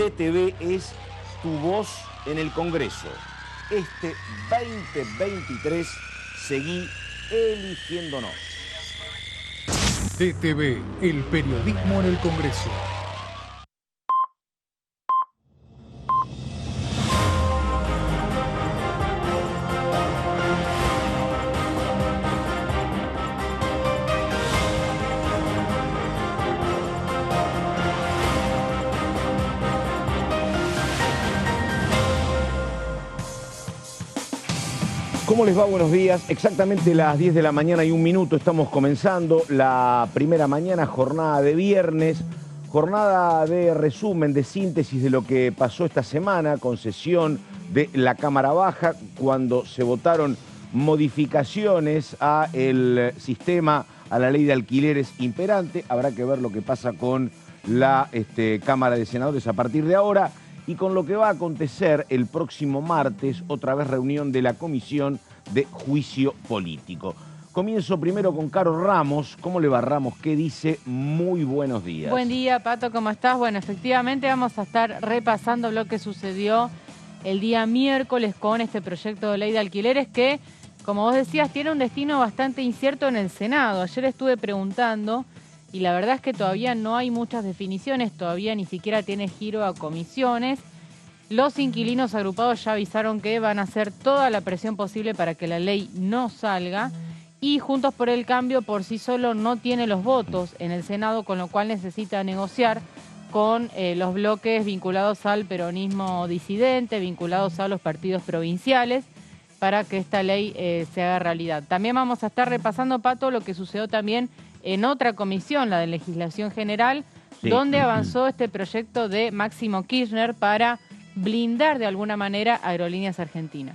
TTV es tu voz en el Congreso. Este 2023 seguí eligiéndonos. TTV, el periodismo en el Congreso. ¿Cómo les va? Buenos días. Exactamente las 10 de la mañana y un minuto estamos comenzando la primera mañana, jornada de viernes, jornada de resumen, de síntesis de lo que pasó esta semana con sesión de la Cámara Baja cuando se votaron modificaciones a el sistema, a la ley de alquileres imperante. Habrá que ver lo que pasa con la Cámara de Senadores a partir de ahora. Y con lo que va a acontecer el próximo martes, otra vez reunión de la Comisión de Juicio Político. Comienzo primero con Caro Ramos. ¿Cómo le va, Ramos? ¿Qué dice? Muy buenos días. Buen día, Pato, ¿cómo estás? Bueno, efectivamente vamos a estar repasando lo que sucedió el día miércoles con este proyecto de ley de alquileres que, como vos decías, tiene un destino bastante incierto en el Senado. Ayer estuve preguntando y la verdad es que todavía no hay muchas definiciones, todavía ni siquiera tiene giro a comisiones. Los inquilinos agrupados ya avisaron que van a hacer toda la presión posible para que la ley no salga y Juntos por el Cambio por sí solo no tiene los votos en el Senado, con lo cual necesita negociar con los bloques vinculados al peronismo disidente, vinculados a los partidos provinciales, para que esta ley se haga realidad. También vamos a estar repasando, Pato, lo que sucedió también en otra comisión, la de Legislación General, sí, donde avanzó este proyecto de Máximo Kirchner para blindar de alguna manera Aerolíneas Argentinas.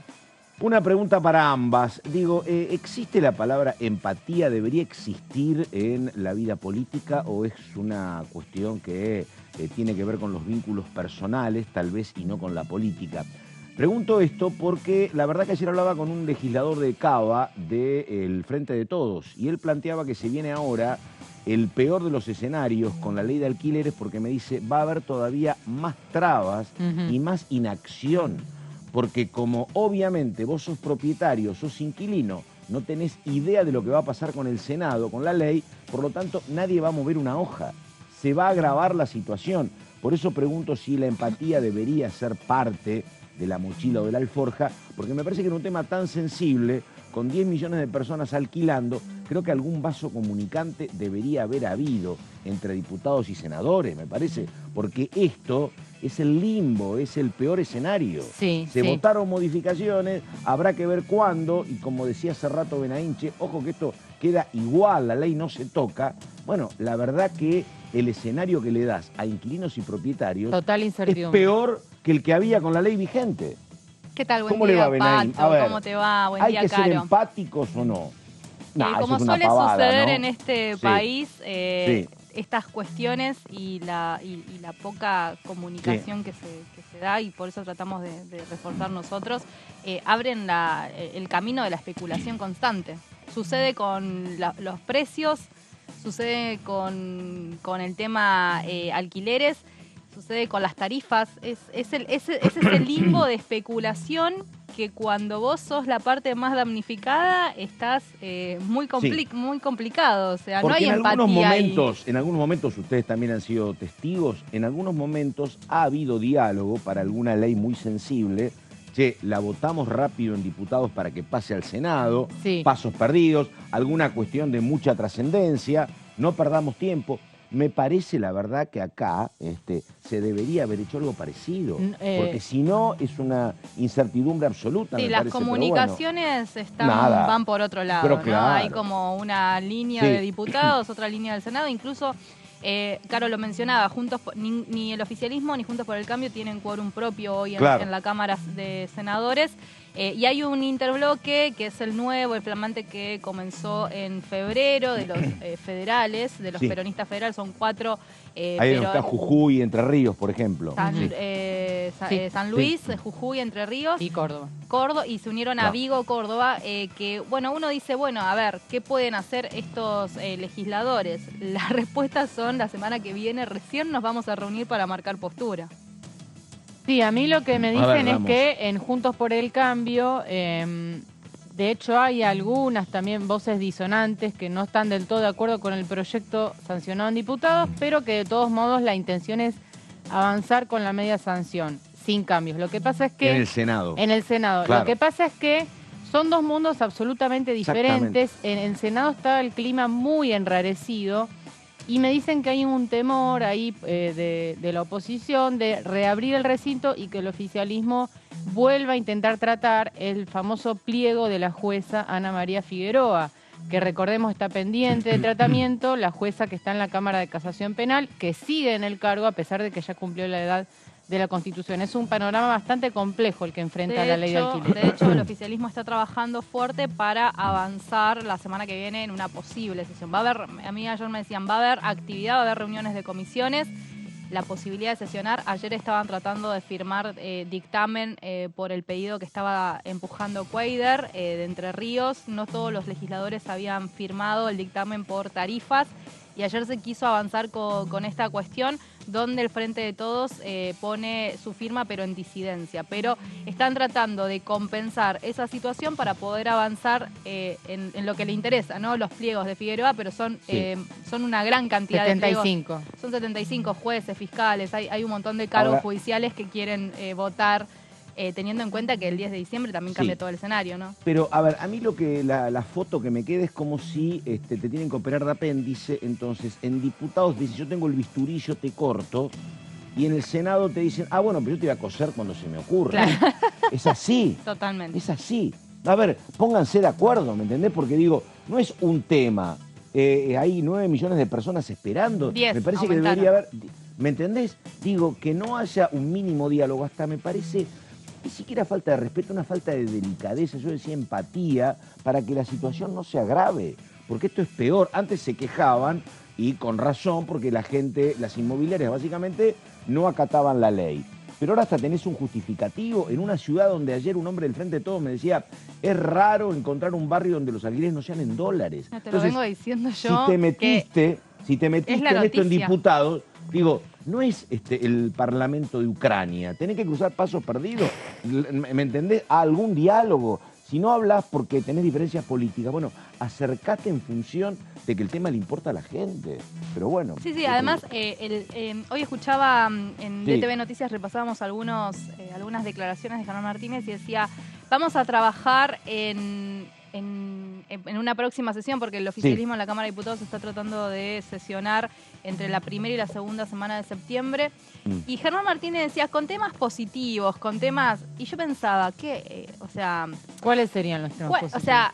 Una pregunta para ambas. Digo, ¿existe la palabra empatía? ¿Debería existir en la vida política o es una cuestión que tiene que ver con los vínculos personales, tal vez, y no con la política? Pregunto esto porque la verdad que ayer hablaba con un legislador de Cava del Frente de Todos y él planteaba que se viene ahora el peor de los escenarios con la ley de alquileres porque me dice va a haber todavía más trabas y más inacción porque como obviamente vos sos propietario, sos inquilino, no tenés idea de lo que va a pasar con el Senado, con la ley, por lo tanto nadie va a mover una hoja, se va a agravar la situación. Por eso pregunto si la empatía debería ser parte de la mochila o de la alforja, porque me parece que en un tema tan sensible, con 10 millones de personas alquilando, creo que algún vaso comunicante debería haber habido entre diputados y senadores, me parece, porque esto es el limbo, es el peor escenario. Sí, Se votaron modificaciones, habrá que ver cuándo, y como decía hace rato Benainche, ojo que esto queda igual, la ley no se toca. Bueno, la verdad que el escenario que le das a inquilinos y propietarios total incertidumbre, es peor que el que había con la ley vigente. ¿Qué tal? Buen ¿Cómo día, le va, Benaín? Pato. ¿Cómo te va? Buen día, Caro. ¿Hay que ser empáticos o no? Nah, como eso es una suele pavada, suceder ¿no? en este país, estas cuestiones y la poca comunicación que se da, y por eso tratamos de reforzar nosotros, abren el camino de la especulación constante. Sucede con los precios, sucede con el tema alquileres, sucede con las tarifas. Ese es el limbo de especulación que cuando vos sos la parte más damnificada estás muy complicado. O sea, porque no hay empatía ahí. En algunos momentos, ustedes también han sido testigos, en algunos momentos ha habido diálogo para alguna ley muy sensible. Che, la votamos rápido en diputados para que pase al Senado, pasos perdidos, alguna cuestión de mucha trascendencia, no perdamos tiempo. Me parece, la verdad, que acá se debería haber hecho algo parecido, porque si no es una incertidumbre absoluta. Sí, las comunicaciones van por otro lado, pero ¿no? claro. Hay como una línea de diputados, otra línea del Senado, incluso, Caro lo mencionaba, ni el oficialismo ni Juntos por el Cambio tienen quórum propio hoy en la Cámara de Senadores. Y hay un interbloque que es el nuevo, el flamante, que comenzó en febrero, de los federales, de los peronistas federales, son 4. Ahí está Jujuy, Entre Ríos, por ejemplo. San Luis, Jujuy, Entre Ríos. Y Córdoba. Y se unieron a Vigo, Córdoba, que, bueno, uno dice, bueno, a ver, ¿qué pueden hacer estos legisladores? Las respuestas son, la semana que viene recién nos vamos a reunir para marcar postura. Sí, a mí lo que me A ver, dicen es vamos. que en Juntos por el Cambio, de hecho hay algunas también voces disonantes que no están del todo de acuerdo con el proyecto sancionado en diputados, pero que de todos modos la intención es avanzar con la media sanción, sin cambios. Lo que pasa es que... En el Senado. En el Senado. Claro. Lo que pasa es que son dos mundos absolutamente diferentes. En el Senado está el clima muy enrarecido y me dicen que hay un temor ahí de la oposición de reabrir el recinto y que el oficialismo vuelva a intentar tratar el famoso pliego de la jueza Ana María Figueroa, que recordemos está pendiente de tratamiento, la jueza que está en la Cámara de Casación Penal, que sigue en el cargo a pesar de que ya cumplió la edad de la Constitución. Es un panorama bastante complejo el que enfrenta la ley de alquiler. De hecho, el oficialismo está trabajando fuerte para avanzar la semana que viene en una posible sesión. Va a haber, a mí ayer me decían, va a haber actividad, va a haber reuniones de comisiones, la posibilidad de sesionar. Ayer estaban tratando de firmar dictamen por el pedido que estaba empujando Cuader de Entre Ríos. No todos los legisladores habían firmado el dictamen por tarifas y ayer se quiso avanzar con esta cuestión, donde el Frente de Todos pone su firma pero en disidencia. Pero están tratando de compensar esa situación para poder avanzar en lo que le interesa, ¿no? Los pliegos de Figueroa, pero son una gran cantidad 75. de pliegos. Son 75 jueces, fiscales, hay un montón de cargos judiciales que quieren votar, teniendo en cuenta que el 10 de diciembre también cambia todo el escenario, ¿no? Pero, a ver, a mí lo que la foto que me queda es como si te tienen que operar de apéndice, entonces en diputados dicen, yo tengo el bisturí, yo te corto, y en el Senado te dicen, ah, bueno, pero yo te voy a coser cuando se me ocurra. Claro. Es así. Totalmente. Es así. A ver, pónganse de acuerdo, ¿me entendés? Porque digo, no es un tema. Hay 9 millones de personas esperando. 10 me parece que aumentaron. debería haber... ¿Me entendés? Digo, que no haya un mínimo diálogo, hasta me parece... Ni siquiera falta de respeto, una falta de delicadeza, yo decía empatía, para que la situación no se agrave. Porque esto es peor. Antes se quejaban, y con razón, porque la gente, las inmobiliarias básicamente, no acataban la ley. Pero ahora hasta tenés un justificativo en una ciudad donde ayer un hombre del Frente de Todos me decía, es raro encontrar un barrio donde los alquileres no sean en dólares. No, te lo vengo diciendo yo. Si te metiste en esto en noticia. diputados, digo, no es el Parlamento de Ucrania. Tenés que cruzar pasos perdidos. ¿Me entendés? A algún diálogo. Si no hablas porque tenés diferencias políticas, bueno, acercate en función de que el tema le importa a la gente. Pero bueno. Sí, además, hoy escuchaba en DTV Noticias, repasábamos algunas declaraciones de Germán Martínez y decía, vamos a trabajar en una próxima sesión, porque el oficialismo en la Cámara de Diputados está tratando de sesionar entre la primera y la segunda semana de septiembre. Y Germán Martínez decía, con temas positivos, con temas... Y yo pensaba, o sea... ¿Cuáles serían los temas positivos? O sea,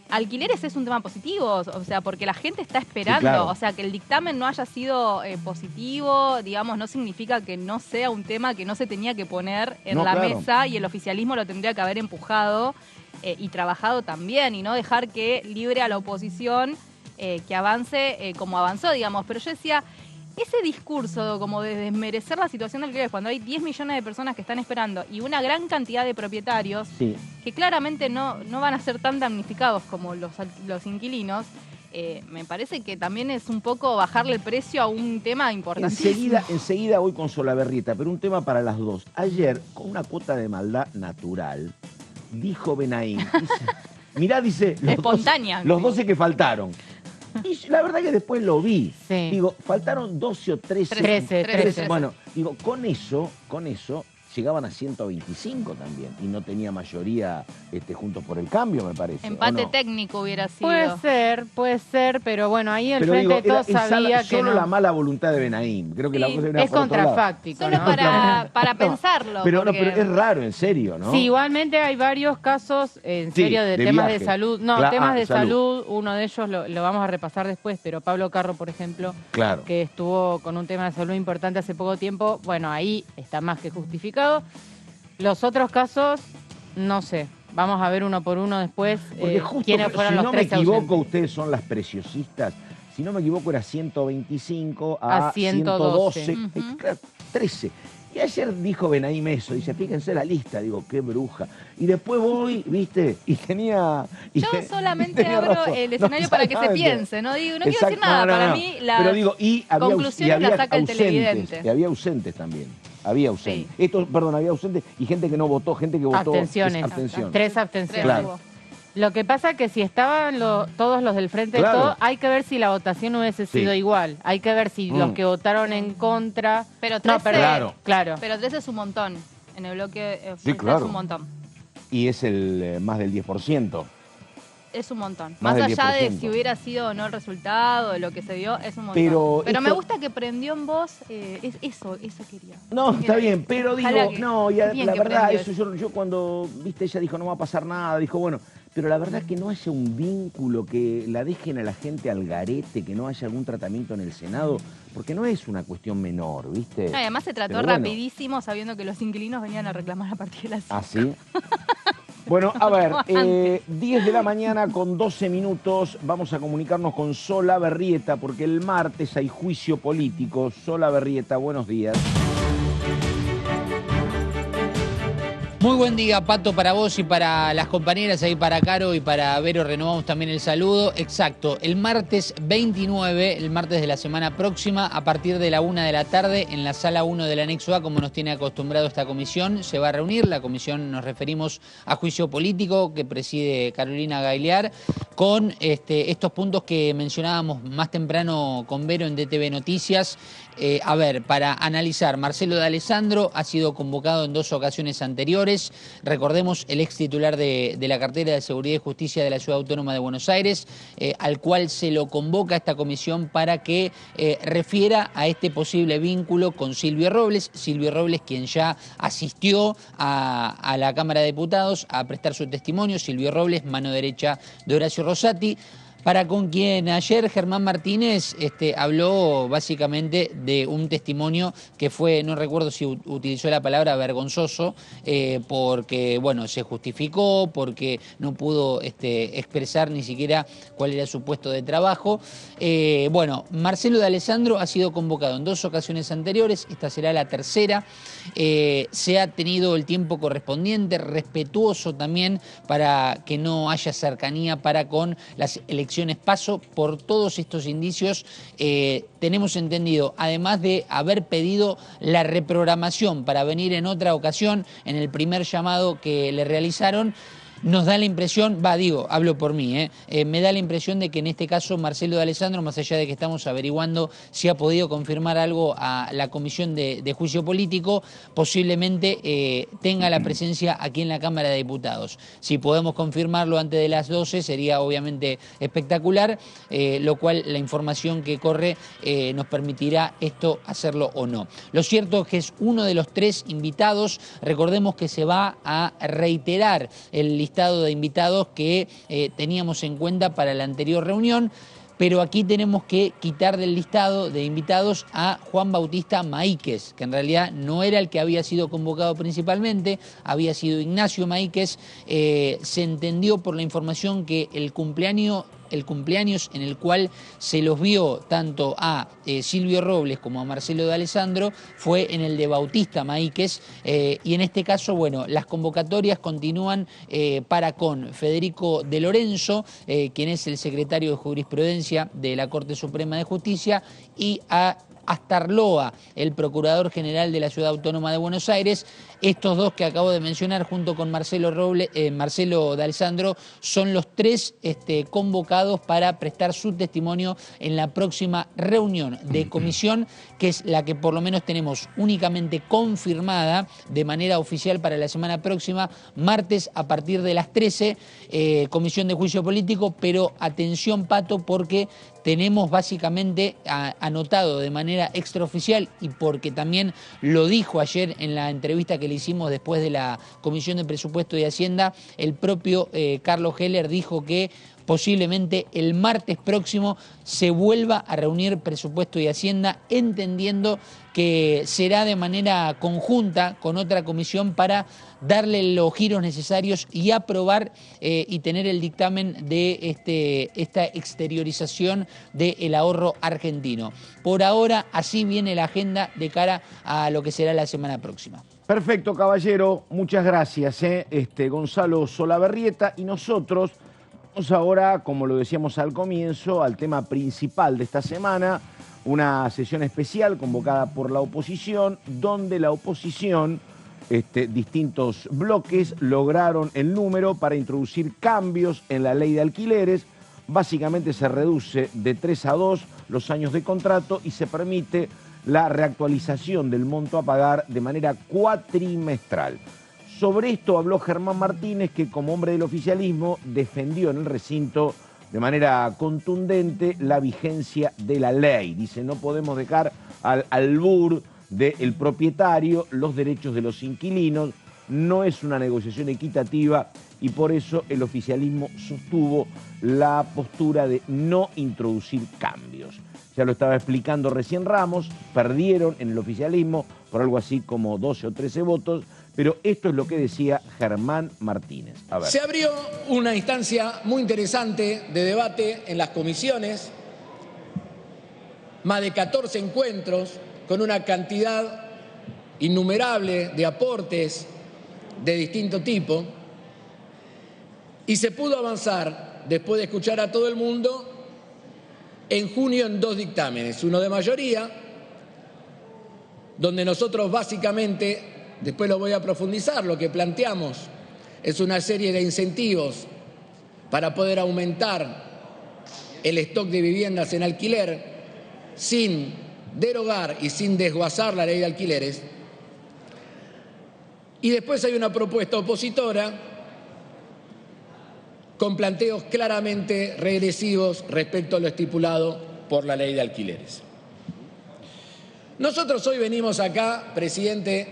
alquileres es un tema positivo, o sea, porque la gente está esperando. Sí, claro. O sea, que el dictamen no haya sido positivo, digamos, no significa que no sea un tema que no se tenía que poner en la mesa y el oficialismo lo tendría que haber empujado y trabajado también, y no dejar que libre a la oposición que avance como avanzó, digamos. Pero yo decía, ese discurso como de desmerecer la situación del alquiler cuando hay 10 millones de personas que están esperando y una gran cantidad de propietarios que claramente no van a ser tan damnificados como los inquilinos, me parece que también es un poco bajarle el precio a un tema importantísimo. Enseguida voy con Solaberrieta, pero un tema para las dos. Ayer, con una cuota de maldad natural, dijo Benaim, dice espontánea. Los 12 que faltaron. Y la verdad que después lo vi. Sí. Digo, faltaron 12 o 13. 13. Bueno, digo, con eso llegaban a 125 también. Y no tenía mayoría Juntos por el Cambio, me parece. Empate no? técnico hubiera sido. Puede ser, pero bueno, ahí el Frente de Todos sabía que solo no. la mala voluntad de Benaim. Creo que la cosa era es contrafáctico, solo ¿no? para pensarlo. Pero, porque... pero es raro, en serio, ¿no? Sí, igualmente hay varios casos, en serio, de temas viaje. de salud. No, temas de salud. Uno de ellos lo vamos a repasar después, pero Pablo Carro, por ejemplo, que estuvo con un tema de salud importante hace poco tiempo, bueno, ahí está más que justificado. Los otros casos, no sé. Vamos a ver uno por uno después quiénes fueron los 13 Si no me equivoco, ausentes. ustedes son las preciosistas. Si no me equivoco, era 125 a 112. 112. Claro, 13. Y ayer dijo Benaim eso, dice, fíjense la lista, digo, qué bruja. Y después voy, ¿viste? Y tenía... Yo solamente abro el escenario para que se piense, no quiero decir nada. Para mí, la conclusión la saca el televidente. Y había ausentes también. Había ausentes. Sí. Había ausentes y gente que no votó, gente que votó. Abstenciones. Abstención. 3 abstenciones. Claro. Lo que pasa es que si estaban todos los del Frente de Todos, hay que ver si la votación hubiese sido igual. Hay que ver si los que votaron en contra... Pero 13, claro. Pero 13 es un montón. En el bloque Sí, claro. es un montón. Y es el más del 10%. Es un montón. Más Más del allá de 10%. si hubiera sido o no el resultado, de lo que se vio, es un montón. Pero me esto- gusta que prendió en vos, eso quería. No, está bien, pero Ojalá digo, que- no, y bien la que verdad, prendió eso yo cuando, viste, ella dijo no va a pasar nada, dijo, bueno, pero la verdad que no haya un vínculo, que la dejen a la gente al garete, que no haya algún tratamiento en el Senado, porque no es una cuestión menor, ¿viste? No, y además se trató Pero bueno. rapidísimo, sabiendo que los inquilinos venían a reclamar a partir de las 5. ¿Ah, sí? Bueno, a ver, 10 de la mañana con 12 minutos, vamos a comunicarnos con Sola Berrieta, porque el martes hay juicio político. Sola Berrieta, buenos días. Muy buen día, Pato, para vos y para las compañeras, ahí para Caro y para Vero, renovamos también el saludo. Exacto, el martes 29, el martes de la semana próxima, a partir de la 1 de la tarde, en la sala 1 del anexo A, como nos tiene acostumbrado esta comisión, se va a reunir. La comisión, nos referimos a juicio político, que preside Carolina Gailear, con estos puntos que mencionábamos más temprano con Vero en DTV Noticias. A ver, para analizar, Marcelo D'Alessandro ha sido convocado en 2 ocasiones anteriores. Recordemos, el ex titular de la cartera de Seguridad y Justicia de la Ciudad Autónoma de Buenos Aires, al cual se lo convoca a esta comisión para que refiera a este posible vínculo con Silvio Robles. Silvio Robles, quien ya asistió a la Cámara de Diputados a prestar su testimonio. Silvio Robles, mano derecha de Horacio Rosati, para con quien ayer Germán Martínez habló básicamente de un testimonio que fue, no recuerdo si utilizó la palabra vergonzoso, porque, bueno, se justificó, porque no pudo expresar ni siquiera cuál era su puesto de trabajo. Bueno, Marcelo D'Alessandro ha sido convocado en 2 ocasiones anteriores, esta será la tercera. Se ha tenido el tiempo correspondiente, respetuoso también, para que no haya cercanía para con las elecciones PASO. Por todos estos indicios tenemos entendido, además de haber pedido la reprogramación para venir en otra ocasión, en el primer llamado que le realizaron, nos da la impresión, hablo por mí, me da la impresión de que en este caso Marcelo D'Alessandro, más allá de que estamos averiguando si ha podido confirmar algo a la comisión de juicio político, posiblemente tenga la presencia aquí en la Cámara de Diputados. Si podemos confirmarlo antes de las 12 sería obviamente espectacular, lo cual la información que corre nos permitirá esto hacerlo o no. Lo cierto es que es uno de los 3 invitados. Recordemos que se va a reiterar el listado de invitados que teníamos en cuenta para la anterior reunión, pero aquí tenemos que quitar del listado de invitados a Juan Bautista Maíquez, que en realidad no era el que había sido convocado principalmente, había sido Ignacio Maíquez. Se entendió por la información que el cumpleaños en el cual se los vio tanto a Silvio Robles como a Marcelo D'Alessandro fue en el de Bautista Maíquez, y en este caso, bueno, las convocatorias continúan para con Federico De Lorenzo, quien es el secretario de Jurisprudencia de la Corte Suprema de Justicia, y a Astarloa, el Procurador General de la Ciudad Autónoma de Buenos Aires. Estos 2 que acabo de mencionar, junto con Marcelo D'Alessandro, son los 3 convocados para prestar su testimonio en la próxima reunión de comisión, que es la que por lo menos tenemos únicamente confirmada de manera oficial para la semana próxima, martes a partir de las 13, comisión de juicio político. Pero atención, Pato, porque tenemos básicamente anotado de manera extraoficial, y porque también lo dijo ayer en la entrevista que le hicimos después de la Comisión de Presupuesto y Hacienda, el propio Carlos Heller dijo que posiblemente el martes próximo se vuelva a reunir Presupuesto y Hacienda, entendiendo que será de manera conjunta con otra comisión para darle los giros necesarios y aprobar y tener el dictamen de esta exteriorización del ahorro argentino. Por ahora, así viene la agenda de cara a lo que será la semana próxima. Perfecto, caballero. Muchas gracias, Gonzalo Sola Berrieta. Y nosotros vamos ahora, como lo decíamos al comienzo, al tema principal de esta semana, una sesión especial convocada por la oposición, donde la oposición, distintos bloques, lograron el número para introducir cambios en la ley de alquileres. Básicamente se reduce de 3 a 2 los años de contrato y se permite la reactualización del monto a pagar de manera cuatrimestral. Sobre esto habló Germán Martínez, que como hombre del oficialismo defendió en el recinto de manera contundente la vigencia de la ley. Dice, no podemos dejar al albur del propietario los derechos de los inquilinos, no es una negociación equitativa y por eso el oficialismo sostuvo la postura de no introducir cambios. Ya lo estaba explicando recién Ramos, perdieron en el oficialismo por algo así como 12 o 13 votos, pero esto es lo que decía Germán Martínez. A ver. Se abrió una instancia muy interesante de debate en las comisiones, más de 14 encuentros con una cantidad innumerable de aportes de distinto tipo, y se pudo avanzar, después de escuchar a todo el mundo, en junio en 2 dictámenes, uno de mayoría, donde nosotros básicamente, después lo voy a profundizar, lo que planteamos es una serie de incentivos para poder aumentar el stock de viviendas en alquiler sin derogar y sin desguazar la ley de alquileres. Y después hay una propuesta opositora con planteos claramente regresivos respecto a lo estipulado por la ley de alquileres. Nosotros hoy venimos acá, presidente,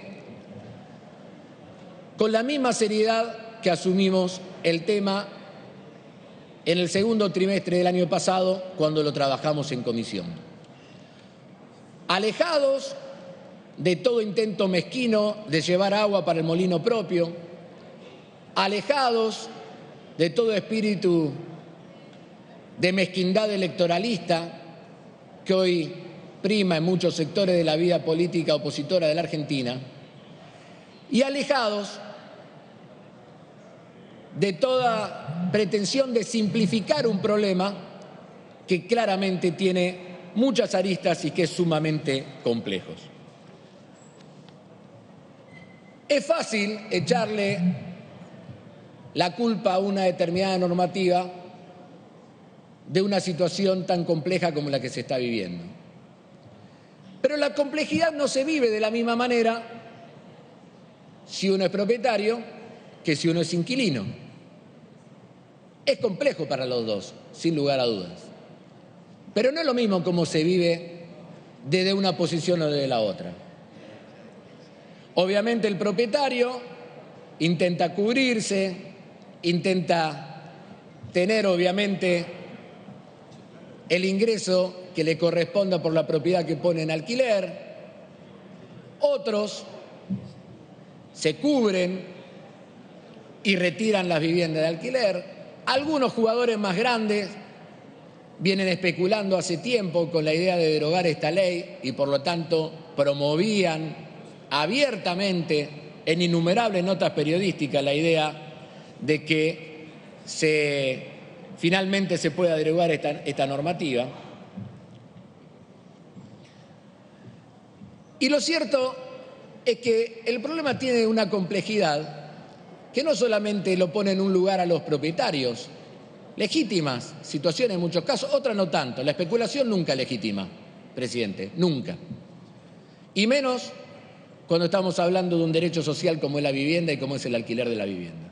con la misma seriedad que asumimos el tema en el segundo trimestre del año pasado, cuando lo trabajamos en comisión. Alejados de todo intento mezquino de llevar agua para el molino propio, alejados de todo espíritu de mezquindad electoralista que hoy prima en muchos sectores de la vida política opositora de la Argentina, y alejados de toda pretensión de simplificar un problema que claramente tiene muchas aristas y que es sumamente complejo. Es fácil echarle la culpa a una determinada normativa de una situación tan compleja como la que se está viviendo. Pero la complejidad no se vive de la misma manera si uno es propietario que si uno es inquilino. Es complejo para los dos, sin lugar a dudas. Pero no es lo mismo como se vive desde una posición o desde la otra. Obviamente el propietario intenta cubrirse, intenta tener obviamente el ingreso que le corresponda por la propiedad que pone en alquiler. Otros se cubren y retiran las viviendas de alquiler. Algunos jugadores más grandes vienen especulando hace tiempo con la idea de derogar esta ley y por lo tanto promovían abiertamente en innumerables notas periodísticas la idea de que finalmente se pueda derogar esta normativa. Y lo cierto es que el problema tiene una complejidad que no solamente lo pone en un lugar a los propietarios, legítimas situaciones en muchos casos, otras no tanto. La especulación nunca es legítima, presidente, nunca. Y menos cuando estamos hablando de un derecho social como es la vivienda y como es el alquiler de la vivienda.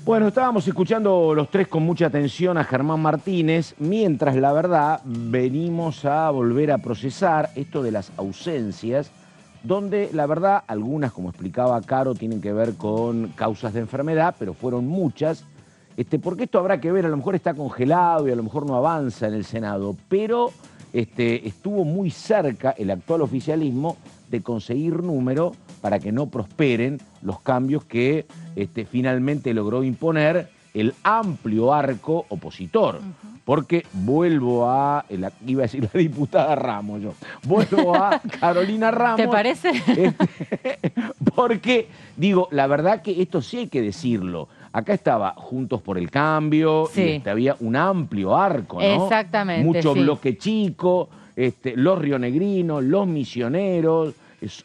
Bueno, estábamos escuchando los tres con mucha atención a Germán Martínez, mientras la verdad venimos a volver a procesar esto de las ausencias, donde la verdad algunas, como explicaba Caro, tienen que ver con causas de enfermedad, pero fueron muchas, porque esto habrá que ver, a lo mejor está congelado y a lo mejor no avanza en el Senado, pero estuvo muy cerca el actual oficialismo de conseguir número para que no prosperen los cambios que finalmente logró imponer el amplio arco opositor. Porque vuelvo iba a decir la diputada Ramos yo, vuelvo a Carolina Ramos. ¿Te parece? Porque, digo, la verdad que esto sí hay que decirlo. acá estaba Juntos por el Cambio, Sí. y había un amplio arco, ¿no? Exactamente, Mucho sí. bloque chico, los rionegrinos, los misioneros,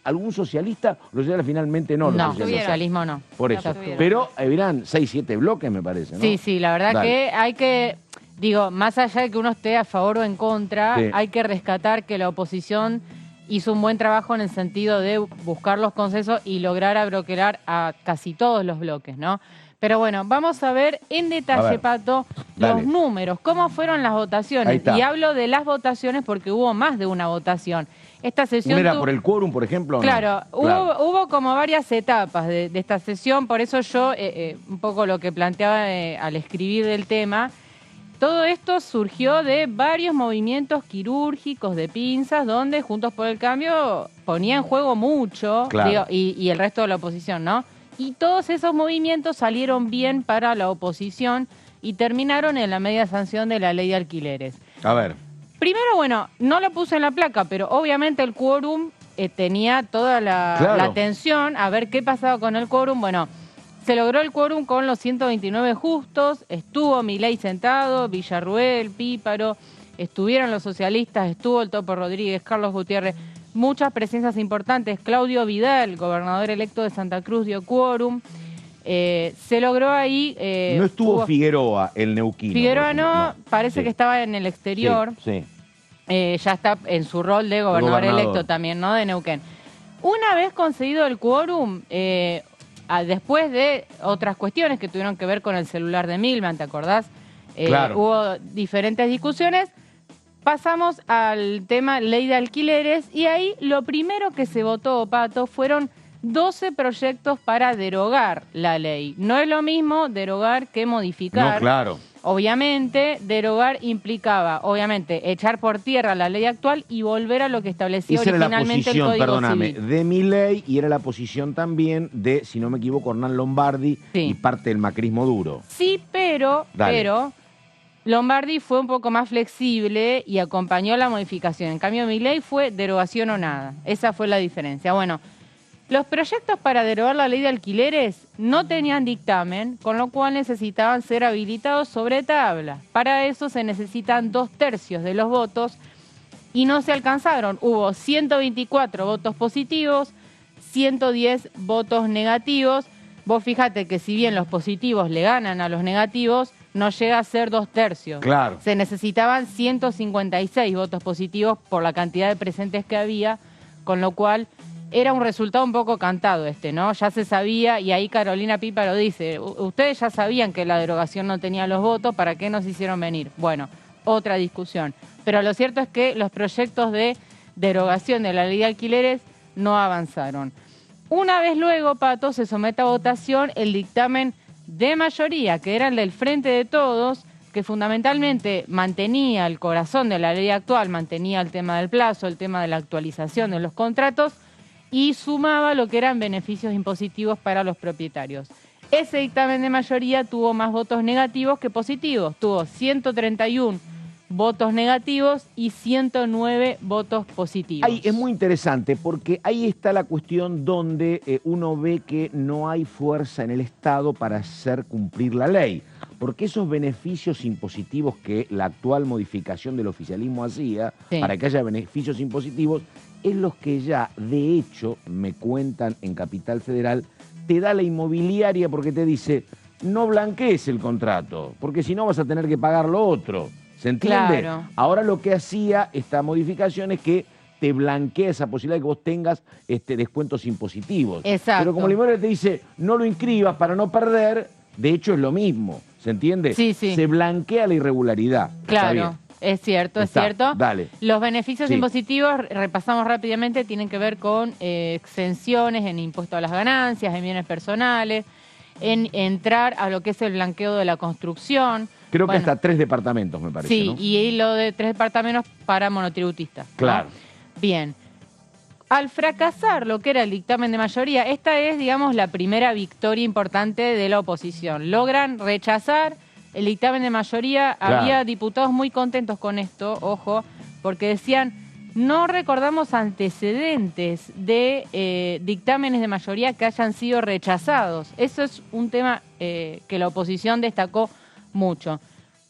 algún socialista, los socialistas finalmente no, los No, socialistas. socialismo no. Por No eso. estuvieron. Pero eran 6, 7 bloques, me parece, ¿no? Sí, sí, la verdad Dale. que hay que, digo, más allá de que uno esté a favor o en contra, Sí. hay que rescatar que la oposición hizo un buen trabajo en el sentido de buscar los consensos y lograr abroquelar a casi todos los bloques, ¿no? Pero bueno, vamos a ver en A detalle, ver, Pato, dale. los números, cómo fueron las Ahí votaciones. está. Y hablo de las votaciones porque hubo más de una votación. Esta sesión ¿Una era tu- por el quórum, por ejemplo? o no? Claro, hubo como varias etapas de esta sesión, por eso yo, un poco lo que planteaba al escribir del tema, todo esto surgió de varios movimientos quirúrgicos de pinzas, donde Juntos por el Cambio ponía en juego mucho, Claro. digo, y el resto de la oposición, ¿no? Y todos esos movimientos salieron bien para la oposición y terminaron en la media sanción de la ley de alquileres. A ver. Primero, bueno, no lo puse en la placa, pero obviamente el quórum tenía toda la Claro. atención a ver qué pasaba con el quórum. Bueno, se logró el quórum con los 129 justos, estuvo Milei sentado, Villarruel, Píparo, estuvieron los socialistas, estuvo el Topo Rodríguez, Carlos Gutiérrez, muchas presencias importantes. Claudio Vidal, gobernador electo de Santa Cruz, dio quórum. Se logró ahí... no estuvo hubo- Figueroa, el neuquino. Figueroa por ejemplo, no, parece Sí. que estaba en el exterior. Sí, sí. Ya está en su rol de gobernador electo también, ¿no? De Neuquén. Una vez conseguido el quórum, después de otras cuestiones que tuvieron que ver con el celular de Milman, ¿te acordás? Claro. Hubo diferentes discusiones. Pasamos al tema ley de alquileres y ahí lo primero que se votó, Pato, fueron 12 proyectos para derogar la ley. No es lo mismo derogar que modificar. No, claro. Obviamente, derogar implicaba, obviamente, echar por tierra la ley actual y volver a lo que establecía Esa era la originalmente el posición, Código perdóname, Civil. de Milei y era la posición también de, si no me equivoco, Hernán Lombardi Sí. y parte del macrismo duro. Sí, pero Dale. Lombardi fue un poco más flexible y acompañó la modificación. En cambio, Milei fue derogación o nada. Esa fue la diferencia. Bueno, los proyectos para derogar la ley de alquileres no tenían dictamen, con lo cual necesitaban ser habilitados sobre tabla. Para eso se necesitan 2/3 de los votos y no se alcanzaron. Hubo 124 votos positivos, 110 votos negativos. Vos fíjate que si bien los positivos le ganan a los negativos, no llega a ser 2/3. Claro. Se necesitaban 156 votos positivos por la cantidad de presentes que había, con lo cual era un resultado un poco cantado ¿no? Ya se sabía, y ahí Carolina Píparo dice, ustedes ya sabían que la derogación no tenía los votos, ¿para qué nos hicieron venir? Bueno, otra discusión. Pero lo cierto es que los proyectos de derogación de la ley de alquileres no avanzaron. Una vez luego, Pato, se somete a votación el dictamen de mayoría, que era el del Frente de Todos, que fundamentalmente mantenía el corazón de la ley actual, mantenía el tema del plazo, el tema de la actualización de los contratos y sumaba lo que eran beneficios impositivos para los propietarios. Ese dictamen de mayoría tuvo más votos negativos que positivos, tuvo 131 votos negativos y 109 votos positivos. Ahí es muy interesante porque ahí está la cuestión donde uno ve que no hay fuerza en el Estado para hacer cumplir la ley. Porque esos beneficios impositivos que la actual modificación del oficialismo hacía, Sí. para que haya beneficios impositivos, es los que ya, de hecho, me cuentan en Capital Federal, te da la inmobiliaria porque te dice, no blanquees el contrato, porque si no vas a tener que pagar lo otro. ¿Se entiende? Claro. Ahora lo que hacía esta modificación es que te blanquea esa posibilidad de que vos tengas descuentos impositivos. Exacto. Pero como la inmobiliaria te dice, no lo inscribas para no perder, de hecho es lo mismo. ¿Se entiende? Sí, sí. Se blanquea la irregularidad. Está Claro, bien. es cierto, Está, es cierto. dale. Los beneficios Sí. impositivos, repasamos rápidamente, tienen que ver con exenciones en impuesto a las ganancias, en bienes personales, en entrar a lo que es el blanqueo de la construcción. Creo que Bueno, hasta 3 departamentos, me parece, sí, ¿no? y lo de 3 departamentos para monotributistas, ¿no? Claro. Bien. Al fracasar lo que era el dictamen de mayoría, esta es, digamos, la primera victoria importante de la oposición. Logran rechazar el dictamen de mayoría. Claro. Había diputados muy contentos con esto, ojo, porque decían, no recordamos antecedentes de dictámenes de mayoría que hayan sido rechazados. Eso es un tema que la oposición destacó mucho.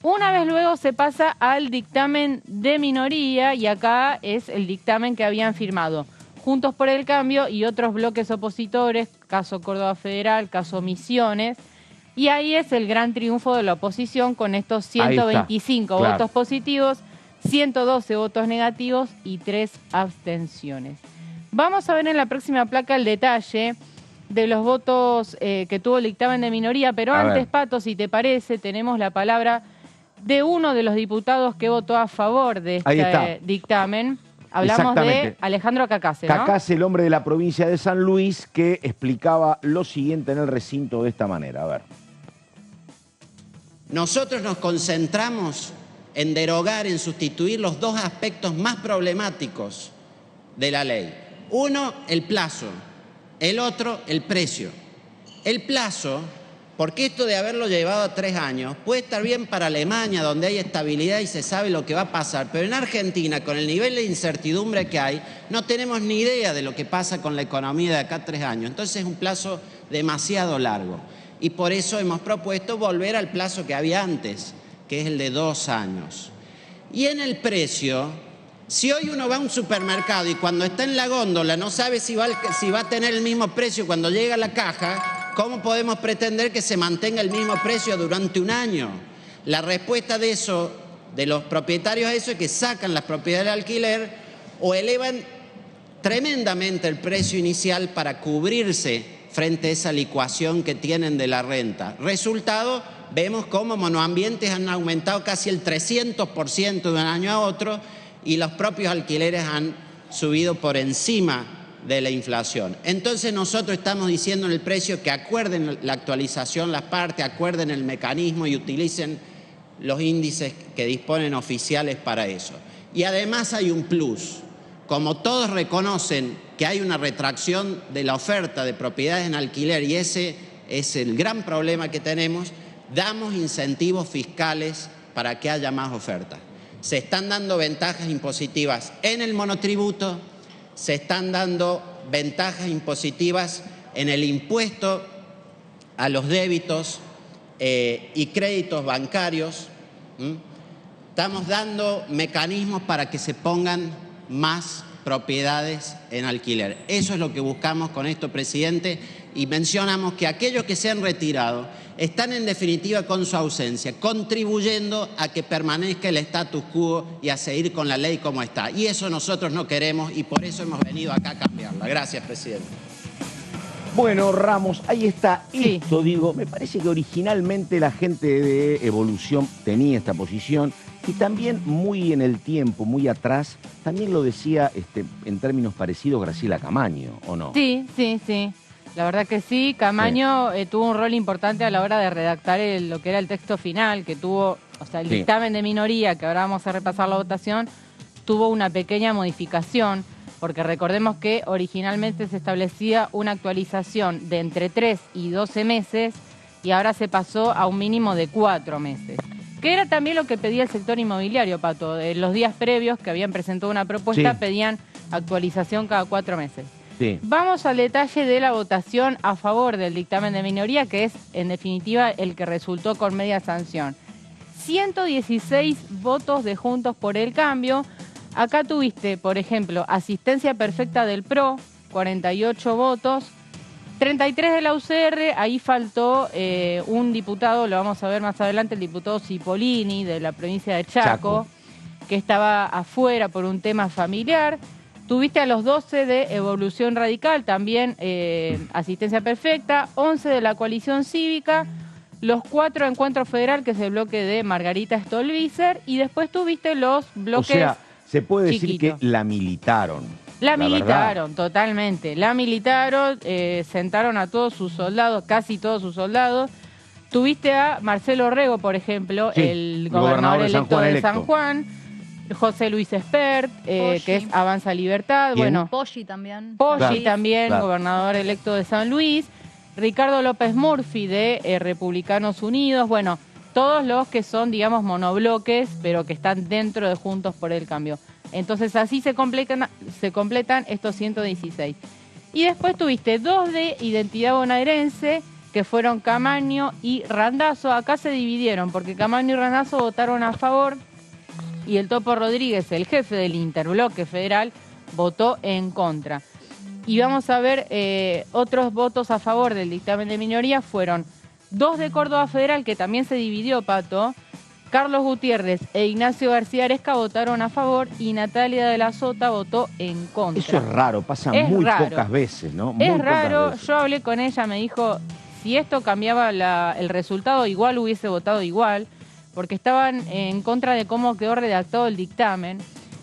Una vez luego se pasa al dictamen de minoría y acá es el dictamen que habían firmado Juntos por el Cambio y otros bloques opositores, caso Córdoba Federal, caso Misiones, y ahí es el gran triunfo de la oposición con estos 125 claro. votos positivos, 112 votos negativos y 3 abstenciones. Vamos a ver en la próxima placa el detalle de los votos que tuvo el dictamen de minoría, pero antes, Pato, si te parece, tenemos la palabra de uno de los diputados que votó a favor de este dictamen. Hablamos de Alejandro Cacase, ¿no? Cacase, el hombre de la provincia de San Luis, que explicaba lo siguiente en el recinto de esta manera. A ver. Nosotros nos concentramos en derogar, en sustituir los dos aspectos más problemáticos de la ley. Uno, el plazo. El otro, el precio. El plazo, porque esto de haberlo llevado a 3 años puede estar bien para Alemania, donde hay estabilidad y se sabe lo que va a pasar, pero en Argentina, con el nivel de incertidumbre que hay, no tenemos ni idea de lo que pasa con la economía de acá a 3 años. Entonces es un plazo demasiado largo y por eso hemos propuesto volver al plazo que había antes, que es el de 2 años. Y en el precio, si hoy uno va a un supermercado y cuando está en la góndola no sabe si va a tener el mismo precio cuando llega a la caja, ¿cómo podemos pretender que se mantenga el mismo precio durante 1 año? La respuesta de eso, de los propietarios a eso, es que sacan las propiedades de alquiler o elevan tremendamente el precio inicial para cubrirse frente a esa licuación que tienen de la renta. Resultado, vemos cómo monoambientes han aumentado casi el 300% de un año a otro y los propios alquileres han subido por encima de la inflación. Entonces nosotros estamos diciendo en el precio que acuerden la actualización las partes, acuerden el mecanismo y utilicen los índices que disponen oficiales para eso. Y además hay un plus. Como todos reconocen que hay una retracción de la oferta de propiedades en alquiler y ese es el gran problema que tenemos, damos incentivos fiscales para que haya más oferta. Se están dando ventajas impositivas en el monotributo, se están dando ventajas impositivas en el impuesto a los débitos y créditos bancarios. Estamos dando mecanismos para que se pongan más propiedades en alquiler. Eso es lo que buscamos con esto, presidente, y mencionamos que aquellos que se han retirado están en definitiva con su ausencia, contribuyendo a que permanezca el status quo y a seguir con la ley como está. Y eso nosotros no queremos y por eso hemos venido acá a cambiarla. Gracias, presidente. Bueno, Ramos, ahí está esto, digo, me parece que originalmente la gente de Evolución tenía esta posición y también muy en el tiempo, muy atrás, también lo decía en términos parecidos Graciela Camaño, ¿o no? Sí. La verdad que sí, Camaño tuvo un rol importante a la hora de redactar lo que era el texto final, que tuvo, o sea, el dictamen de minoría, que ahora vamos a repasar la votación, tuvo una pequeña modificación, porque recordemos que originalmente se establecía una actualización de entre 3 y 12 meses y ahora se pasó a un mínimo de 4 meses. Que era también lo que pedía el sector inmobiliario, Pato. Los días previos que habían presentado una propuesta pedían actualización cada 4 meses. Sí. Vamos al detalle de la votación a favor del dictamen de minoría, que es, en definitiva, el que resultó con media sanción. 116 votos de Juntos por el Cambio. Acá tuviste, por ejemplo, asistencia perfecta del PRO, 48 votos. 33 de la UCR, ahí faltó un diputado, lo vamos a ver más adelante, el diputado Cipollini, de la provincia de Chaco, que estaba afuera por un tema familiar. Tuviste a los 12 de Evolución Radical, también asistencia perfecta, 11 de la Coalición Cívica, los 4 de Encuentro Federal, que es el bloque de Margarita Stolbizer, y después tuviste los bloques. O sea, se puede decir que la militaron. La militaron, totalmente. La militaron, sentaron a todos sus soldados, casi todos sus soldados. Tuviste a Marcelo Rego, por ejemplo, el gobernador electo de San Juan. José Luis Espert, que es Avanza Libertad. ¿Quién? Bueno, Poggi también. Poggi también, gobernador electo de San Luis. Ricardo López Murphy, de Republicanos Unidos. Bueno, todos los que son, digamos, monobloques, pero que están dentro de Juntos por el Cambio. Entonces así se completan estos 116. Y después tuviste 2 de identidad bonaerense, que fueron Camaño y Randazzo. Acá se dividieron, porque Camaño y Randazzo votaron a favor, y el Topo Rodríguez, el jefe del Interbloque Federal, votó en contra. Y vamos a ver otros votos a favor del dictamen de minoría. Fueron 2 de Córdoba Federal, que también se dividió, Pato. Carlos Gutiérrez e Ignacio García Aresca votaron a favor y Natalia de la Sota votó en contra. Eso es raro, pasa muy pocas veces, ¿no? Es raro, yo hablé con ella, me dijo, si esto cambiaba el resultado, igual hubiese votado igual, porque estaban en contra de cómo quedó redactado el dictamen,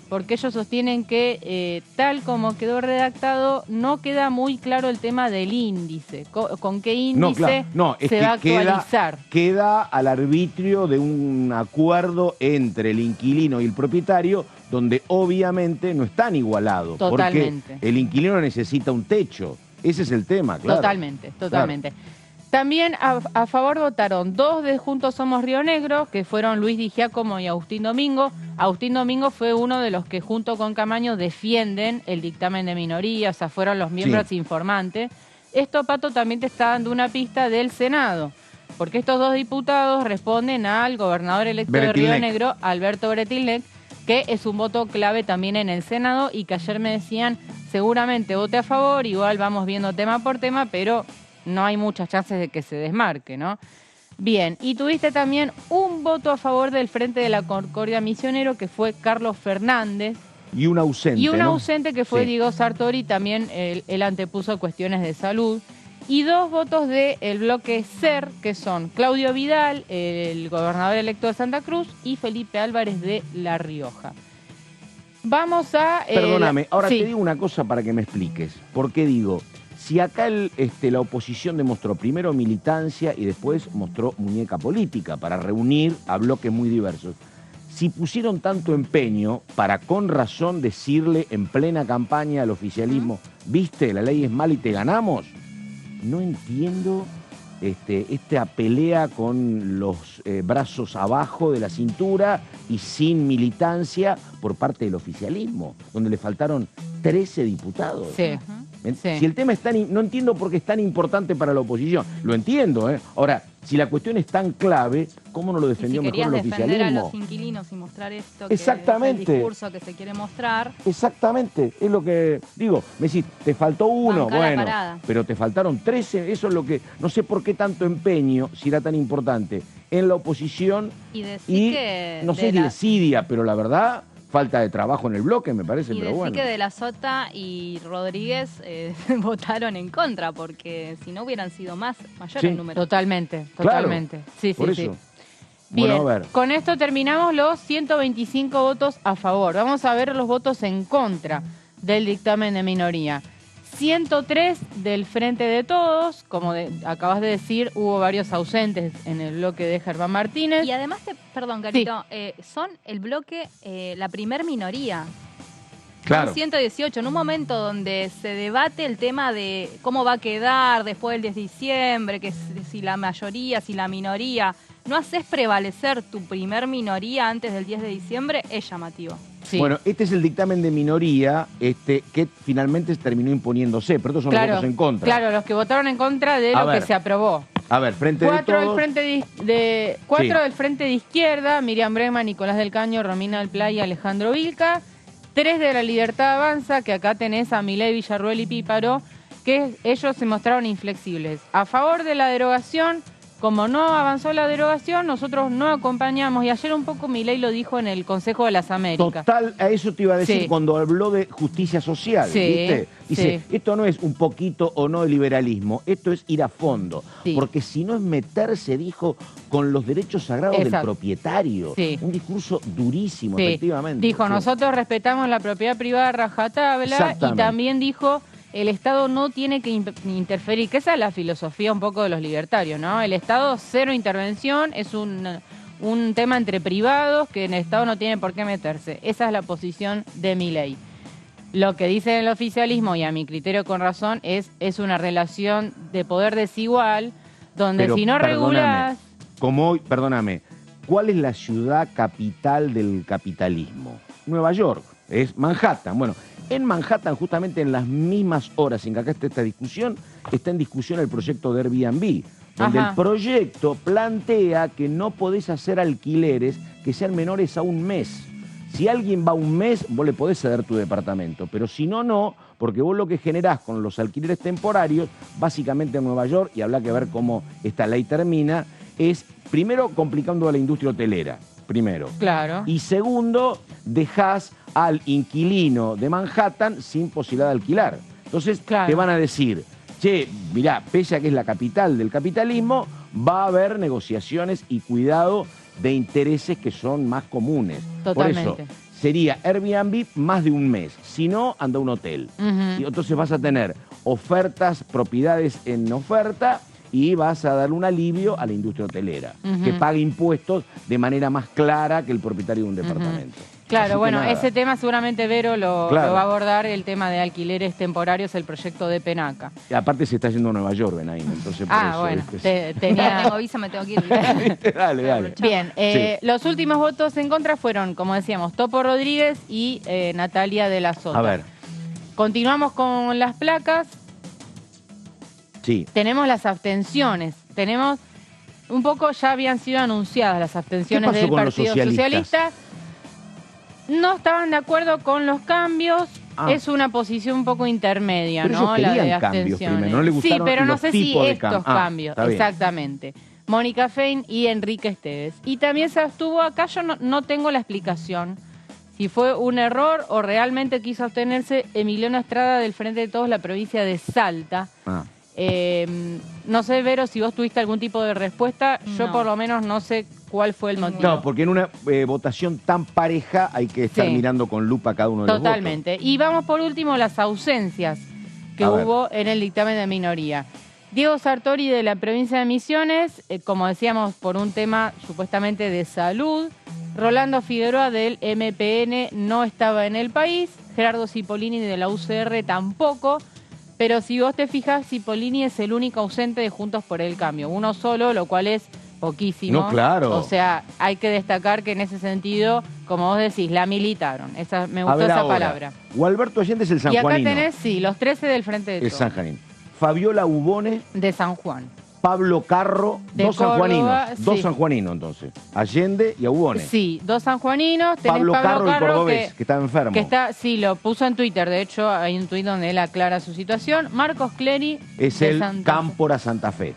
porque ellos sostienen que tal como quedó redactado no queda muy claro el tema del índice, con qué índice se va a actualizar. Queda al arbitrio de un acuerdo entre el inquilino y el propietario, donde obviamente no están igualados. Totalmente. Porque el inquilino necesita un techo. Ese es el tema, claro. Totalmente. Claro. También a favor votaron 2 de Juntos Somos Río Negro, que fueron Luis Di Giacomo y Agustín Domingo. Agustín Domingo fue uno de los que junto con Camaño defienden el dictamen de minoría, o sea, fueron los miembros informantes. Esto, Pato, también te está dando una pista del Senado, porque estos 2 diputados responden al gobernador electo de Río Negro, Alberto Bretilnec, que es un voto clave también en el Senado y que ayer me decían, seguramente vote a favor, igual vamos viendo tema por tema, pero no hay muchas chances de que se desmarque, ¿no? Bien, y tuviste también un voto a favor del Frente de la Concordia Misionero, que fue Carlos Fernández. Y un ausente, Y un ¿no? ausente que fue Diego Sartori, también él antepuso cuestiones de salud. Y 2 votos del bloque SER, que son Claudio Vidal, el gobernador electo de Santa Cruz, y Felipe Álvarez de La Rioja. Vamos a... Perdóname, ahora te digo una cosa para que me expliques. ¿Por qué digo? Si acá la oposición demostró primero militancia y después mostró muñeca política para reunir a bloques muy diversos, si pusieron tanto empeño para con razón decirle en plena campaña al oficialismo, viste, la ley es mala y te ganamos, no entiendo esta pelea con los brazos abajo de la cintura y sin militancia por parte del oficialismo, donde le faltaron 13 diputados. Sí. Si el tema es no entiendo por qué es tan importante para la oposición. Lo entiendo, ¿eh? Ahora, si la cuestión es tan clave, ¿cómo no lo defendió mejor el oficialismo? Defender a los inquilinos y mostrar esto, que exactamente, es el discurso que se quiere mostrar. Exactamente, es lo que digo. Me decís, te faltó uno, bueno, pero te faltaron 13, eso es lo que... No sé por qué tanto empeño, si era tan importante, en la oposición y no sé, desidia, pero la verdad... Falta de trabajo en el bloque, me parece, pero bueno. Y que De la Sota y Rodríguez votaron en contra, porque si no hubieran sido mayor el número. Totalmente. Claro, Sí. Eso. Bien, bueno, a ver. Con esto terminamos los 125 votos a favor. Vamos a ver los votos en contra del dictamen de minoría. 103 del Frente de Todos, como acabas de decir, hubo varios ausentes en el bloque de Germán Martínez. Y además, perdón, Carito, son el bloque, la primer minoría. Claro. Son 118, en un momento donde se debate el tema de cómo va a quedar después del 10 de diciembre, que si la mayoría, si la minoría, no haces prevalecer tu primer minoría antes del 10 de diciembre, es llamativo. Sí. Bueno, este es el dictamen de minoría que finalmente terminó imponiéndose, pero estos son los votos en contra. Claro, los que votaron en contra de lo que se aprobó. A ver, Frente de Todos. 4 del Frente de Izquierda, Miriam Bregman, Nicolás del Caño, Romina del Play y Alejandro Vilca. 3 de la Libertad Avanza, que acá tenés a Milei, Villarruel y Píparo, que ellos se mostraron inflexibles. A favor de la derogación, como no avanzó la derogación, nosotros no acompañamos. Y ayer un poco Milei lo dijo en el Consejo de las Américas. Total, a eso te iba a decir cuando habló de justicia social, ¿viste? Dice, esto no es un poquito o no de liberalismo, esto es ir a fondo. Porque si no es meterse, dijo, con los derechos sagrados del propietario. Un discurso durísimo, efectivamente. Dijo, nosotros respetamos la propiedad privada rajatabla, y también dijo... El Estado no tiene que interferir, que esa es la filosofía un poco de los libertarios, ¿no? El Estado, cero intervención, es un tema entre privados que el Estado no tiene por qué meterse. Esa es la posición de Milei. Lo que dice el oficialismo, y a mi criterio con razón, es una relación de poder desigual, donde si no regulás... Como hoy, perdóname, ¿cuál es la ciudad capital del capitalismo? Nueva York. es Manhattan. Bueno, en Manhattan, justamente en las mismas horas en que acá está esta discusión, está en discusión el proyecto de Airbnb, donde Ajá. el proyecto plantea que no podés hacer alquileres que sean menores a un mes. Si alguien va un mes, vos le podés ceder tu departamento, pero si no, no, porque vos lo que generás con los alquileres temporarios, básicamente en Nueva York, y habrá que ver cómo esta ley termina, es primero complicando a la industria hotelera, primero. Claro. Y segundo, dejás al inquilino de Manhattan sin posibilidad de alquilar. Entonces Claro. te van a decir, che, mirá, pese a que es la capital del capitalismo, va a haber negociaciones y cuidado de intereses que son más comunes. Totalmente. Por eso, sería Airbnb más de un mes. Si no, anda a un hotel. Ujú. Y entonces vas a tener ofertas, propiedades en oferta y vas a dar un alivio a la industria hotelera, Ujú. que pague impuestos de manera más clara que el propietario de un departamento. Así Claro, que bueno, nada. ese tema seguramente Vero lo Claro. va a abordar, el tema de alquileres temporarios, el proyecto de Penaca. Y aparte se está yendo a Nueva York, Benaim, entonces por eso, Bueno, ¿viste? tenía... Tengo visa, me tengo que ir. Dale, dale. Bien, los últimos votos en contra fueron, como decíamos, Topo Rodríguez y Natalia de la Sota. A ver, Continuamos con las placas, sí. tenemos las abstenciones, tenemos un poco, ya habían sido anunciadas las abstenciones ¿Qué pasó del con los Partido socialistas? Socialista. No estaban de acuerdo con los cambios. Ah. Es una posición un poco intermedia, Pero ¿no? ellos La de querían cambios abstenciones. primero, no les Sí, gustaron pero no los sé si tipos de estos cambio. Ah, cambios. está bien. Exactamente. Mónica Fein y Enrique Esteves. Y también se abstuvo acá, yo no tengo la explicación. Si fue un error o realmente quiso abstenerse Emiliano Estrada del Frente de Todos, la provincia de Salta. Ah. No sé, Vero, si vos tuviste algún tipo de respuesta. Yo No. por lo menos no sé cuál fue el motivo. No, porque en una votación tan pareja hay que estar Sí. mirando con lupa cada uno de los votos. Totalmente. Y vamos por último las ausencias que A ver. hubo en el dictamen de minoría. Diego Sartori de la provincia de Misiones, como decíamos, por un tema supuestamente de salud. Rolando Figueroa del MPN no estaba en el país. Gerardo Cipollini de la UCR tampoco. Pero si vos te fijas, Cipollini es el único ausente de Juntos por el Cambio. Uno solo, lo cual es poquísimo. No, claro. O sea, hay que destacar que en ese sentido, como vos decís, la militaron. Me A gustó ver esa ahora, palabra. Gualberto Allende es el Y acá sanjuanino. tenés, sí, los 13 del Frente de Es Todos. San Juanín. Fabiola Ubone, De San Juan. Pablo Carro, De dos Córdoba, sanjuaninos. Dos sí. sanjuaninos, entonces. Allende y Ubone. Sí, dos sanjuaninos. Tenés Pablo Carro, el cordobés, que estaba enfermo. que está, sí, lo puso en Twitter. De hecho, hay un tuit donde él aclara su situación. Marcos Clery. Es de el Santa Fe. Cámpora Santa Fe.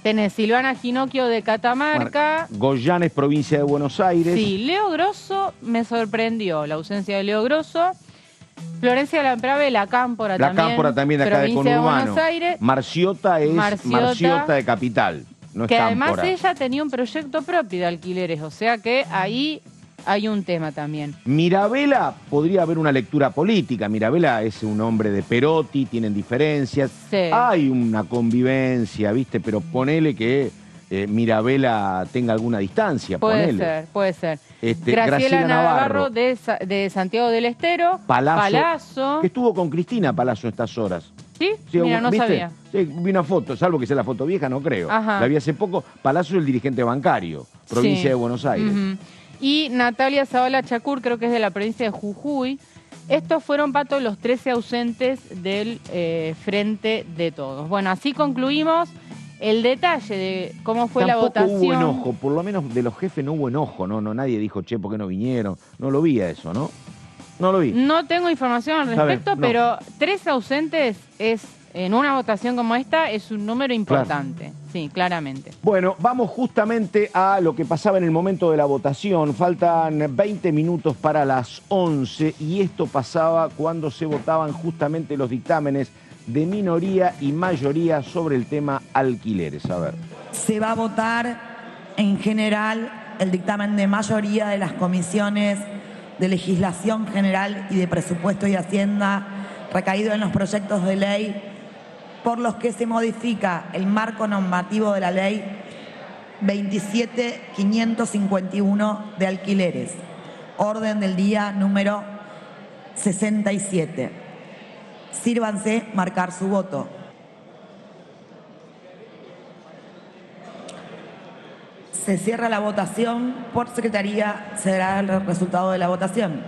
Tenés Silvana Ginocchio de Catamarca. Goyanes, provincia de Buenos Aires. Sí, Leo Grosso me sorprendió la ausencia de Leo Grosso. Florencia Lamprave, la Cámpora La también. Cámpora también de acá de provincia Conurbano. Buenos Aires. Marciota es Marciota, Marciota de Capital. No es Que además Cámpora. ella tenía un proyecto propio de alquileres, o sea que ahí hay un tema también. Mirabella podría haber una lectura política. Mirabella es un hombre de Perotti, tienen diferencias. Sí. Hay una convivencia, ¿viste? Pero ponele que Mirabella tenga alguna distancia. Puede ponele. ser, puede ser. Graciela Graciela Navarro Navarro. de Santiago del Estero. Palazzo, que estuvo con Cristina Palazzo estas horas. ¿Sí? Sí, Mira, no ¿viste? sabía. Sí, vi una foto, salvo que sea la foto vieja, no creo. Ajá. La vi hace poco. Palazzo es el dirigente bancario, provincia Sí. de Buenos Aires. Ujú. Y Natalia Zavala Chacur, creo que es de la provincia de Jujuy. Estos fueron, Pato, los 13 ausentes del Frente de Todos. Bueno, así concluimos el detalle de cómo fue la Tampoco votación. hubo enojo, por lo menos de los jefes no hubo enojo, no, nadie dijo, che, ¿por qué no vinieron? No lo vi a eso, ¿no? No lo vi. No tengo información al A ver, respecto, no. pero 13 ausentes es, en una votación como esta, es un número importante. Sí, claramente. Bueno, vamos justamente a lo que pasaba en el momento de la votación. Faltan 20 minutos para las 11 y esto pasaba cuando se votaban justamente los dictámenes de minoría y mayoría sobre el tema alquileres. A ver. Se va a votar en general el dictamen de mayoría de las comisiones de Legislación General y de Presupuesto y Hacienda recaído en los proyectos de ley por los que se modifica el marco normativo de la ley 27.551 de alquileres, orden del día número 67. Sírvanse marcar su voto. Se cierra la votación. Por secretaría se dará el resultado de la votación.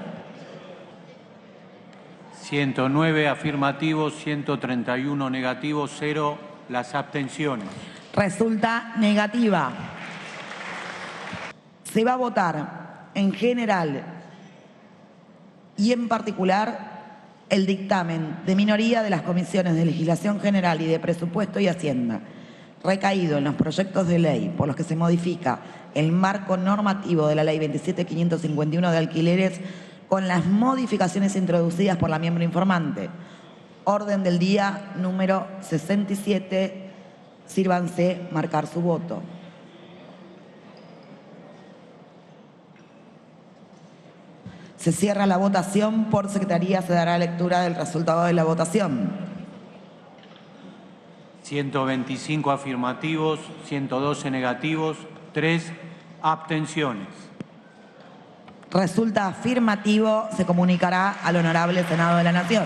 109 afirmativos, 131 negativos, 0 las abstenciones. Resulta negativa. Se va a votar en general y en particular el dictamen de minoría de las comisiones de Legislación General y de Presupuesto y Hacienda, recaído en los proyectos de ley por los que se modifica el marco normativo de la Ley 27.551 de alquileres con las modificaciones introducidas por la miembro informante. Orden del día número 67. Sírvanse marcar su voto. Se cierra la votación. Por secretaría se dará lectura del resultado de la votación. 125 afirmativos, 112 negativos, 3 abstenciones. Resulta afirmativo. Se comunicará al Honorable Senado de la Nación.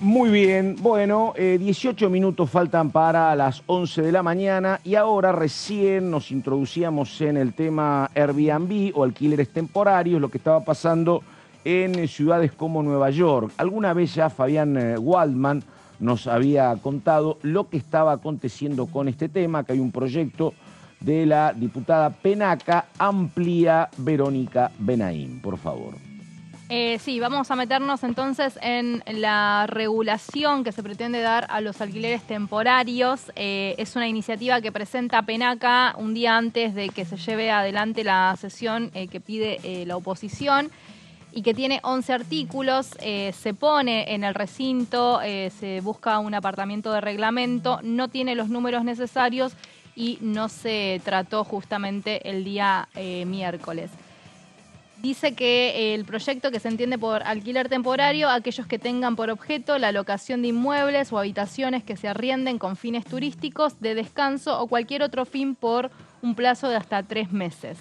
Muy bien, bueno, 18 minutos faltan para las 11 de la mañana y ahora recién nos introducíamos en el tema Airbnb o alquileres temporarios, lo que estaba pasando en ciudades como Nueva York. Alguna vez ya Fabián Waldman nos había contado lo que estaba aconteciendo con este tema, que hay un proyecto de la diputada Penaca. Amplía Verónica Benaim, por favor. Sí, vamos a meternos entonces en la regulación que se pretende dar a los alquileres temporarios. Es una iniciativa que presenta Penaca un día antes de que se lleve adelante la sesión que pide la oposición y que tiene 11 artículos. Se pone en el recinto, se busca un apartamiento de reglamento, no tiene los números necesarios y no se trató justamente el día miércoles. Dice que el proyecto, que se entiende por alquiler temporario, aquellos que tengan por objeto la locación de inmuebles o habitaciones que se arrienden con fines turísticos, de descanso o cualquier otro fin por un plazo de hasta 3 meses.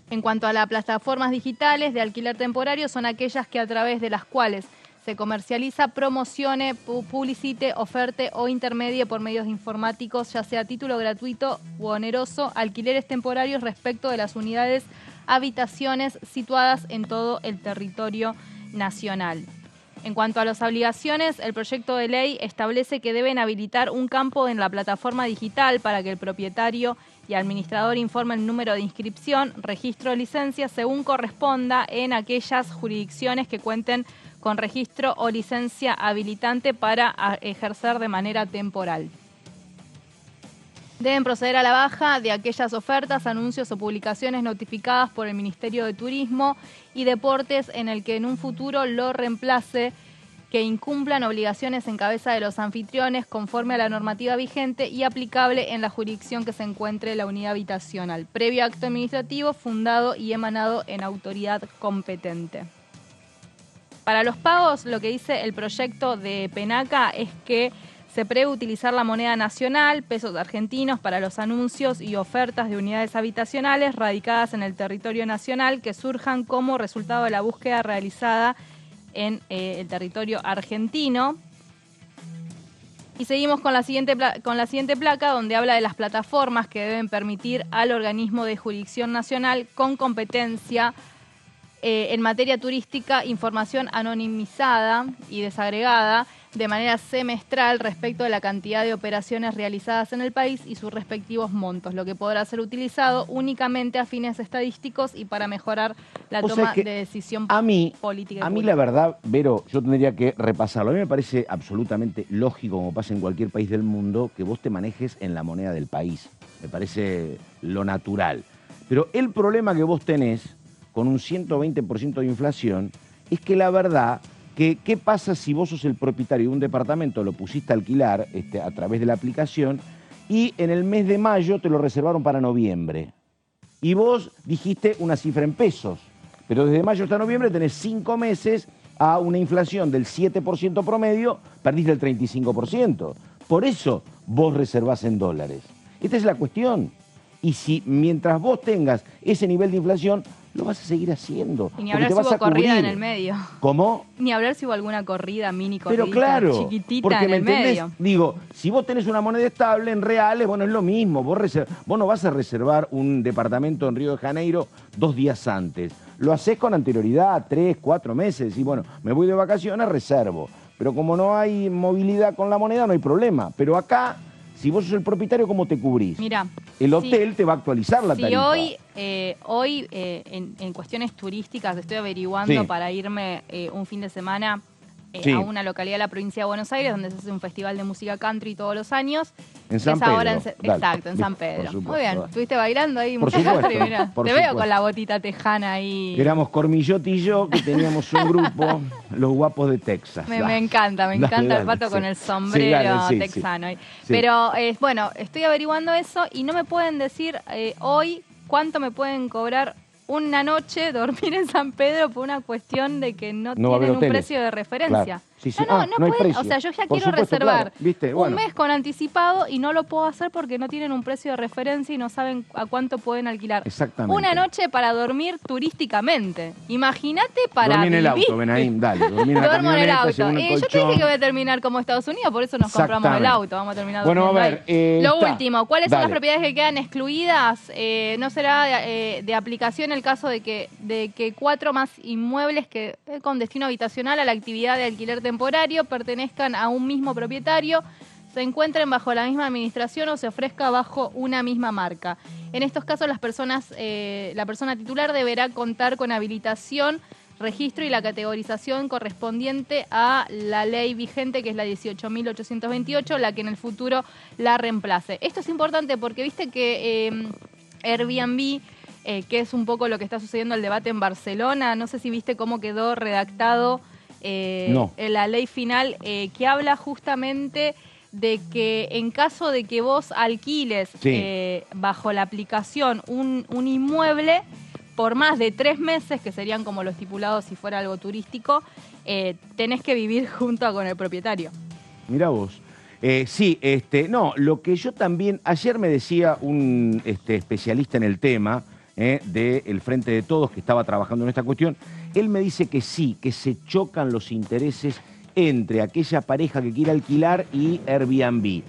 En cuanto a las plataformas digitales de alquiler temporario, son aquellas que a través de las cuales se comercializa, promocione, publicite, oferte o intermedie por medios informáticos, ya sea a título gratuito u oneroso, alquileres temporarios respecto de las unidades habitaciones situadas en todo el territorio nacional. En cuanto a las obligaciones, el proyecto de ley establece que deben habilitar un campo en la plataforma digital para que el propietario y administrador informen el número de inscripción, registro de licencia según corresponda en aquellas jurisdicciones que cuenten con registro o licencia habilitante para ejercer de manera temporal. Deben proceder a la baja de aquellas ofertas, anuncios o publicaciones notificadas por el Ministerio de Turismo y Deportes en el que en un futuro lo reemplace, que incumplan obligaciones en cabeza de los anfitriones conforme a la normativa vigente y aplicable en la jurisdicción que se encuentre la unidad habitacional, previo acto administrativo fundado y emanado en autoridad competente. Para los pagos, lo que dice el proyecto de Penaca es que se prevé utilizar la moneda nacional, pesos argentinos, para los anuncios y ofertas de unidades habitacionales radicadas en el territorio nacional que surjan como resultado de la búsqueda realizada en el territorio argentino. Y seguimos con la siguiente placa, donde habla de las plataformas que deben permitir al organismo de jurisdicción nacional con competencia en materia turística información anonimizada y desagregada de manera semestral respecto de la cantidad de operaciones realizadas en el país y sus respectivos montos, lo que podrá ser utilizado únicamente a fines estadísticos y para mejorar la toma de decisión política. A mí la verdad, Vero, yo tendría que repasarlo. A mí me parece absolutamente lógico, como pasa en cualquier país del mundo, que vos te manejes en la moneda del país. Me parece lo natural. Pero el problema que vos tenés con un 120% de inflación es que la verdad... ¿Qué pasa si vos sos el propietario de un departamento, lo pusiste a alquilar a través de la aplicación y en el mes de mayo te lo reservaron para noviembre? Y vos dijiste una cifra en pesos, pero desde mayo hasta noviembre tenés 5 meses a una inflación del 7% promedio, perdiste el 35%. Por eso vos reservás en dólares. Esta es la cuestión. Y si mientras vos tengas ese nivel de inflación, lo vas a seguir haciendo. Y ni hablar si hubo corrida en el medio. ¿Cómo? Ni hablar si hubo alguna corrida, mini corrida, pero claro, chiquitita porque en el medio. Digo, si vos tenés una moneda estable en reales, bueno, es lo mismo. Vos no vas a reservar un departamento en Río de Janeiro 2 días antes. lo haces con anterioridad, 3, 4 meses, y bueno, me voy de vacaciones, reservo. Pero como no hay movilidad con la moneda, no hay problema. Pero acá, si vos sos el propietario, ¿cómo te cubrís? Mira, el hotel te va a actualizar la tarifa. Hoy en cuestiones turísticas estoy averiguando para irme un fin de semana a una localidad de la provincia de Buenos Aires donde se hace un festival de música country todos los años. En San Pedro. Exacto, en San Pedro. Muy bien, estuviste bailando ahí por música supuesto, country, mirá. Por Te supuesto. veo con la botita tejana ahí. Éramos Cormillot y yo, que teníamos un grupo, los guapos de Texas. Me encanta el Pato con el sombrero texano. Sí. Pero bueno, estoy averiguando eso y no me pueden decir hoy cuánto me pueden cobrar una noche dormir en San Pedro por una cuestión de que no tienen un precio de referencia. Claro. Sí, sí. No hay precio. O sea, yo ya Por quiero supuesto, reservar un mes con anticipado y no lo puedo hacer porque no tienen un precio de referencia y no saben a cuánto pueden alquilar. Exactamente. Una noche para dormir turísticamente. Imagínate para dormir en el vivir. auto, Benaim, dale. Dormir en la Duermo en el camioneta, auto. según el Yo te dije colchón. que voy a terminar como Estados Unidos, por eso nos compramos el auto. Vamos a terminar Bueno, a durmiendo ver, ahí. Lo está. último, ¿cuáles son Dale. las propiedades que quedan excluidas? No será de aplicación el caso de que 4 más inmuebles que con destino habitacional a la actividad de alquiler temporario pertenezcan a un mismo propietario, se encuentren bajo la misma administración o se ofrezca bajo una misma marca. En estos casos la persona titular deberá contar con habilitación, registro y la categorización correspondiente a la ley vigente, que es la 18.828, la que en el futuro la reemplace. Esto es importante porque viste que Airbnb, que es un poco lo que está sucediendo el debate en Barcelona, no sé si viste cómo quedó redactado No. en la ley final, que habla justamente de que en caso de que vos alquiles bajo la aplicación un inmueble por más de 3 meses, que serían como lo estipulado si fuera algo turístico, tenés que vivir junto con el propietario. Mirá vos. No, lo que yo también, ayer me decía un especialista en el tema del Frente de Todos que estaba trabajando en esta cuestión, él me dice que sí, que se chocan los intereses entre aquella pareja que quiere alquilar y Airbnb.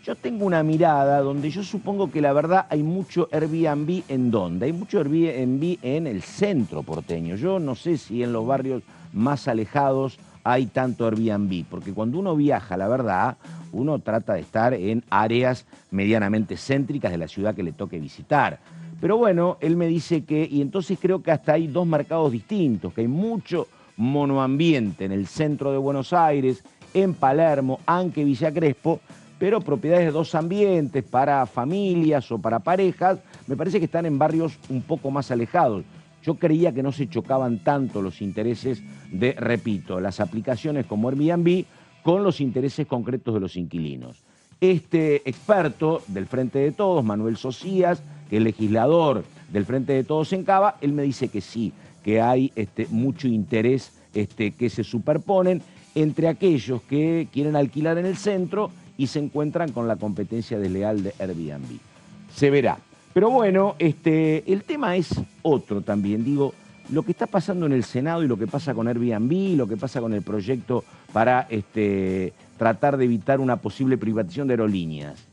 Yo tengo una mirada donde yo supongo que la verdad hay mucho Airbnb. ¿En dónde? Hay mucho Airbnb en el centro porteño. Yo no sé si en los barrios más alejados hay tanto Airbnb, porque cuando uno viaja, la verdad, uno trata de estar en áreas medianamente céntricas de la ciudad que le toque visitar. Pero bueno, él me dice que, y entonces creo que hasta hay 2 mercados distintos, que hay mucho monoambiente en el centro de Buenos Aires, en Palermo, aunque Villa Crespo, pero propiedades de 2 ambientes para familias o para parejas, me parece que están en barrios un poco más alejados. Yo creía que no se chocaban tanto los intereses de, repito, las aplicaciones como Airbnb con los intereses concretos de los inquilinos. Este experto del Frente de Todos, Manuel Socias, que es legislador del Frente de Todos en Cava, él me dice que sí, que hay mucho interés que se superponen entre aquellos que quieren alquilar en el centro y se encuentran con la competencia desleal de Airbnb. Se verá. Pero bueno, el tema es otro también. Digo, lo que está pasando en el Senado y lo que pasa con Airbnb, lo que pasa con el proyecto para tratar de evitar una posible privatización de aerolíneas.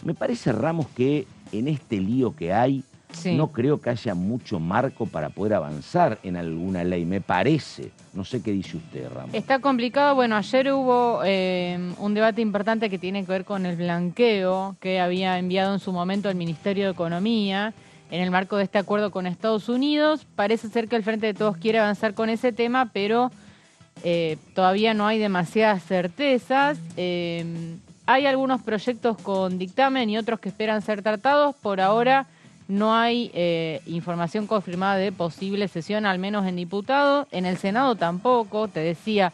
Me parece, Ramos, que en este lío que hay, no creo que haya mucho marco para poder avanzar en alguna ley, me parece. No sé qué dice usted, Ramos. Está complicado. Bueno, ayer hubo un debate importante que tiene que ver con el blanqueo que había enviado en su momento el Ministerio de Economía en el marco de este acuerdo con Estados Unidos. Parece ser que el Frente de Todos quiere avanzar con ese tema, pero todavía no hay demasiadas certezas. Hay algunos proyectos con dictamen y otros que esperan ser tratados. Por ahora no hay información confirmada de posible sesión, al menos en diputados. En el Senado tampoco. Te decía,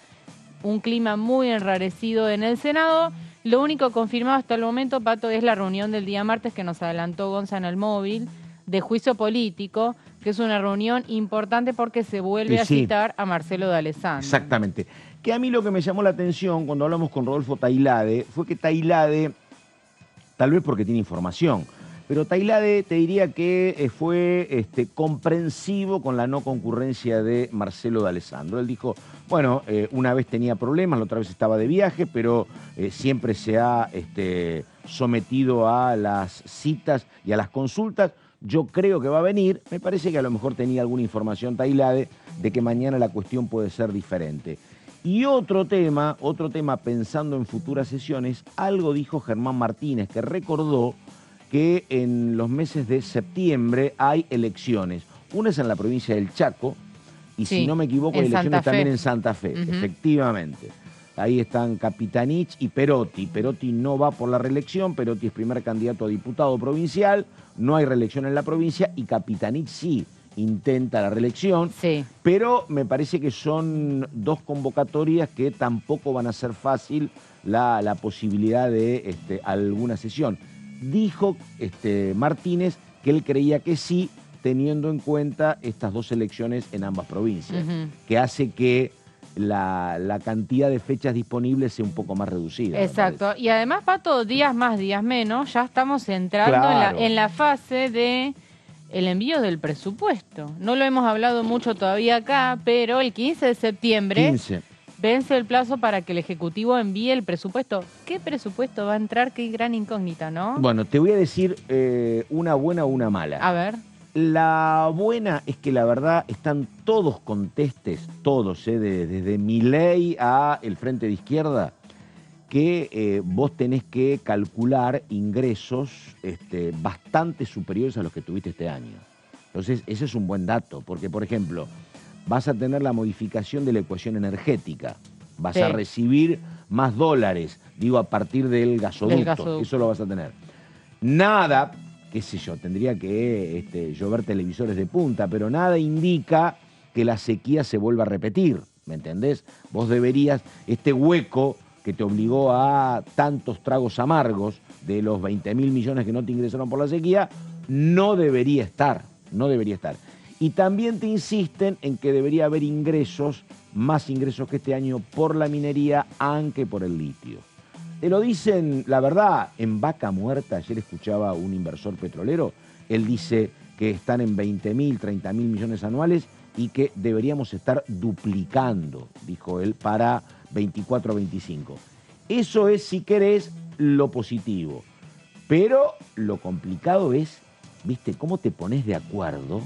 un clima muy enrarecido en el Senado. Lo único confirmado hasta el momento, Pato, es la reunión del día martes que nos adelantó Gonza en el móvil, de juicio político, que es una reunión importante porque se vuelve a citar a Marcelo D'Alessandro. Exactamente. Que a mí lo que me llamó la atención cuando hablamos con Rodolfo Tailade fue que Tailade, tal vez porque tiene información, pero Tailade te diría que fue comprensivo con la no concurrencia de Marcelo D'Alessandro. Él dijo, bueno, una vez tenía problemas, la otra vez estaba de viaje, pero siempre se ha sometido a las citas y a las consultas. yo creo que va a venir, me parece que a lo mejor tenía alguna información Tailade de que mañana la cuestión puede ser diferente. Y otro tema pensando en futuras sesiones, algo dijo Germán Martínez, que recordó que en los meses de septiembre hay elecciones. Una es en la provincia del Chaco, y Sí, si no me equivoco, hay en elecciones Santa Fe. también en Santa Fe, efectivamente. Ahí están Capitanich y Perotti. Perotti no va por la reelección, Perotti es primer candidato a diputado provincial, no hay reelección en la provincia, y Capitanich sí intenta la reelección, Sí. pero me parece que son dos convocatorias que tampoco van a ser fácil la posibilidad de alguna sesión. Dijo Martínez que él creía que sí, teniendo en cuenta estas dos elecciones en ambas provincias, que hace que la cantidad de fechas disponibles sea un poco más reducida. Exacto. Y además, Pato, días más, días menos, ya estamos entrando Claro. en la fase de el envío del presupuesto. No lo hemos hablado mucho todavía acá, pero el 15 de septiembre 15. vence el plazo para que el Ejecutivo envíe el presupuesto. ¿Qué presupuesto va a entrar? Qué gran incógnita, ¿no? Bueno, te voy a decir una buena o una mala. A ver. La buena es que la verdad están todos contestes, todos, desde Milei a el Frente de Izquierda, que vos tenés que calcular ingresos bastante superiores a los que tuviste este año. Entonces, ese es un buen dato, porque, por ejemplo, vas a tener la modificación de la ecuación energética, vas Sí. a recibir más dólares, digo, a partir del gasoducto, gasoducto. eso lo vas a tener. Nada, qué sé yo, tendría que llover televisores de punta, pero nada indica que la sequía se vuelva a repetir, ¿me entendés? Vos deberías, este hueco que te obligó a tantos tragos amargos de los 20.000 millones que no te ingresaron por la sequía, no debería estar. Y también te insisten en que debería haber ingresos, más ingresos que este año por la minería, aunque por el litio. Te lo dicen, la verdad, en vaca muerta. Ayer escuchaba a un inversor petrolero, él dice que están en 20.000, 30.000 millones anuales y que deberíamos estar duplicando, dijo él, para 24 a 25. Eso es, si querés, lo positivo. Pero lo complicado es, ¿viste? ¿Cómo te pones de acuerdo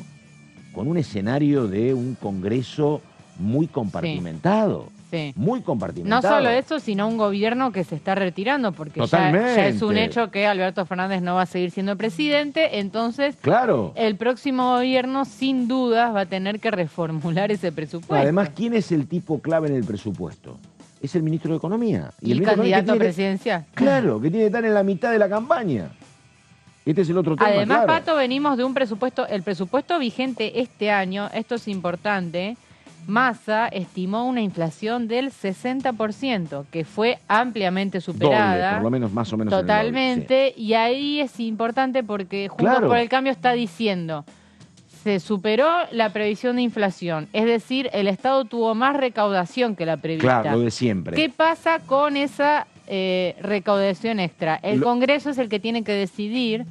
con un escenario de un Congreso muy compartimentado? Sí. Muy No compartimentado. solo eso, sino un gobierno que se está retirando, porque ya Totalmente. es un hecho que Alberto Fernández no va a seguir siendo presidente, entonces Claro. el próximo gobierno sin dudas va a tener que reformular ese presupuesto. Además, ¿quién es el tipo clave en el presupuesto? Es el ministro de Economía. y el ministro de Economía candidato que tiene presidencial. Claro, que tiene que estar en la mitad de la campaña. Este es el otro tema, Además, claro. Pato, venimos de un presupuesto, el presupuesto vigente este año, esto es importante, Massa estimó una inflación del 60%, que fue ampliamente superada. Doble, por lo menos, más o menos. en el doble, Totalmente, y ahí es importante porque Juntos Claro. por el Cambio está diciendo, se superó la previsión de inflación, es decir, el Estado tuvo más recaudación que la sí. prevista. Claro, lo de siempre. ¿Qué pasa con esa recaudación extra? El Lo- Congreso es el que tiene que decidir,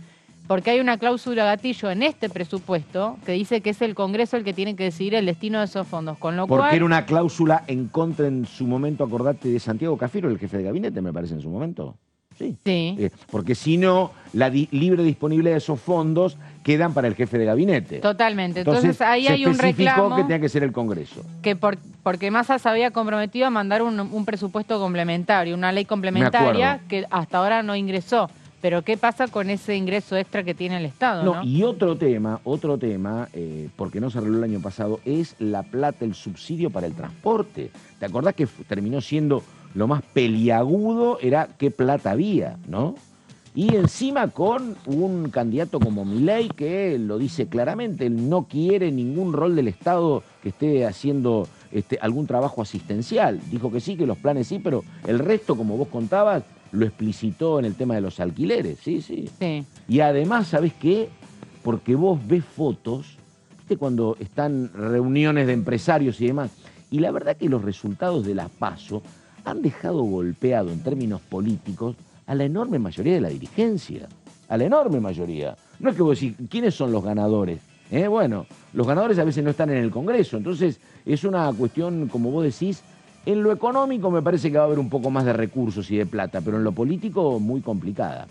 porque hay una cláusula gatillo en este presupuesto que dice que es el Congreso el que tiene que decidir el destino de esos fondos, con lo Porque cual... era una cláusula en contra en su momento, acordate, de Santiago Cafiero, el jefe de gabinete, me parece, en su momento. Sí. Sí. Porque si no, la libre disponibilidad de esos fondos quedan para el jefe de gabinete. Totalmente. Entonces ahí se hay un especificó reclamo que tenía que ser el Congreso. que porque Massa se había comprometido a mandar un presupuesto complementario, una ley complementaria acuerdo. que hasta ahora no ingresó. Pero ¿qué pasa con ese ingreso extra que tiene el Estado? No, ¿no? y otro tema, porque no se arregló el año pasado, es la plata, el subsidio para el transporte. ¿Te acordás que terminó siendo lo más peliagudo? Era qué plata había, ¿no? Y encima con un candidato como Milei que lo dice claramente, él no quiere ningún rol del Estado que esté haciendo algún trabajo asistencial. Dijo que sí, que los planes sí, pero el resto, como vos contabas, lo explicitó en el tema de los alquileres, sí. Sí. Y además, ¿sabés qué? Porque vos ves fotos, ¿viste? Cuando están reuniones de empresarios y demás, y la verdad que los resultados de la PASO han dejado golpeado en términos políticos a la enorme mayoría de la dirigencia, a la enorme mayoría. No es que vos decís, ¿quiénes son los ganadores? Bueno, los ganadores a veces no están en el Congreso, entonces es una cuestión, como vos decís, en lo económico me parece que va a haber un poco más de recursos y de plata, pero en lo político muy complicada.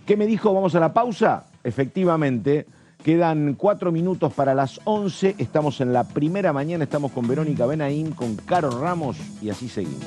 ¿Qué me dijo? Vamos a la pausa. Efectivamente, quedan 4 minutos para las 11. Estamos en la primera mañana, estamos con Verónica Benaim, con Caro Ramos y así seguimos.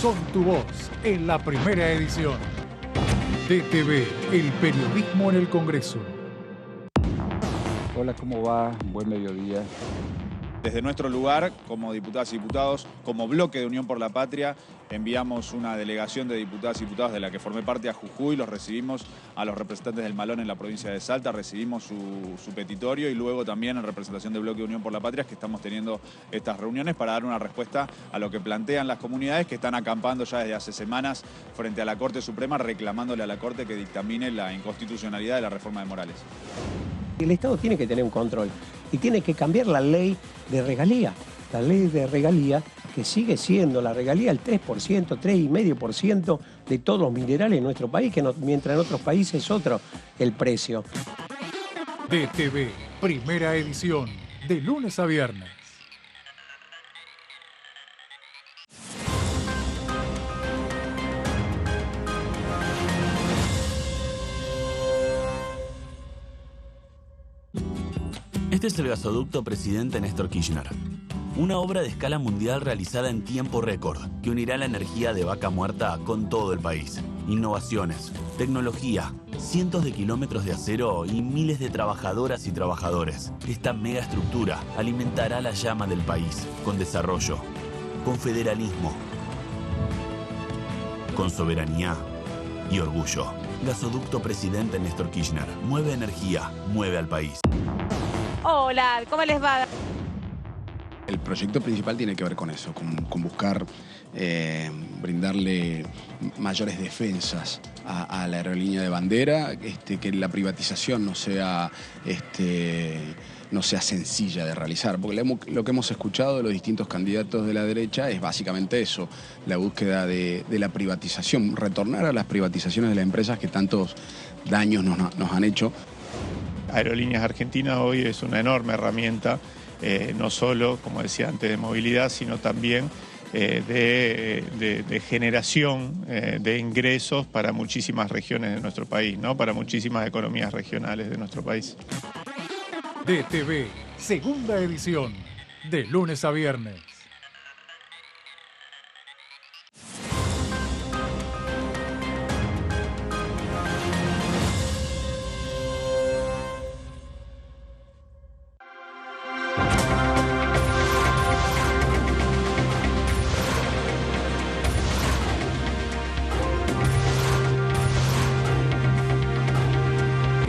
Son tu voz en la primera edición. DTV, el periodismo en el Congreso. Hola, ¿cómo va? Buen mediodía. Desde nuestro lugar, como diputadas y diputados, como bloque de Unión por la Patria, enviamos una delegación de diputadas y diputados de la que formé parte a Jujuy, los recibimos a los representantes del Malón en la provincia de Salta, recibimos su petitorio y luego también en representación del bloque de Unión por la Patria, que estamos teniendo estas reuniones para dar una respuesta a lo que plantean las comunidades que están acampando ya desde hace semanas frente a la Corte Suprema, reclamándole a la Corte que dictamine la inconstitucionalidad de la reforma de Morales. El Estado tiene que tener un control y tiene que cambiar la ley de regalía. La ley de regalía, que sigue siendo la regalía el 3%, 3,5% de todos los minerales en nuestro país, que no, mientras en otros países es otro el precio. DTV, primera edición, de lunes a viernes. Este es el gasoducto Presidente Néstor Kirchner. Una obra de escala mundial realizada en tiempo récord que unirá la energía de Vaca Muerta con todo el país. Innovaciones, tecnología, cientos de kilómetros de acero y miles de trabajadoras y trabajadores. Esta megaestructura alimentará la llama del país con desarrollo, con federalismo, con soberanía y orgullo. Gasoducto Presidente Néstor Kirchner. Mueve energía, mueve al país. Hola, ¿cómo les va? El proyecto principal tiene que ver con eso, con buscar brindarle mayores defensas a la aerolínea de bandera, que la privatización no sea sencilla de realizar, porque lo que hemos escuchado de los distintos candidatos de la derecha es básicamente eso, la búsqueda de la privatización, retornar a las privatizaciones de las empresas que tantos daños nos han hecho. Aerolíneas Argentinas hoy es una enorme herramienta, no solo, como decía antes, de movilidad, sino también de generación de ingresos para muchísimas regiones de nuestro país, ¿no? Para muchísimas economías regionales de nuestro país. DTV, segunda edición, de lunes a viernes.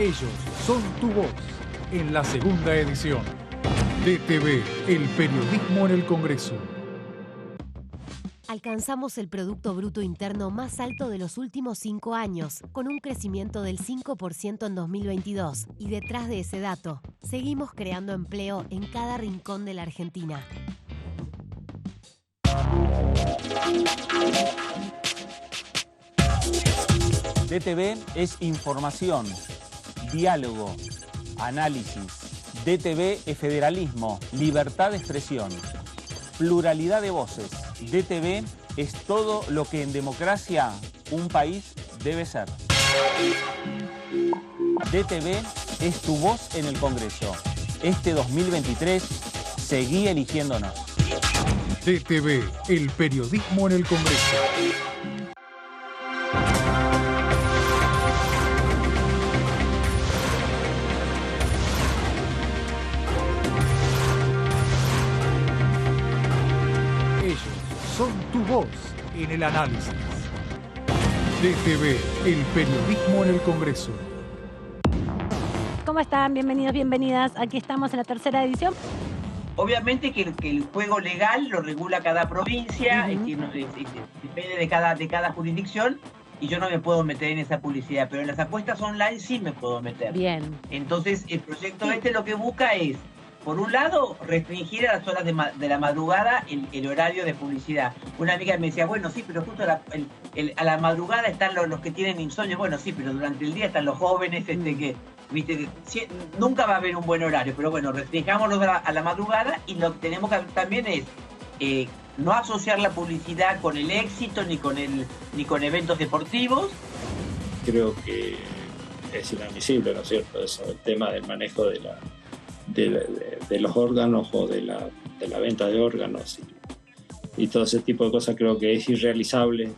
Ellos son tu voz en la segunda edición. DTV, el periodismo en el Congreso. Alcanzamos el Producto Bruto Interno más alto de los últimos 5 años, con un crecimiento del 5% en 2022. Y detrás de ese dato, seguimos creando empleo en cada rincón de la Argentina. DTV es información, diálogo, análisis. DTV es federalismo, libertad de expresión, pluralidad de voces. DTV es todo lo que en democracia un país debe ser. DTV es tu voz en el Congreso. Este 2023, seguí eligiéndonos. DTV, el periodismo en el Congreso. Son tu voz en el análisis. DTV, el periodismo en el Congreso. ¿Cómo están? Bienvenidos, bienvenidas. Aquí estamos en la tercera edición. Obviamente que el juego legal lo regula cada provincia, depende de cada jurisdicción, y yo no me puedo meter en esa publicidad, pero en las apuestas online sí me puedo meter. Bien. Entonces, el proyecto lo que busca es por un lado, restringir a las horas de la madrugada el horario de publicidad. Una amiga me decía, bueno, sí, pero justo a la madrugada están los que tienen insomnio. Bueno, sí, pero durante el día están los jóvenes que viste, nunca va a haber un buen horario. Pero bueno, restringámoslo a la madrugada, y lo que tenemos que hacer también es no asociar la publicidad con el éxito ni con eventos deportivos. Creo que es inadmisible, ¿no es cierto?, eso, el tema del manejo de los órganos o de la venta de órganos y todo ese tipo de cosas. Creo que es irrealizable,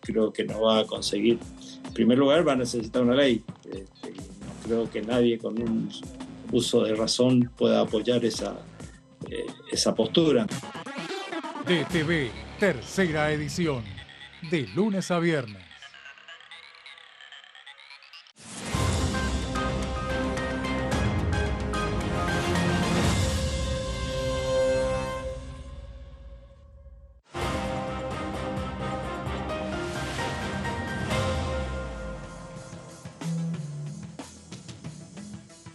creo que no va a conseguir. En primer lugar, va a necesitar una ley. No creo que nadie con un uso de razón pueda apoyar esa postura. DTV, tercera edición, de lunes a viernes.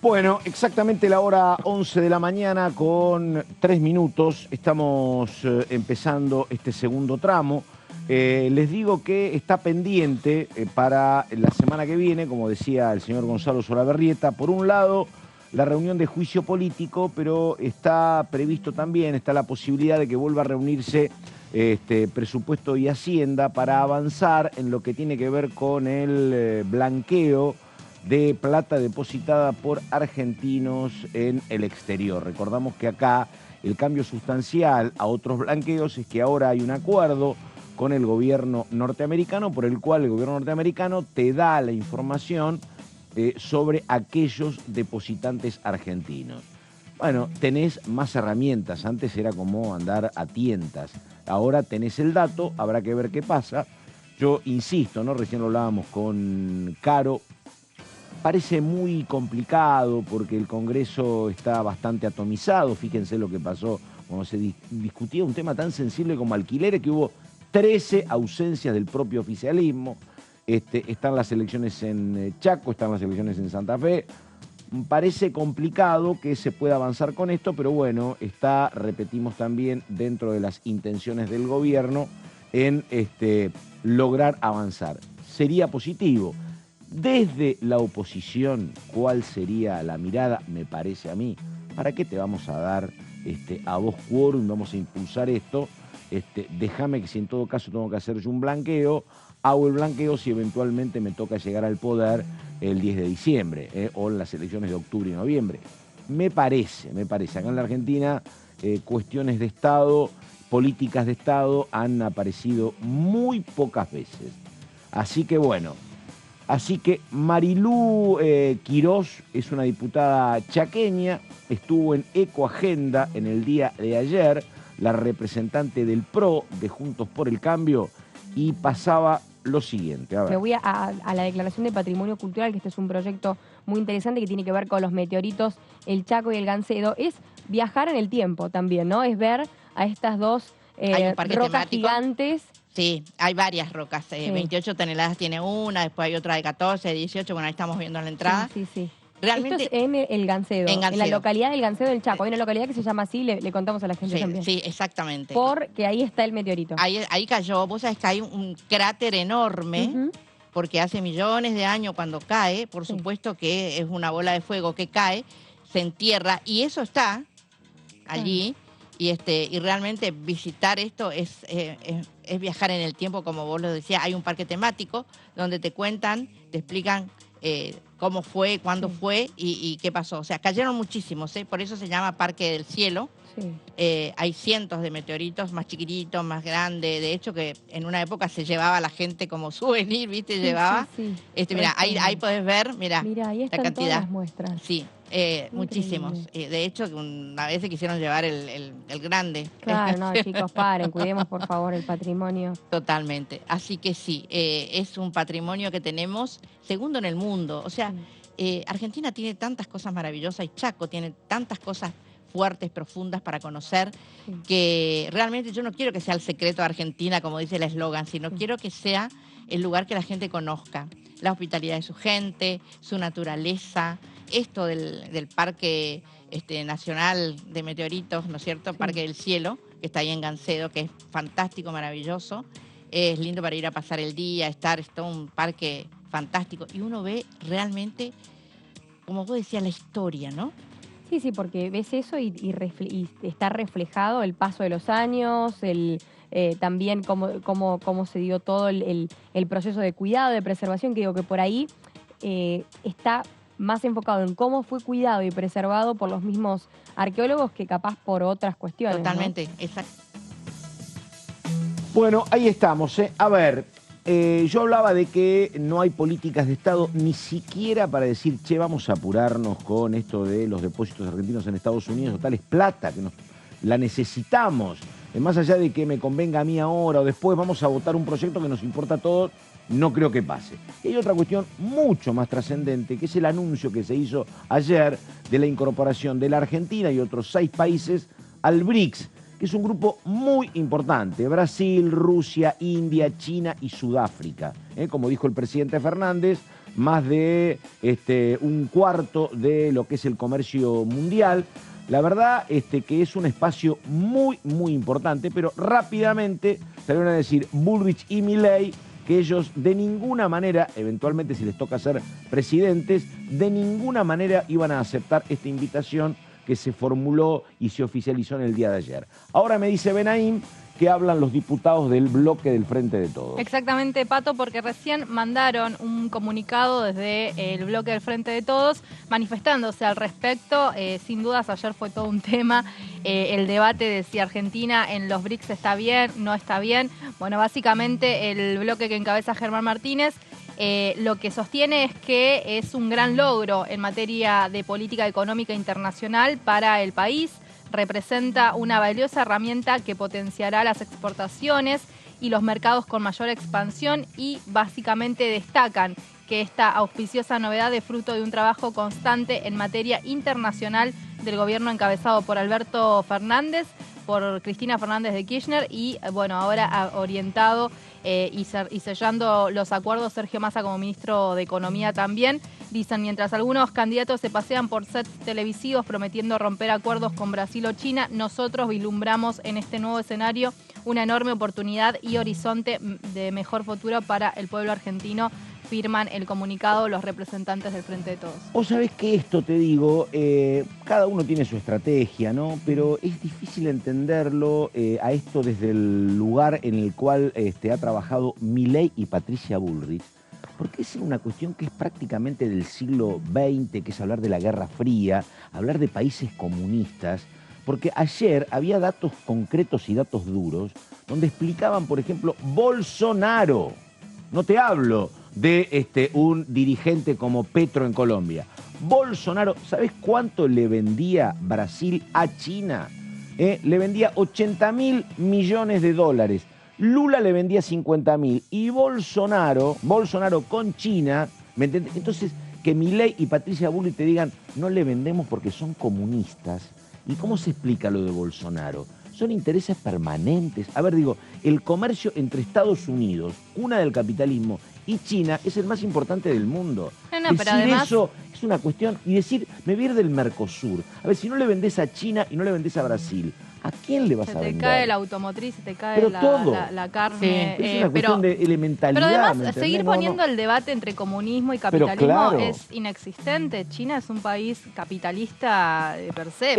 Bueno, exactamente la hora 11 de la mañana con 3 minutos. Estamos empezando este segundo tramo. Les digo que está pendiente para la semana que viene, como decía el señor Gonzalo Solaberrieta, por un lado la reunión de juicio político, pero está previsto también, está la posibilidad de que vuelva a reunirse presupuesto y Hacienda para avanzar en lo que tiene que ver con el blanqueo de plata depositada por argentinos en el exterior. Recordamos que acá el cambio sustancial a otros blanqueos es que ahora hay un acuerdo con el gobierno norteamericano por el cual el gobierno norteamericano te da la información sobre aquellos depositantes argentinos. Bueno, tenés más herramientas. Antes era como andar a tientas. Ahora tenés el dato, habrá que ver qué pasa. Yo insisto, ¿no? Recién lo hablábamos con Caro. Parece muy complicado porque el Congreso está bastante atomizado. Fíjense lo que pasó cuando se discutía un tema tan sensible como alquileres, que hubo 13 ausencias del propio oficialismo. Están las elecciones en Chaco, están las elecciones en Santa Fe. Parece complicado que se pueda avanzar con esto, pero bueno, está, repetimos también, dentro de las intenciones del gobierno en lograr avanzar. Sería positivo. Desde la oposición, ¿cuál sería la mirada? Me parece a mí. ¿Para qué te vamos a dar a vos quórum? Vamos a impulsar esto. Déjame que si en todo caso tengo que hacer yo un blanqueo, hago el blanqueo si eventualmente me toca llegar al poder el 10 de diciembre o en las elecciones de octubre y noviembre. Me parece. Acá en la Argentina cuestiones de Estado, políticas de Estado han aparecido muy pocas veces. Así que bueno. Así que Marilú Quirós es una diputada chaqueña, estuvo en Ecoagenda en el día de ayer, la representante del PRO, de Juntos por el Cambio, y pasaba lo siguiente. A ver. Me voy a la declaración de patrimonio cultural, que este es un proyecto muy interesante que tiene que ver con los meteoritos, el Chaco y el Gancedo. Es viajar en el tiempo también, ¿no? Es ver a estas dos rocas gigantes. Sí, hay varias rocas, 28 toneladas tiene una, después hay otra de 14, 18, bueno, ahí estamos viendo en la entrada. Sí. Realmente, esto es en el Gancedo, en la localidad del Gancedo del Chaco. Hay una localidad que se llama así, le contamos a la gente también. Sí, exactamente. Porque ahí está el meteorito. Ahí cayó, vos sabés que hay un cráter enorme, porque hace millones de años cuando cae, por supuesto que es una bola de fuego que cae, se entierra, y eso está allí. Y realmente visitar esto es viajar en el tiempo, como vos lo decías. Hay un parque temático donde te cuentan, te explican cómo fue, cuándo fue y qué pasó. O sea, cayeron muchísimos, por eso se llama Parque del Cielo. Hay cientos de meteoritos, más chiquititos, más grandes. De hecho, que en una época se llevaba a la gente como souvenir, ¿viste? Llevaba. Mira, ahí podés ver, mira, ahí están la cantidad. Todas las muestras. Sí. Muchísimos. De hecho, una vez se quisieron llevar el grande. Claro, no, chicos, paren, cuidemos por favor el patrimonio. Totalmente. Así que sí, es un patrimonio que tenemos segundo en el mundo. O sea, Argentina tiene tantas cosas maravillosas y Chaco tiene tantas cosas fuertes, profundas para conocer, que realmente yo no quiero que sea el secreto de Argentina, como dice el eslogan, sino quiero que sea el lugar que la gente conozca, la hospitalidad de su gente, su naturaleza, esto del Parque Nacional de Meteoritos, ¿no es cierto? Parque del Cielo, que está ahí en Gancedo, que es fantástico, maravilloso. Es lindo para ir a pasar el día, es todo un parque fantástico. Y uno ve realmente, como vos decías, la historia, ¿no? Sí, sí, porque ves eso y está reflejado el paso de los años, también cómo se dio todo el proceso de cuidado, de preservación, que digo que por ahí está más enfocado en cómo fue cuidado y preservado por los mismos arqueólogos que capaz por otras cuestiones. Totalmente, ¿no? exacto. Bueno, ahí estamos. A ver, yo hablaba de que no hay políticas de Estado ni siquiera para decir, che, vamos a apurarnos con esto de los depósitos argentinos en Estados Unidos, total es plata, que la necesitamos. Más allá de que me convenga a mí ahora o después, vamos a votar un proyecto que nos importa a todos, no creo que pase. Y hay otra cuestión mucho más trascendente, que es el anuncio que se hizo ayer de la incorporación de la Argentina y otros 6 países al BRICS, que es un grupo muy importante: Brasil, Rusia, India, China y Sudáfrica. Como dijo el presidente Fernández, más de un cuarto de lo que es el comercio mundial. La verdad que es un espacio muy, muy importante, pero rápidamente salieron a decir Bullrich y Milei que ellos de ninguna manera, eventualmente si les toca ser presidentes, de ninguna manera iban a aceptar esta invitación que se formuló y se oficializó en el día de ayer. Ahora me dice Benaim que hablan los diputados del bloque del Frente de Todos. Exactamente, Pato, porque recién mandaron un comunicado desde el bloque del Frente de Todos manifestándose al respecto. Sin dudas, ayer fue todo un tema el debate de si Argentina en los BRICS está bien, no está bien. Bueno, básicamente el bloque que encabeza Germán Martínez lo que sostiene es que es un gran logro en materia de política económica internacional para el país. Representa una valiosa herramienta que potenciará las exportaciones y los mercados con mayor expansión, y básicamente destacan que esta auspiciosa novedad es fruto de un trabajo constante en materia internacional del gobierno encabezado por Alberto Fernández, por Cristina Fernández de Kirchner y, bueno, ahora orientado y sellando los acuerdos Sergio Massa como ministro de Economía también. Dicen, mientras algunos candidatos se pasean por sets televisivos prometiendo romper acuerdos con Brasil o China, nosotros vislumbramos en este nuevo escenario una enorme oportunidad y horizonte de mejor futuro para el pueblo argentino, firman el comunicado los representantes del Frente de Todos. Vos sabés que esto, te digo, cada uno tiene su estrategia, ¿no? Pero es difícil entenderlo a esto desde el lugar en el cual ha trabajado Milei y Patricia Bullrich, porque es una cuestión que es prácticamente del siglo XX, que es hablar de la Guerra Fría, hablar de países comunistas, porque ayer había datos concretos y datos duros donde explicaban, por ejemplo, Bolsonaro, no te hablo de un dirigente como Petro en Colombia. Bolsonaro, ¿sabés cuánto le vendía Brasil a China? Le vendía 80.000 millones de dólares. Lula le vendía 50.000. Y Bolsonaro con China, ¿me entendés? Entonces, que Milei y Patricia Bullrich te digan, no le vendemos porque son comunistas. ¿Y cómo se explica lo de Bolsonaro? Son intereses permanentes. A ver, digo, el comercio entre Estados Unidos, cuna del capitalismo, y China es el más importante del mundo. No, pero además eso es una cuestión. Y decir, me voy a ir del Mercosur. A ver, si no le vendés a China y no le vendés a Brasil, ¿a quién le vas a vender? Se te cae la automotriz, se te cae pero todo. La carne. Sí. Es una cuestión de elementalidad. Pero además, seguir poniendo el debate entre comunismo y capitalismo claro, es inexistente. China es un país capitalista per se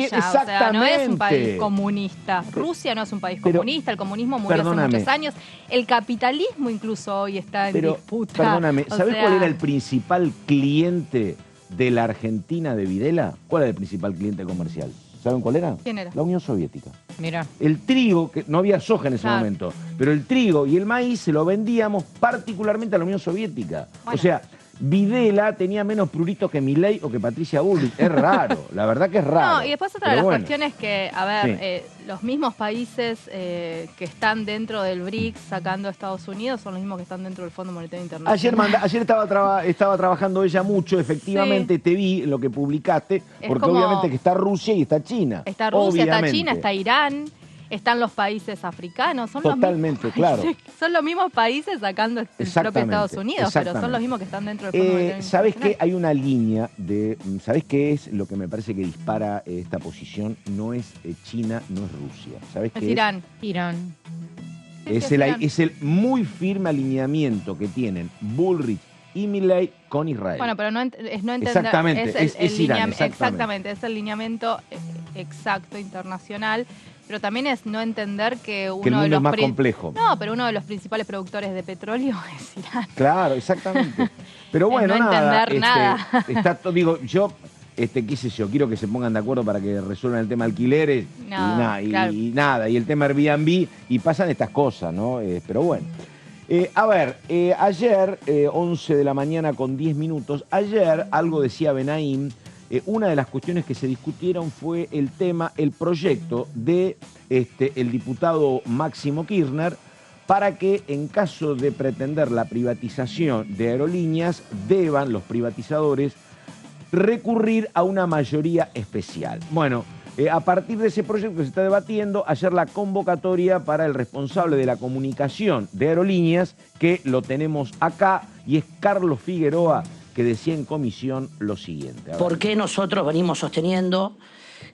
ya. O sea, no es un país comunista. Rusia no es un país comunista. El comunismo murió hace muchos años. El capitalismo incluso hoy está en disputa. Perdóname, ¿sabés cuál era el principal cliente de la Argentina de Videla? ¿Cuál era el principal cliente comercial? ¿Saben cuál era? ¿Quién era? La Unión Soviética. Mira. El trigo, que no había soja en ese momento, pero el trigo y el maíz se lo vendíamos particularmente a la Unión Soviética. Bueno. O sea, Videla tenía menos prurito que Milei o que Patricia Bullrich. Es raro, la verdad que es raro. No, y después otra de las cuestiones que, a ver, los mismos países que están dentro del BRICS sacando a Estados Unidos son los mismos que están dentro del Fondo Monetario Internacional. Ayer estaba trabajando ella mucho, efectivamente, te vi lo que publicaste, porque obviamente que está Rusia y está China. Está Rusia, está China, está Irán. Están los países africanos, son totalmente, los mismos países, claro. Son los mismos países sacando el propio Estados Unidos, pero son los mismos que están dentro del Fondo Monetario ¿Sabés qué? Hay una línea de... ¿Sabés qué es lo que me parece que dispara esta posición? No es China, no es Rusia. ¿Sabés qué es? Irán. Irán. Es el muy firme alineamiento que tienen Bullrich y Milei con Israel. Bueno, pero no entender... Exactamente, es Irán, exactamente, es el lineamiento exacto internacional. Pero también es no entender que uno el mundo de los es más complejo. No, pero uno de los principales productores de petróleo es Irán. Claro, exactamente. Pero bueno, no entender nada. Está digo, yo, qué sé yo, quiero que se pongan de acuerdo para que resuelvan el tema alquileres y nada, y el tema Airbnb, y pasan estas cosas, ¿no? Pero bueno. A ver, ayer, 11 de la mañana con 10 minutos, ayer algo decía Benaim. Una de las cuestiones que se discutieron fue el proyecto de el diputado Máximo Kirchner para que en caso de pretender la privatización de aerolíneas deban los privatizadores recurrir a una mayoría especial. Bueno, a partir de ese proyecto que se está debatiendo, ayer la convocatoria para el responsable de la comunicación de aerolíneas, que lo tenemos acá, y es Carlos Figueroa, que decía en comisión lo siguiente. ¿Por qué nosotros venimos sosteniendo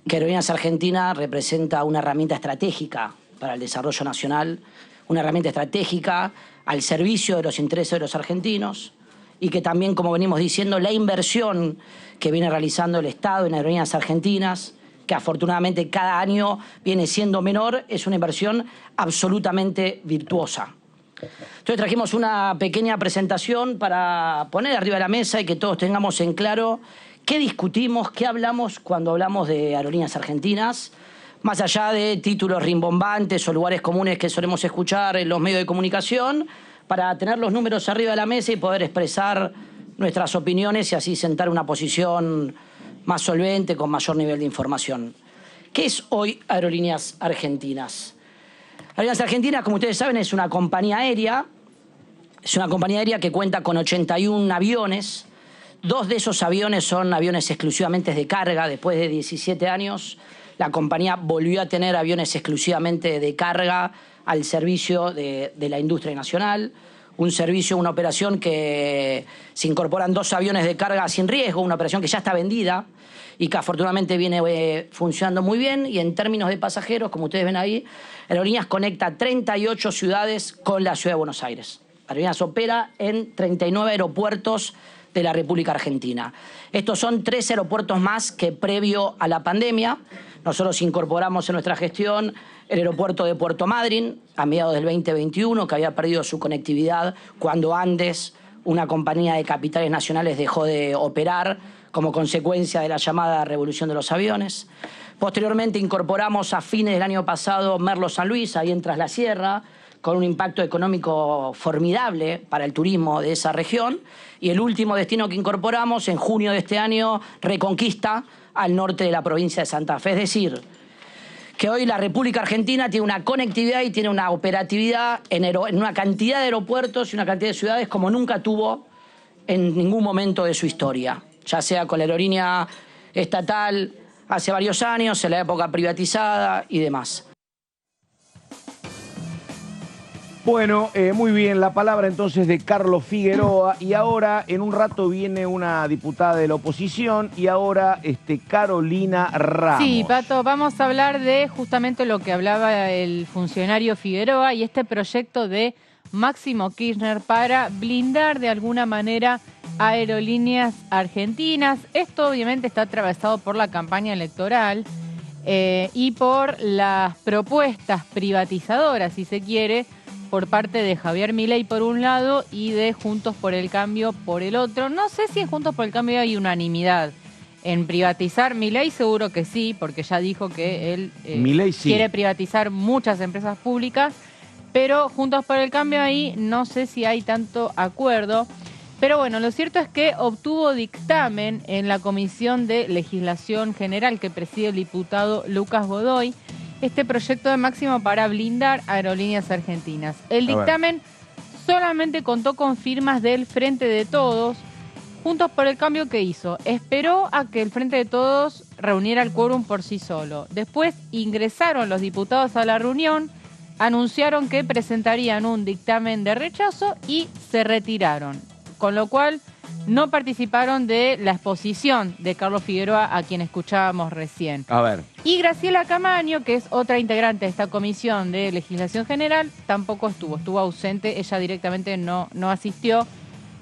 que Aerolíneas Argentinas representa una herramienta estratégica para el desarrollo nacional, una herramienta estratégica al servicio de los intereses de los argentinos, y que también, como venimos diciendo, la inversión que viene realizando el Estado en Aerolíneas Argentinas, que afortunadamente cada año viene siendo menor, es una inversión absolutamente virtuosa? Entonces trajimos una pequeña presentación para poner arriba de la mesa y que todos tengamos en claro qué discutimos, qué hablamos cuando hablamos de Aerolíneas Argentinas, más allá de títulos rimbombantes o lugares comunes que solemos escuchar en los medios de comunicación, para tener los números arriba de la mesa y poder expresar nuestras opiniones y así sentar una posición más solvente, con mayor nivel de información. ¿Qué es hoy Aerolíneas Argentinas? Aerolíneas Argentinas, como ustedes saben, es una compañía aérea. Es una compañía aérea que cuenta con 81 aviones. 2 de esos aviones son aviones exclusivamente de carga. Después de 17 años, la compañía volvió a tener aviones exclusivamente de carga al servicio de la industria nacional. Un servicio, una operación que se incorporan 2 aviones de carga sin riesgo, una operación que ya está vendida y que afortunadamente viene funcionando muy bien. Y en términos de pasajeros, como ustedes ven ahí, Aerolíneas conecta 38 ciudades con la ciudad de Buenos Aires. Aerolíneas opera en 39 aeropuertos de la República Argentina. Estos son 3 aeropuertos más que previo a la pandemia. Nosotros incorporamos en nuestra gestión el aeropuerto de Puerto Madryn a mediados del 2021, que había perdido su conectividad cuando Andes, una compañía de capitales nacionales, dejó de operar como consecuencia de la llamada revolución de los aviones. Posteriormente incorporamos a fines del año pasado Merlo San Luis, ahí en Tras la Sierra, con un impacto económico formidable para el turismo de esa región. Y el último destino que incorporamos en junio de este año, Reconquista, al norte de la provincia de Santa Fe. Es decir, que hoy la República Argentina tiene una conectividad y tiene una operatividad en una cantidad de aeropuertos y una cantidad de ciudades como nunca tuvo en ningún momento de su historia, ya sea con la aerolínea estatal hace varios años, en la época privatizada y demás. Bueno, muy bien, la palabra entonces de Carlos Figueroa, y ahora en un rato viene una diputada de la oposición y ahora Carolina Ramos. Sí, Pato, vamos a hablar de justamente lo que hablaba el funcionario Figueroa y este proyecto de Máximo Kirchner para blindar de alguna manera a Aerolíneas Argentinas. Esto obviamente está atravesado por la campaña electoral y por las propuestas privatizadoras, si se quiere, por parte de Javier Milei por un lado y de Juntos por el Cambio por el otro. No sé si en Juntos por el Cambio hay unanimidad en privatizar. Milei seguro que sí, porque ya dijo que él quiere privatizar muchas empresas públicas, pero Juntos por el Cambio ahí no sé si hay tanto acuerdo. Pero bueno, lo cierto es que obtuvo dictamen en la Comisión de Legislación General que preside el diputado Lucas Godoy, este proyecto de máximo para blindar Aerolíneas Argentinas. El dictamen solamente contó con firmas del Frente de Todos. Juntos por el Cambio, ¿qué hizo? Esperó a que el Frente de Todos reuniera el quórum por sí solo. Después ingresaron los diputados a la reunión, anunciaron que presentarían un dictamen de rechazo y se retiraron. Con lo cual no participaron de la exposición de Carlos Figueroa, a quien escuchábamos recién. A ver. Y Graciela Camaño, que es otra integrante de esta Comisión de Legislación General, tampoco estuvo ausente, ella directamente no asistió.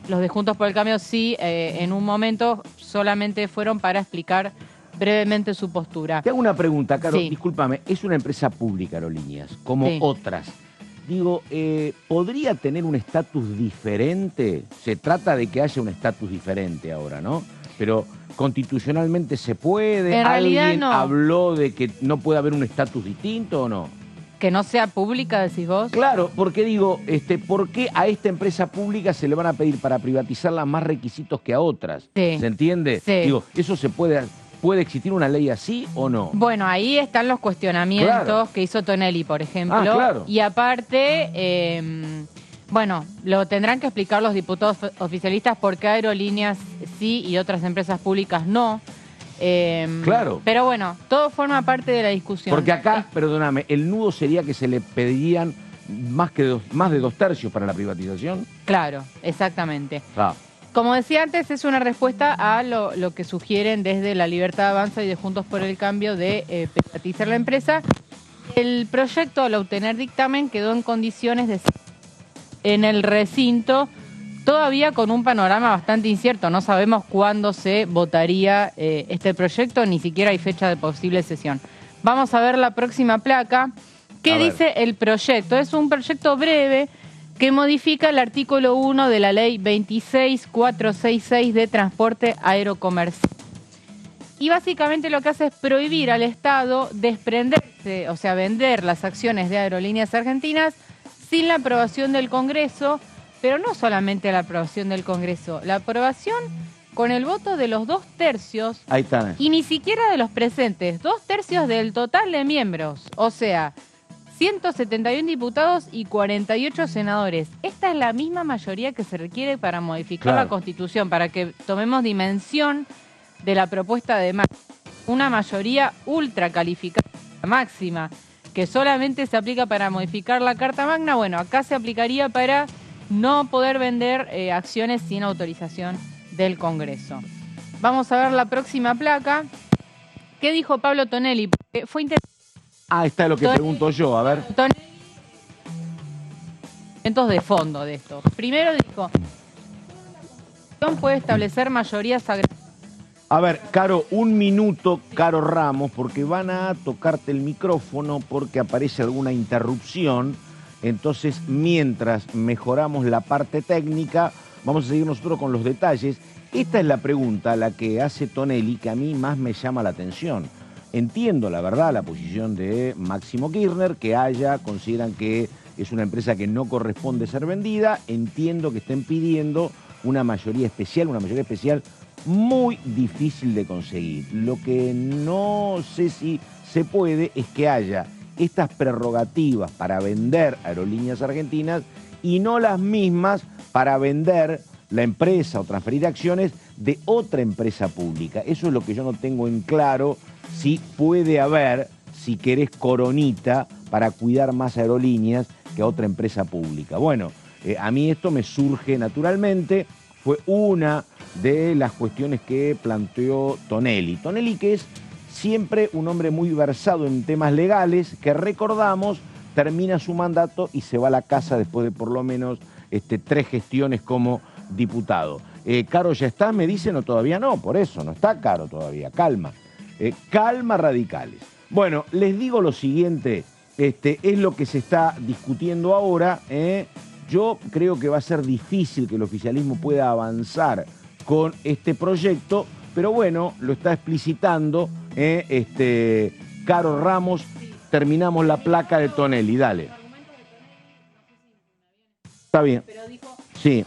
Los de Juntos por el Cambio sí, en un momento solamente fueron para explicar brevemente su postura. Te hago una pregunta, Caro, Sí. discúlpame, es una empresa pública, Aerolíneas, como otras. Digo, ¿podría tener un estatus diferente? Se trata de que haya un estatus diferente ahora, ¿no? Pero constitucionalmente se puede. En realidad ¿Alguien no. habló de que no puede haber un estatus distinto o no? ¿Que no sea pública, decís vos? Claro, porque digo, ¿por qué a esta empresa pública se le van a pedir para privatizarla más requisitos que a otras? Sí. ¿Se entiende? Sí. Digo, ¿eso puede existir una ley así o no? Bueno, ahí están los cuestionamientos Claro. que hizo Tonelli, por ejemplo. Ah, claro. Y aparte, bueno, lo tendrán que explicar los diputados oficialistas por qué Aerolíneas sí y otras empresas públicas no. Claro. Pero bueno, todo forma parte de la discusión. Porque acá, perdóname, el nudo sería que se le pedirían más de 2/3 para la privatización. Claro, exactamente. Ah. Como decía antes, es una respuesta a lo que sugieren desde La Libertad Avanza y de Juntos por el Cambio de privatizar la empresa. El proyecto, al obtener dictamen, quedó en condiciones de en el recinto, todavía con un panorama bastante incierto. No sabemos cuándo se votaría este proyecto, ni siquiera hay fecha de posible sesión. Vamos a ver la próxima placa. ¿Qué dice el proyecto? Es un proyecto breve que modifica el artículo 1 de la ley 26466 de transporte aerocomercial. Y básicamente lo que hace es prohibir al Estado desprenderse, o sea, vender las acciones de Aerolíneas Argentinas sin la aprobación del Congreso, pero no solamente la aprobación del Congreso, la aprobación con el voto de los 2/3 Ahí está. y ni siquiera de los presentes, 2/3 del total de miembros, o sea, 171 diputados y 48 senadores. Esta es la misma mayoría que se requiere para modificar la Constitución, para que tomemos dimensión de la propuesta de Macri. Una mayoría ultra calificada, máxima, que solamente se aplica para modificar la Carta Magna. Bueno, acá se aplicaría para no poder vender acciones sin autorización del Congreso. Vamos a ver la próxima placa. ¿Qué dijo Pablo Tonelli? Fue interesante. Ah, está lo que pregunto yo, a ver. Elementos de fondo de esto. Primero dijo, la puede establecer mayorías agregadas. A ver, Caro, un minuto, Caro Ramos, porque van a tocarte el micrófono porque aparece alguna interrupción. Entonces, mientras mejoramos la parte técnica, vamos a seguir nosotros con los detalles. Esta es la pregunta, la que hace Tonelli, que a mí más me llama la atención. Entiendo, la verdad, la posición de Máximo Kirchner, que consideran que es una empresa que no corresponde ser vendida. Entiendo que estén pidiendo una mayoría especial muy difícil de conseguir. Lo que no sé si se puede es que haya estas prerrogativas para vender Aerolíneas Argentinas y no las mismas para vender la empresa o transferir acciones de otra empresa pública. Eso es lo que yo no tengo en claro, si puede haber, si querés, coronita para cuidar más aerolíneas que a otra empresa pública. Bueno, a mí esto me surge naturalmente, fue una de las cuestiones que planteó Tonelli. Tonelli, que es siempre un hombre muy versado en temas legales, que recordamos, termina su mandato y se va a la casa después de por lo menos 3 gestiones como diputado. Caro, ¿ya está? Me dicen, o todavía no, por eso, no está Caro todavía, calma. Calma, radicales. Bueno, les digo lo siguiente, es lo que se está discutiendo ahora. Yo creo que va a ser difícil que el oficialismo pueda avanzar con este proyecto, pero bueno, lo está explicitando Caro Ramos. Terminamos la placa de Tonelli, dale. Está bien. Sí.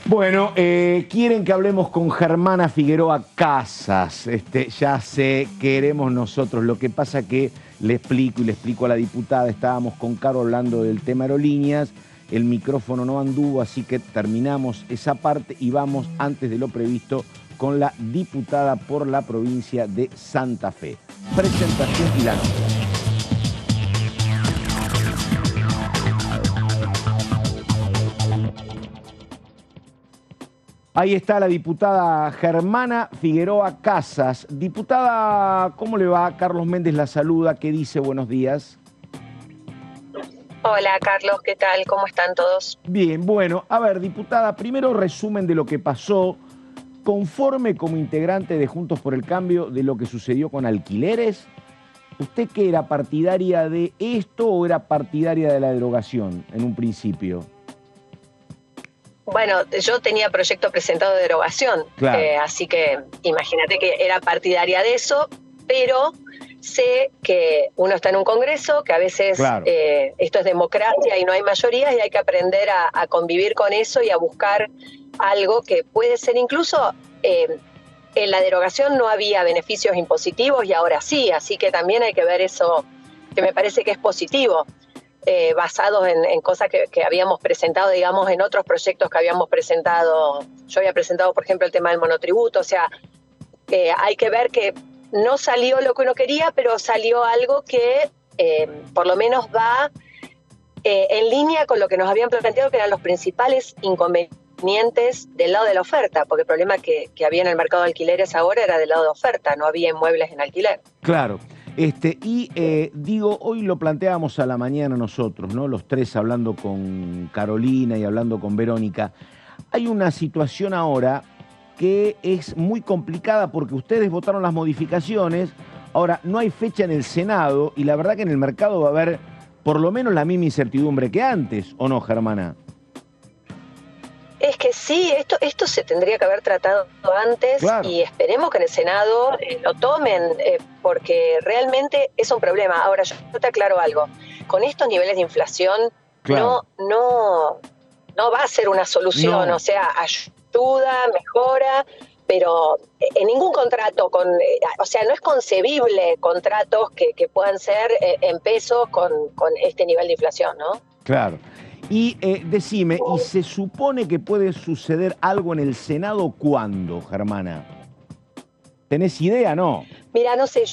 Bueno, quieren que hablemos con Germana Figueroa Casas. Ya sé, queremos nosotros. Lo que pasa que le explico a la diputada, estábamos con Caro hablando del tema aerolíneas, el micrófono no anduvo, así que terminamos esa parte y vamos, antes de lo previsto, con la diputada por la provincia de Santa Fe. Presentación y la nota. Ahí está la diputada Germana Figueroa Casas. Diputada, ¿cómo le va? Carlos Méndez la saluda. ¿Qué dice? Buenos días. Hola, Carlos. ¿Qué tal? ¿Cómo están todos? Bien, bueno. A ver, diputada, primero resumen de lo que pasó. Conforme como integrante de Juntos por el Cambio de lo que sucedió con alquileres, ¿usted qué era, partidaria de esto o era partidaria de la derogación en un principio? Bueno, yo tenía proyecto presentado de derogación, claro. Así que imagínate que era partidaria de eso, pero sé que uno está en un congreso, que a veces claro. Esto es democracia y no hay mayorías y hay que aprender a convivir con eso y a buscar algo que puede ser incluso... en la derogación no había beneficios impositivos y ahora sí, así que también hay que ver eso, que me parece que es positivo. Basados en cosas que habíamos presentado, digamos, en otros proyectos que habíamos presentado. Yo había presentado, por ejemplo, el tema del monotributo, o sea, hay que ver que no salió lo que uno quería, pero salió algo que por lo menos va en línea con lo que nos habían planteado, que eran los principales inconvenientes del lado de la oferta, porque el problema que había en el mercado de alquileres ahora era del lado de oferta, no había inmuebles en alquiler. Claro. Digo, hoy lo planteábamos a la mañana nosotros, ¿no? Los tres hablando con Carolina y hablando con Verónica. Hay una situación ahora que es muy complicada porque ustedes votaron las modificaciones, ahora no hay fecha en el Senado y la verdad que en el mercado va a haber por lo menos la misma incertidumbre que antes, ¿o no, Germana? Es que sí, esto se tendría que haber tratado antes, claro. Y esperemos que en el Senado lo tomen, porque realmente es un problema. Ahora, yo te aclaro algo. Con estos niveles de inflación, claro. no va a ser una solución. No. O sea, ayuda, mejora, pero en ningún contrato, o sea, no es concebible contratos que puedan ser en pesos con este nivel de inflación, ¿no? Claro. Y decime, ¿y se supone que puede suceder algo en el Senado cuándo, Germana? ¿Tenés idea, no? Mira, no sé,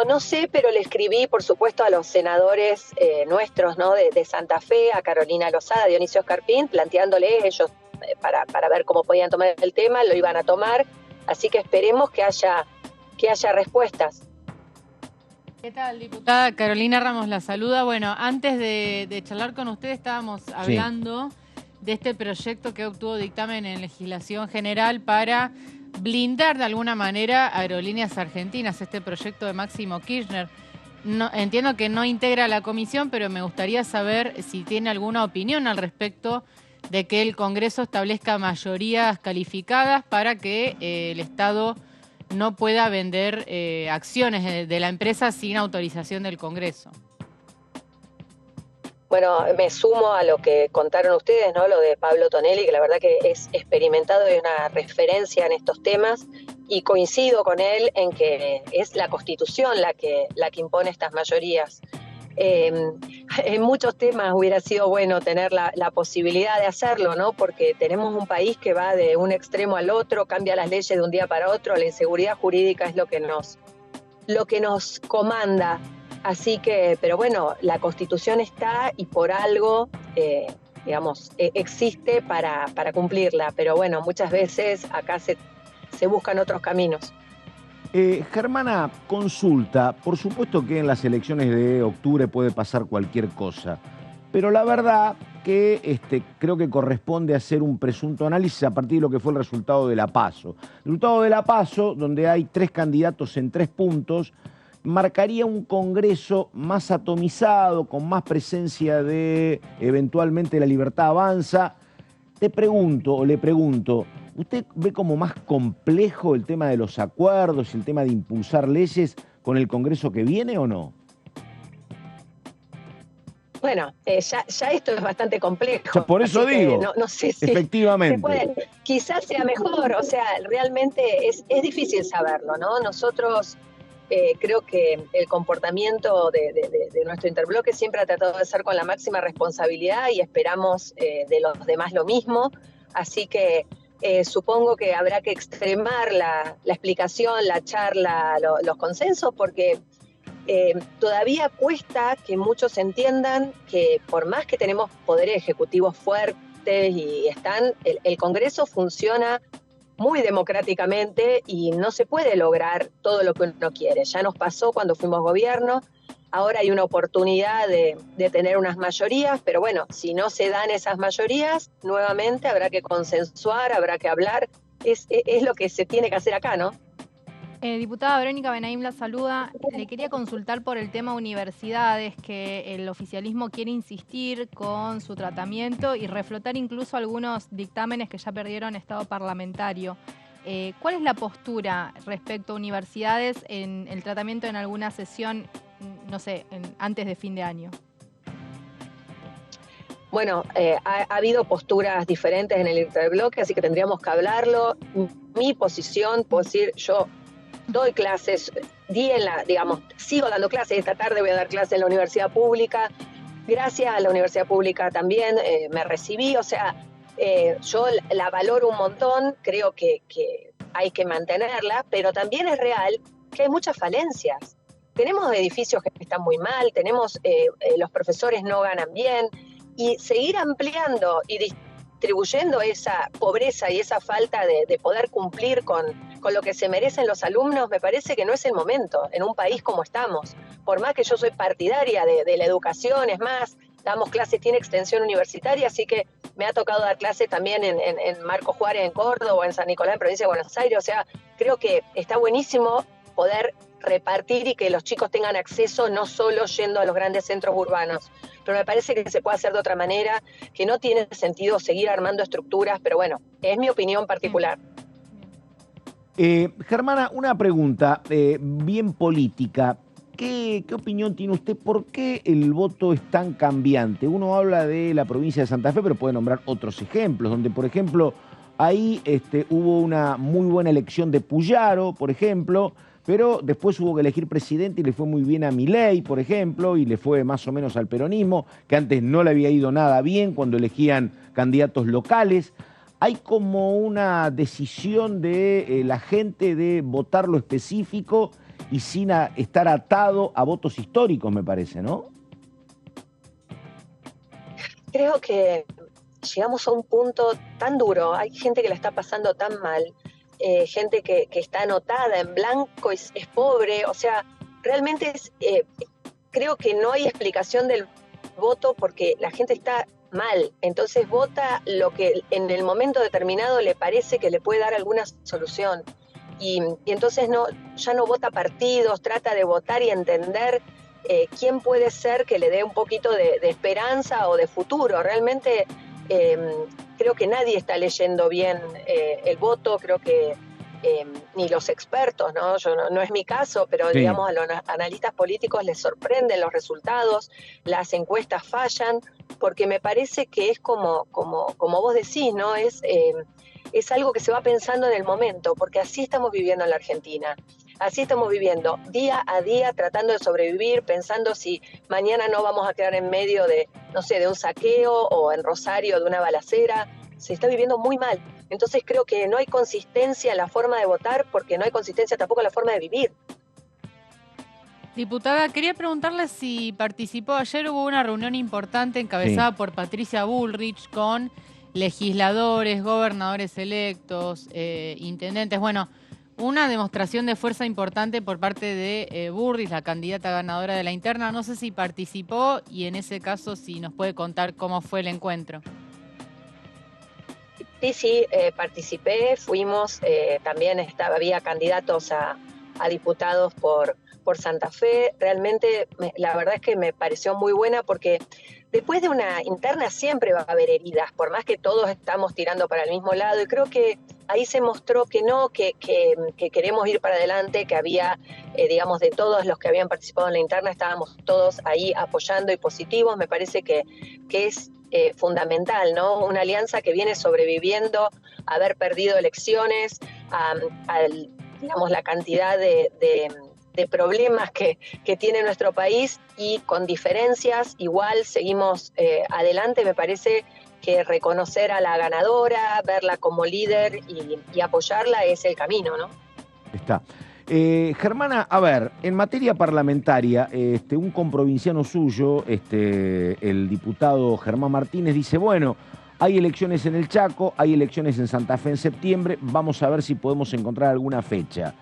no sé, pero le escribí, por supuesto, a los senadores nuestros, ¿no? De Santa Fe, a Carolina Lozada, a Dionisio Escarpín, planteándoles ellos para ver cómo podían tomar el tema, lo iban a tomar, así que esperemos que haya respuestas. ¿Qué tal, diputada? Carolina Ramos la saluda. Bueno, antes de charlar con usted estábamos hablando de este proyecto que obtuvo dictamen en legislación general para blindar de alguna manera Aerolíneas Argentinas, este proyecto de Máximo Kirchner. No, entiendo que no integra la comisión, pero me gustaría saber si tiene alguna opinión al respecto de que el Congreso establezca mayorías calificadas para que el Estado no pueda vender acciones de la empresa sin autorización del Congreso. Bueno, me sumo a lo que contaron ustedes, ¿no? Lo de Pablo Tonelli, que la verdad que es experimentado y una referencia en estos temas, y coincido con él en que es la Constitución la que impone estas mayorías. En muchos temas hubiera sido bueno tener la posibilidad de hacerlo, ¿no? Porque tenemos un país que va de un extremo al otro, cambia las leyes de un día para otro, la inseguridad jurídica es lo que nos comanda. Así que, pero bueno, la Constitución está y por algo, existe para cumplirla. Pero bueno, muchas veces acá se buscan otros caminos. Germana, consulta. Por supuesto que en las elecciones de octubre puede pasar cualquier cosa, pero la verdad que creo que corresponde hacer un presunto análisis a partir de lo que fue el resultado de la PASO. El resultado de la PASO, donde hay 3 candidatos en 3 puntos, marcaría un Congreso más atomizado, con más presencia de, eventualmente, la Libertad Avanza. Le pregunto, ¿usted ve como más complejo el tema de los acuerdos, el tema de impulsar leyes con el Congreso que viene o no? Bueno, ya esto es bastante complejo. Por eso digo, no sé si efectivamente. Quizás sea mejor, o sea, realmente es difícil saberlo, ¿no? Nosotros creo que el comportamiento de nuestro interbloque siempre ha tratado de ser con la máxima responsabilidad y esperamos de los demás lo mismo, así que supongo que habrá que extremar la explicación, la charla, los consensos, porque todavía cuesta que muchos entiendan que por más que tenemos poderes ejecutivos fuertes y el Congreso funciona muy democráticamente y no se puede lograr todo lo que uno quiere. Ya nos pasó cuando fuimos gobierno, ahora hay una oportunidad de tener unas mayorías, pero bueno, si no se dan esas mayorías, nuevamente habrá que consensuar, habrá que hablar, es lo que se tiene que hacer acá, ¿no? Diputada Verónica Benaim la saluda. Le quería consultar por el tema universidades, que el oficialismo quiere insistir con su tratamiento y reflotar incluso algunos dictámenes que ya perdieron estado parlamentario. ¿Cuál es la postura respecto a universidades en el tratamiento en alguna sesión, no sé, antes de fin de año? Bueno, ha habido posturas diferentes en el interbloque, así que tendríamos que hablarlo. Mi posición, puedo decir, yo doy clases, sigo dando clases, esta tarde voy a dar clases en la universidad pública, gracias a la universidad pública también me recibí, o sea, yo la valoro un montón, creo que hay que mantenerla, pero también es real que hay muchas falencias. Tenemos edificios que están muy mal, los profesores no ganan bien, y seguir ampliando y distribuyendo esa pobreza y esa falta de poder cumplir con lo que se merecen los alumnos, me parece que no es el momento en un país como estamos. Por más que yo soy partidaria de la educación, es más, damos clases, tiene extensión universitaria, así que me ha tocado dar clases también en Marcos Juárez, en Córdoba, o en San Nicolás, en provincia de Buenos Aires, o sea, creo que está buenísimo poder repartir y que los chicos tengan acceso no solo yendo a los grandes centros urbanos, pero me parece que se puede hacer de otra manera, que no tiene sentido seguir armando estructuras, pero bueno, es mi opinión particular. Germana, una pregunta bien política. ¿Qué opinión tiene usted? ¿Por qué el voto es tan cambiante? Uno habla de la provincia de Santa Fe, pero puede nombrar otros ejemplos, donde, por ejemplo, ahí hubo una muy buena elección de Puyaro, por ejemplo, pero después hubo que elegir presidente y le fue muy bien a Milei, por ejemplo, y le fue más o menos al peronismo, que antes no le había ido nada bien cuando elegían candidatos locales. Hay como una decisión de la gente de votar lo específico y sin estar atado a votos históricos, me parece, ¿no? Creo que llegamos a un punto tan duro, hay gente que la está pasando tan mal, gente que está anotada en blanco, es pobre, o sea, realmente creo que no hay explicación del voto porque la gente está mal, entonces vota lo que en el momento determinado le parece que le puede dar alguna solución. Y entonces ya no vota partidos, trata de votar y entender quién puede ser que le dé un poquito de esperanza o de futuro. Realmente creo que nadie está leyendo bien el voto, creo que ni los expertos, ¿no? No es mi caso, pero sí, digamos, a los analistas políticos les sorprenden los resultados, las encuestas fallan, porque me parece que es como vos decís, ¿no? Es algo que se va pensando en el momento, porque así estamos viviendo en la Argentina. Así estamos viviendo día a día, tratando de sobrevivir, pensando si mañana no vamos a quedar en medio de, no sé, de un saqueo o en Rosario de una balacera. Se está viviendo muy mal. Entonces creo que no hay consistencia en la forma de votar, porque no hay consistencia tampoco en la forma de vivir. Diputada, quería preguntarle si participó. Ayer hubo una reunión importante encabezada por Patricia Bullrich con legisladores, gobernadores electos, intendentes. Bueno, una demostración de fuerza importante por parte de Bullrich, la candidata ganadora de la interna. No sé si participó y en ese caso si nos puede contar cómo fue el encuentro. Sí, participé, fuimos, también había candidatos a diputados por Santa Fe. Realmente la verdad es que me pareció muy buena porque después de una interna siempre va a haber heridas, por más que todos estamos tirando para el mismo lado, y creo que ahí se mostró que no, que queremos ir para adelante, que había, digamos, de todos los que habían participado en la interna, estábamos todos ahí apoyando y positivos. Me parece que es fundamental, ¿no? Una alianza que viene sobreviviendo a haber perdido elecciones, digamos, la cantidad de problemas que tiene nuestro país, y con diferencias igual seguimos adelante. Me parece que reconocer a la ganadora, verla como líder y apoyarla es el camino, ¿no? Está. Germana, a ver, en materia parlamentaria, un comprovinciano suyo, el diputado Germán Martínez, dice, bueno, hay elecciones en el Chaco, hay elecciones en Santa Fe en septiembre, vamos a ver si podemos encontrar alguna fecha.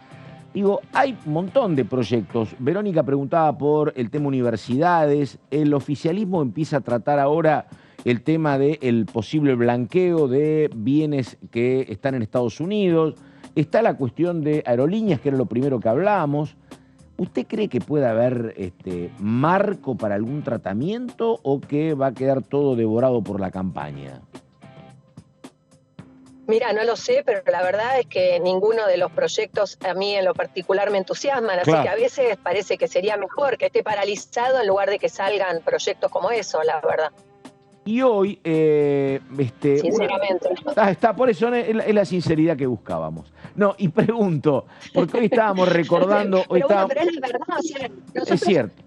Digo, hay un montón de proyectos. Verónica preguntaba por el tema universidades, el oficialismo empieza a tratar ahora el tema del posible blanqueo de bienes que están en Estados Unidos. Está la cuestión de aerolíneas, que era lo primero que hablábamos. ¿Usted cree que puede haber marco para algún tratamiento o que va a quedar todo devorado por la campaña? Mira, no lo sé, pero la verdad es que ninguno de los proyectos a mí en lo particular me entusiasman, así que a veces parece que sería mejor que esté paralizado en lugar de que salgan proyectos como eso, la verdad. Y hoy, sinceramente. Está, por eso es la sinceridad que buscábamos. No, y pregunto, porque hoy estábamos recordando... pero es la verdad, o sea, nosotros es cierto.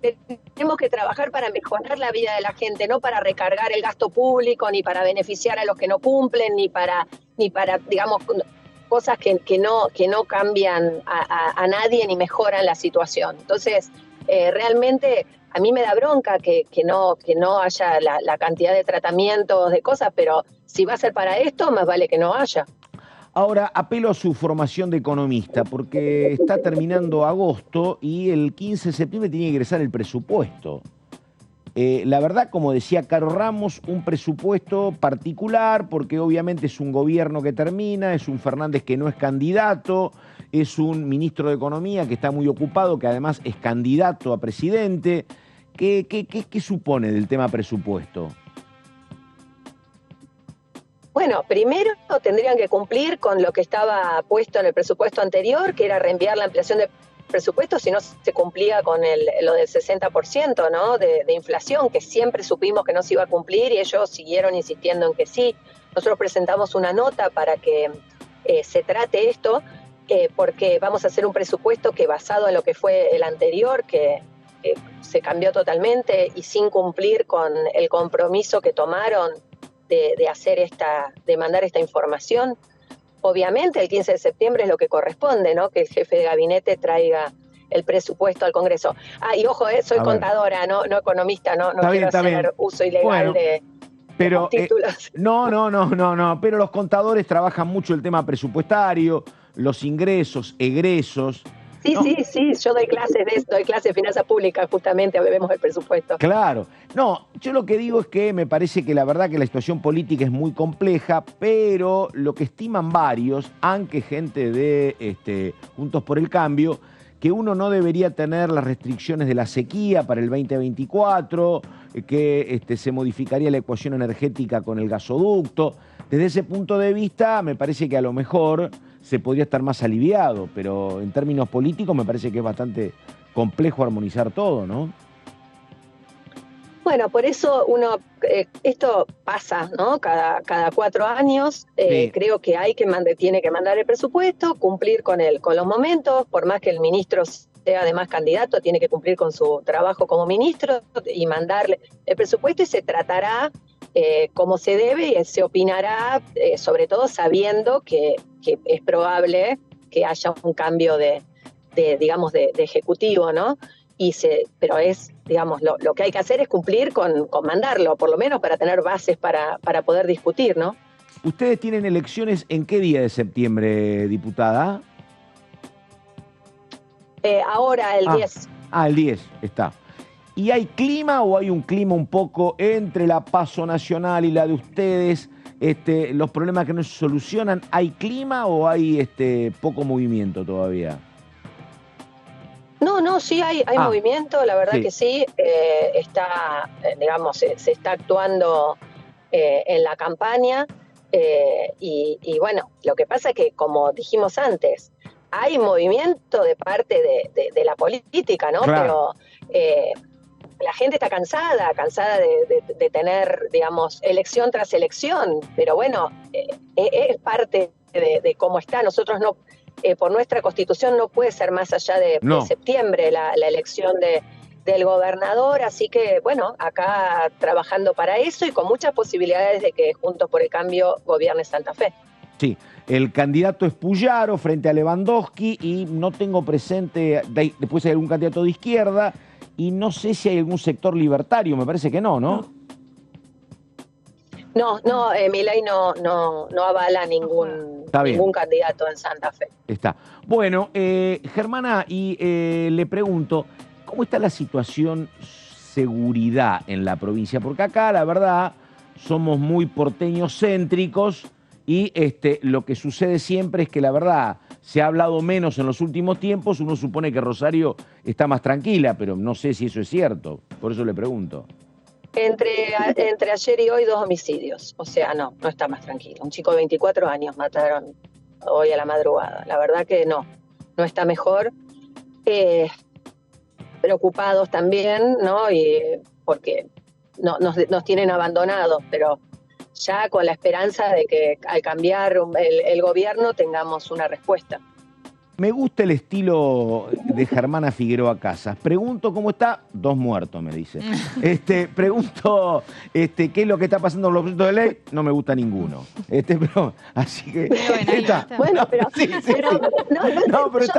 Tenemos que trabajar para mejorar la vida de la gente, no para recargar el gasto público, ni para beneficiar a los que no cumplen, ni para digamos, cosas que no cambian a nadie ni mejoran la situación. Entonces, realmente a mí me da bronca que no haya la cantidad de tratamientos, de cosas, pero si va a ser para esto, más vale que no haya. Ahora, apelo a su formación de economista, porque está terminando agosto y el 15 de septiembre tiene que ingresar el presupuesto. La verdad, como decía Caro Ramos, un presupuesto particular, porque obviamente es un gobierno que termina, es un Fernández que no es candidato, es un ministro de Economía que está muy ocupado, que además es candidato a presidente. ¿Qué supone del tema presupuesto? Bueno, primero tendrían que cumplir con lo que estaba puesto en el presupuesto anterior, que era reenviar la ampliación de presupuesto, si no se cumplía con lo del 60%, ¿no? de inflación, que siempre supimos que no se iba a cumplir y ellos siguieron insistiendo en que sí. Nosotros presentamos una nota para que se trate esto, porque vamos a hacer un presupuesto que, basado en lo que fue el anterior, que se cambió totalmente y sin cumplir con el compromiso que tomaron de mandar esta información. Obviamente el 15 de septiembre es lo que corresponde, ¿no? Que el jefe de gabinete traiga el presupuesto al Congreso. Y ojo, soy contadora, no economista, no quiero hacer uso ilegal de títulos. No, pero los contadores trabajan mucho el tema presupuestario, los ingresos, egresos. Sí, yo doy clases de esto, doy clases de finanzas públicas, justamente vemos el presupuesto. Claro. No, yo lo que digo es que me parece que la verdad que la situación política es muy compleja, pero lo que estiman varios, aunque gente de Juntos por el Cambio, que uno no debería tener las restricciones de la sequía para el 2024, que se modificaría la ecuación energética con el gasoducto. Desde ese punto de vista, me parece que a lo mejor se podría estar más aliviado, pero en términos políticos me parece que es bastante complejo armonizar todo, ¿no? Bueno, por eso esto pasa, ¿no? Cada 4 años. Sí. Creo que tiene que mandar el presupuesto, cumplir con los momentos, por más que el ministro sea además candidato, tiene que cumplir con su trabajo como ministro y mandarle el presupuesto, y se tratará como se debe y se opinará, sobre todo sabiendo que es probable que haya un cambio de ejecutivo, ¿no? Pero digamos, lo que hay que hacer es cumplir con mandarlo, por lo menos para tener bases para poder discutir, ¿no? ¿Ustedes tienen elecciones en qué día de septiembre, diputada? Ahora, el 10. El 10, está. ¿Y hay clima o hay un clima un poco entre la PASO nacional y la de ustedes? Los problemas que no se solucionan, ¿hay clima o hay poco movimiento todavía? No, sí hay movimiento, la verdad que sí. Se está actuando en la campaña. Y bueno, lo que pasa es que, como dijimos antes, hay movimiento de parte de la política, ¿no? Claro. Pero la gente está cansada de tener, digamos, elección tras elección. Pero bueno, es parte de cómo está. Nosotros no, por nuestra Constitución no puede ser más allá de septiembre la elección del gobernador, así que bueno, acá trabajando para eso y con muchas posibilidades de que Juntos por el Cambio gobierne Santa Fe. Sí, el candidato es Puyaro frente a Lewandowski y no tengo presente, después hay algún candidato de izquierda y no sé si hay algún sector libertario, me parece que no, ¿no? No, Milei no avala ningún candidato en Santa Fe. Está. Bueno, Germana, y le pregunto, ¿cómo está la situación seguridad en la provincia? Porque acá, la verdad, somos muy porteños céntricos y lo que sucede siempre es que, la verdad, se ha hablado menos en los últimos tiempos. Uno supone que Rosario está más tranquila, pero no sé si eso es cierto. Por eso le pregunto. Entre ayer y hoy 2 homicidios. O sea, no está más tranquilo. Un chico de 24 años mataron hoy a la madrugada. La verdad que no está mejor. Preocupados también, ¿no? Y porque nos tienen abandonados, pero ya con la esperanza de que al cambiar el gobierno tengamos una respuesta. Me gusta el estilo de Germana Figueroa Casas. Pregunto cómo está, 2 muertos, me dice. Pregunto qué es lo que está pasando con los proyectos de ley, no me gusta ninguno. Pero, así que... Bueno, pero está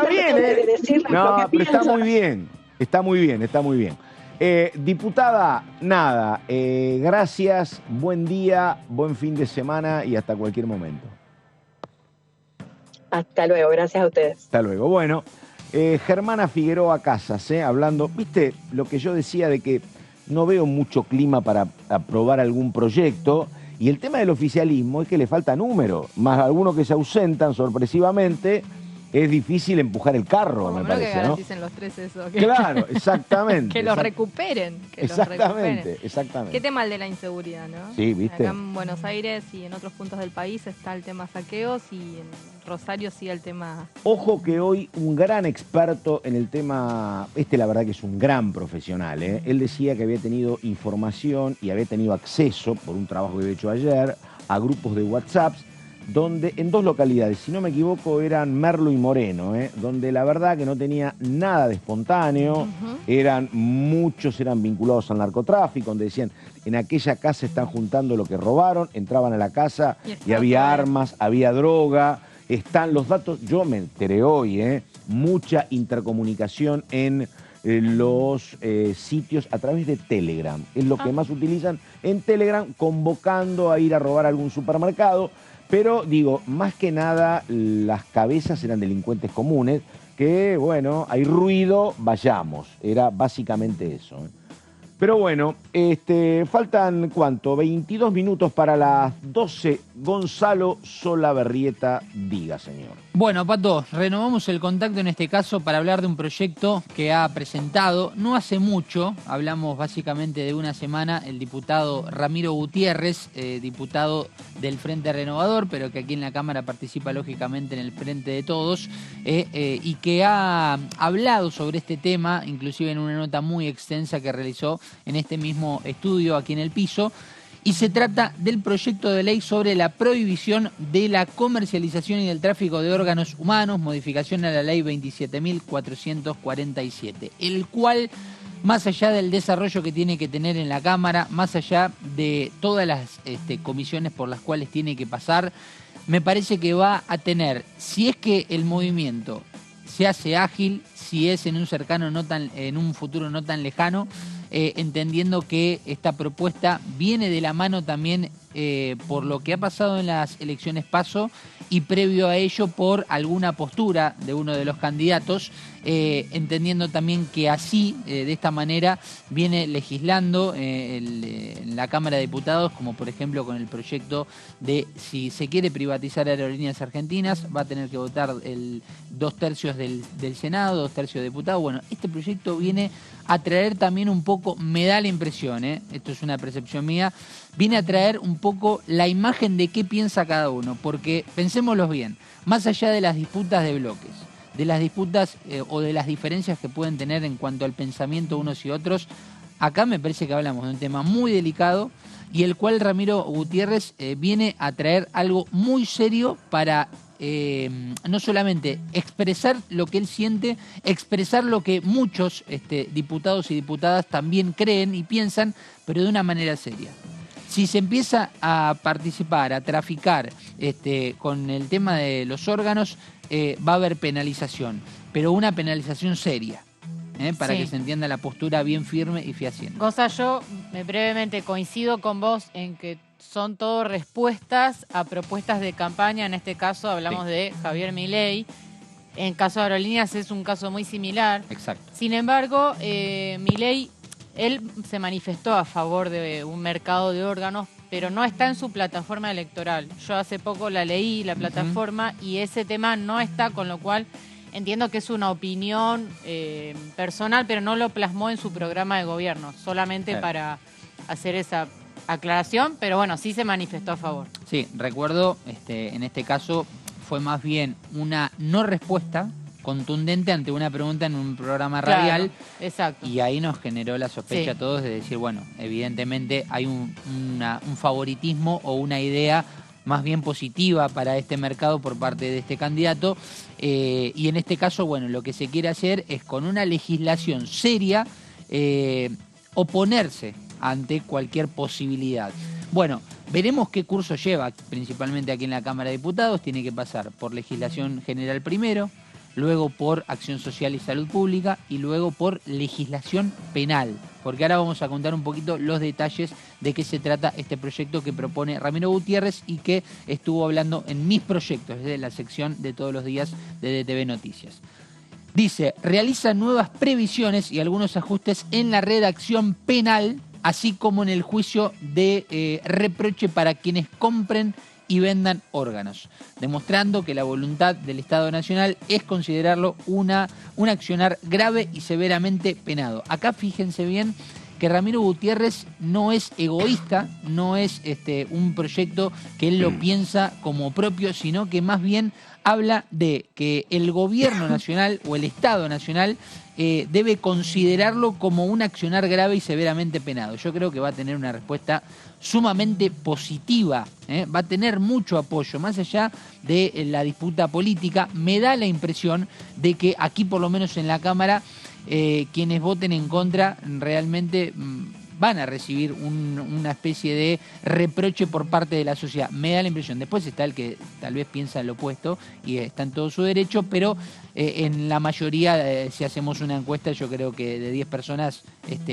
bien, No, pero está muy bien. Está muy bien. Diputada, nada, gracias, buen día, buen fin de semana y hasta cualquier momento. Hasta luego, gracias a ustedes. Hasta luego. Bueno, Germana Figueroa Casas, hablando, viste lo que yo decía de que no veo mucho clima para aprobar algún proyecto y el tema del oficialismo es que le falta número, más algunos que se ausentan sorpresivamente. Es difícil empujar el carro, me parece, que ¿no? garanticen los 3 eso. Claro, exactamente. Que los recuperen. Exactamente. Qué tema el de la inseguridad, ¿no? Sí, ¿viste? Acá en Buenos Aires y en otros puntos del país está el tema saqueos y en Rosario sí el tema... Ojo que hoy un gran experto en el tema, la verdad que es un gran profesional, ¿eh? Él decía que había tenido información y había tenido acceso, por un trabajo que había hecho ayer, a grupos de WhatsApp donde en 2 localidades, si no me equivoco, eran Merlo y Moreno, donde la verdad que no tenía nada de espontáneo, muchos eran vinculados al narcotráfico, donde decían, en aquella casa están juntando lo que robaron, entraban a la casa y había armas, había droga, están los datos, yo me enteré hoy, mucha intercomunicación en los sitios a través de Telegram, es lo que más utilizan en Telegram, convocando a ir a robar a algún supermercado. Pero digo, más que nada las cabezas eran delincuentes comunes que, bueno, hay ruido, vayamos. Era básicamente eso. Pero bueno, faltan, ¿cuánto? 22 minutos para las 12. Gonzalo Solaberrieta, diga, señor. Bueno, Pato, renovamos el contacto en este caso para hablar de un proyecto que ha presentado no hace mucho, hablamos básicamente de una semana, el diputado Ramiro Gutiérrez, diputado del Frente Renovador, pero que aquí en la Cámara participa lógicamente en el Frente de Todos, y que ha hablado sobre este tema, inclusive en una nota muy extensa que realizó en este mismo estudio aquí en El Piso. Y se trata del proyecto de ley sobre la prohibición de la comercialización y del tráfico de órganos humanos, modificación a la ley 27.447, el cual, más allá del desarrollo que tiene que tener en la Cámara, más allá de todas las comisiones por las cuales tiene que pasar, me parece que va a tener, si es que el movimiento se hace ágil, si es en un futuro no tan lejano, entendiendo que esta propuesta viene de la mano también por lo que ha pasado en las elecciones PASO y previo a ello por alguna postura de uno de los candidatos entendiendo también que así, de esta manera, viene legislando en la Cámara de Diputados, como por ejemplo con el proyecto de si se quiere privatizar Aerolíneas Argentinas, va a tener que votar 2/3 del Senado, 2/3 de diputados. Bueno, este proyecto viene a traer también un poco, me da la impresión, esto es una percepción mía, viene a traer un poco la imagen de qué piensa cada uno, porque pensémoslo bien, más allá de las disputas de bloques, de las disputas o de las diferencias que pueden tener en cuanto al pensamiento unos y otros, acá me parece que hablamos de un tema muy delicado y el cual Ramiro Gutiérrez viene a traer algo muy serio para no solamente expresar lo que él siente, expresar lo que muchos diputados y diputadas también creen y piensan, pero de una manera seria. Si se empieza a participar, a traficar con el tema de los órganos, va a haber penalización, pero una penalización seria, para Sí. que se entienda la postura bien firme y fehaciente. Gonza, yo brevemente coincido con vos en que son todo respuestas a propuestas de campaña. En este caso hablamos de Javier Milei. En caso de Aerolíneas es un caso muy similar. Exacto. Sin embargo, Milei, él se manifestó a favor de un mercado de órganos, pero no está en su plataforma electoral. Yo hace poco la leí, la plataforma, y ese tema no está, con lo cual entiendo que es una opinión personal, pero no lo plasmó en su programa de gobierno, solamente Claro. para hacer esa aclaración, pero bueno, sí se manifestó a favor. Sí, recuerdo, en este caso fue más bien una no respuesta contundente ante una pregunta en un programa radial. Claro, exacto. Y ahí nos generó la sospecha Sí. a todos de decir, bueno, evidentemente hay un favoritismo o una idea más bien positiva para este mercado por parte de este candidato. Y en este caso, bueno, lo que se quiere hacer es con una legislación seria oponerse ante cualquier posibilidad. Bueno, veremos qué curso lleva, principalmente aquí en la Cámara de Diputados. Tiene que pasar por legislación general primero, luego por acción social y salud pública y luego por legislación penal. Porque ahora vamos a contar un poquito los detalles de qué se trata este proyecto que propone Ramiro Gutiérrez y que estuvo hablando en mis proyectos, desde la sección de todos los días de DTV Noticias. Dice, realiza nuevas previsiones y algunos ajustes en la redacción penal, así como en el juicio de reproche para quienes compren y vendan órganos, demostrando que la voluntad del Estado Nacional es considerarlo un accionar grave y severamente penado. Acá fíjense bien que Ramiro Gutiérrez no es egoísta, no es un proyecto que él lo piensa como propio, sino que más bien habla de que el gobierno nacional o el Estado Nacional debe considerarlo como un accionar grave y severamente penado. Yo creo que va a tener una respuesta sumamente positiva, va a tener mucho apoyo, más allá de la disputa política. Me da la impresión de que aquí, por lo menos en la Cámara, quienes voten en contra realmente van a recibir una especie de reproche por parte de la sociedad. Me da la impresión. Después está el que tal vez piensa lo opuesto y está en todo su derecho, pero en la mayoría, si hacemos una encuesta, yo creo que de 10 personas,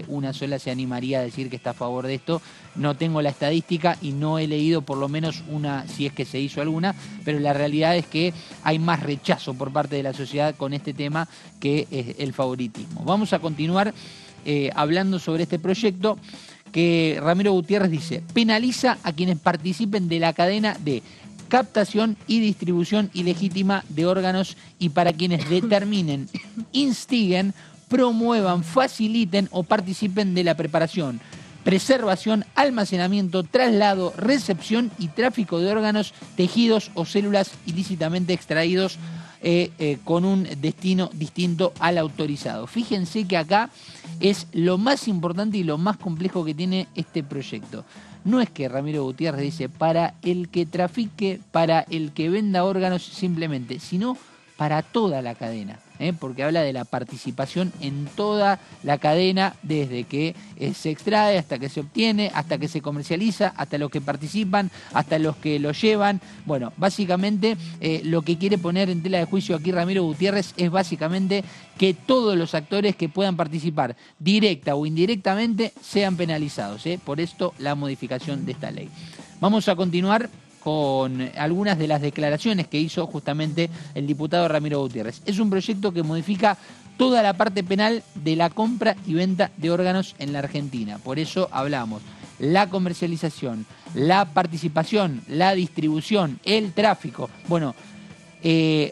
una sola se animaría a decir que está a favor de esto. No tengo la estadística y no he leído por lo menos una, si es que se hizo alguna, pero la realidad es que hay más rechazo por parte de la sociedad con este tema que el favoritismo. Vamos a continuar hablando sobre este proyecto que Ramiro Gutiérrez dice, penaliza a quienes participen de la cadena de captación y distribución ilegítima de órganos y para quienes determinen, instiguen, promuevan, faciliten o participen de la preparación, preservación, almacenamiento, traslado, recepción y tráfico de órganos, tejidos o células ilícitamente extraídos con un destino distinto al autorizado. Fíjense que acá es lo más importante y lo más complejo que tiene este proyecto. No es que Ramiro Gutiérrez dice para el que trafique, para el que venda órganos simplemente, sino para toda la cadena, porque habla de la participación en toda la cadena, desde que se extrae hasta que se obtiene, hasta que se comercializa, hasta los que participan, hasta los que lo llevan. Bueno, básicamente lo que quiere poner en tela de juicio aquí Ramiro Gutiérrez es básicamente que todos los actores que puedan participar directa o indirectamente sean penalizados. Por esto la modificación de esta ley. Vamos a continuar con algunas de las declaraciones que hizo justamente el diputado Ramiro Gutiérrez. Es un proyecto que modifica toda la parte penal de la compra y venta de órganos en la Argentina. Por eso hablamos la comercialización, la participación, la distribución, el tráfico. Bueno,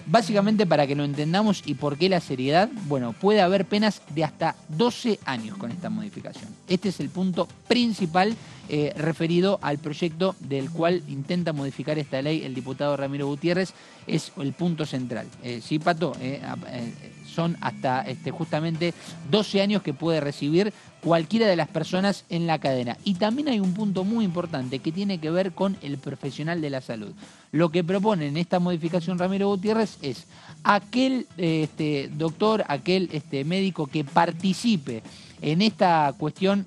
básicamente para que lo entendamos y por qué la seriedad, bueno, puede haber penas de hasta 12 años con esta modificación. Este es el punto principal referido al proyecto del cual intenta modificar esta ley el diputado Ramiro Gutiérrez, es el punto central. Sí, Pato, son hasta justamente 12 años que puede recibir cualquiera de las personas en la cadena. Y también hay un punto muy importante que tiene que ver con el profesional de la salud. Lo que propone en esta modificación Ramiro Gutiérrez es aquel doctor, aquel médico que participe en esta cuestión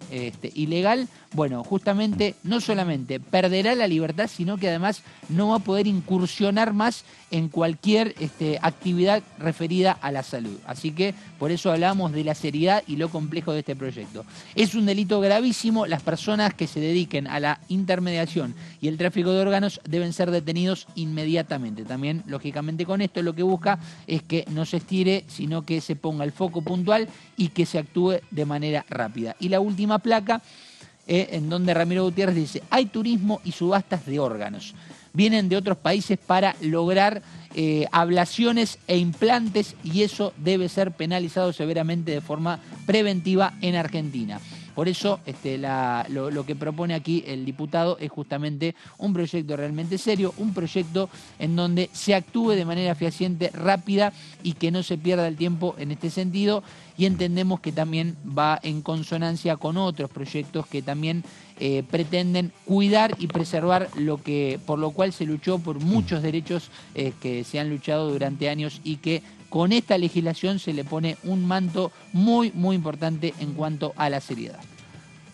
ilegal, bueno, justamente no solamente perderá la libertad, sino que además no va a poder incursionar más en cualquier actividad referida a la salud. Así que por eso hablamos de la seriedad y lo complejo de este proyecto. Es un delito gravísimo, las personas que se dediquen a la intermediación y el tráfico de órganos deben ser detenidos inmediatamente. También, lógicamente, con esto lo que busca es que no se estire, sino que se ponga el foco puntual y que se actúe de manera rápida. Y la última placa, en donde Ramiro Gutiérrez dice, hay turismo y subastas de órganos. Vienen de otros países para lograr ablaciones e implantes y eso debe ser penalizado severamente de forma preventiva en Argentina. Por eso lo que propone aquí el diputado es justamente un proyecto realmente serio, un proyecto en donde se actúe de manera fehaciente, rápida y que no se pierda el tiempo en este sentido, y entendemos que también va en consonancia con otros proyectos que también pretenden cuidar y preservar por lo cual se luchó por muchos derechos que se han luchado durante años y que con esta legislación se le pone un manto muy, muy importante en cuanto a la seriedad.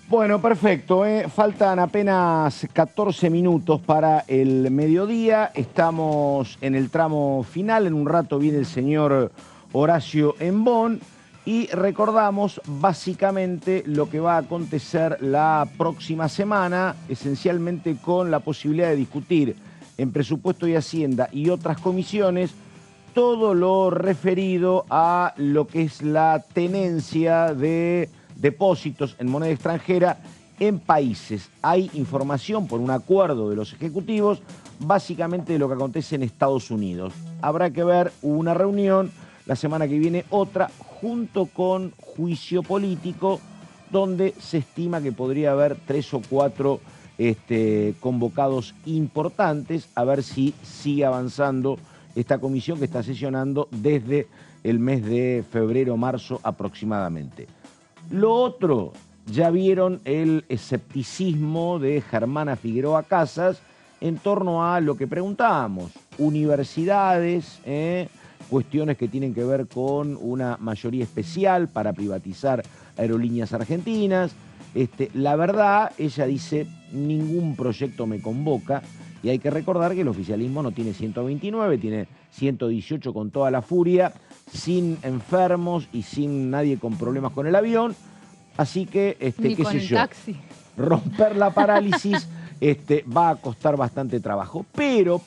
Bueno, perfecto. Faltan apenas 14 minutos para el mediodía. Estamos en el tramo final. En un rato viene el señor Horacio Embón. Y recordamos básicamente lo que va a acontecer la próxima semana, esencialmente con la posibilidad de discutir en Presupuesto y Hacienda y otras comisiones todo lo referido a lo que es la tenencia de depósitos en moneda extranjera en países. Hay información por un acuerdo de los ejecutivos, básicamente de lo que acontece en Estados Unidos. Habrá que ver una reunión, la semana que viene otra, junto con juicio político, donde se estima que podría haber 3 o 4 convocados importantes, a ver si sigue avanzando esta comisión que está sesionando desde el mes de febrero, marzo aproximadamente. Lo otro, ya vieron el escepticismo de Germana Figueroa Casas en torno a lo que preguntábamos, universidades, cuestiones que tienen que ver con una mayoría especial para privatizar Aerolíneas Argentinas. La verdad, ella dice, ningún proyecto me convoca, y hay que recordar que el oficialismo no tiene 129, tiene 118 con toda la furia, sin enfermos y sin nadie con problemas con el avión. Así que, Ni qué con sé el yo, taxi. romper la parálisis va a costar bastante trabajo. Pero,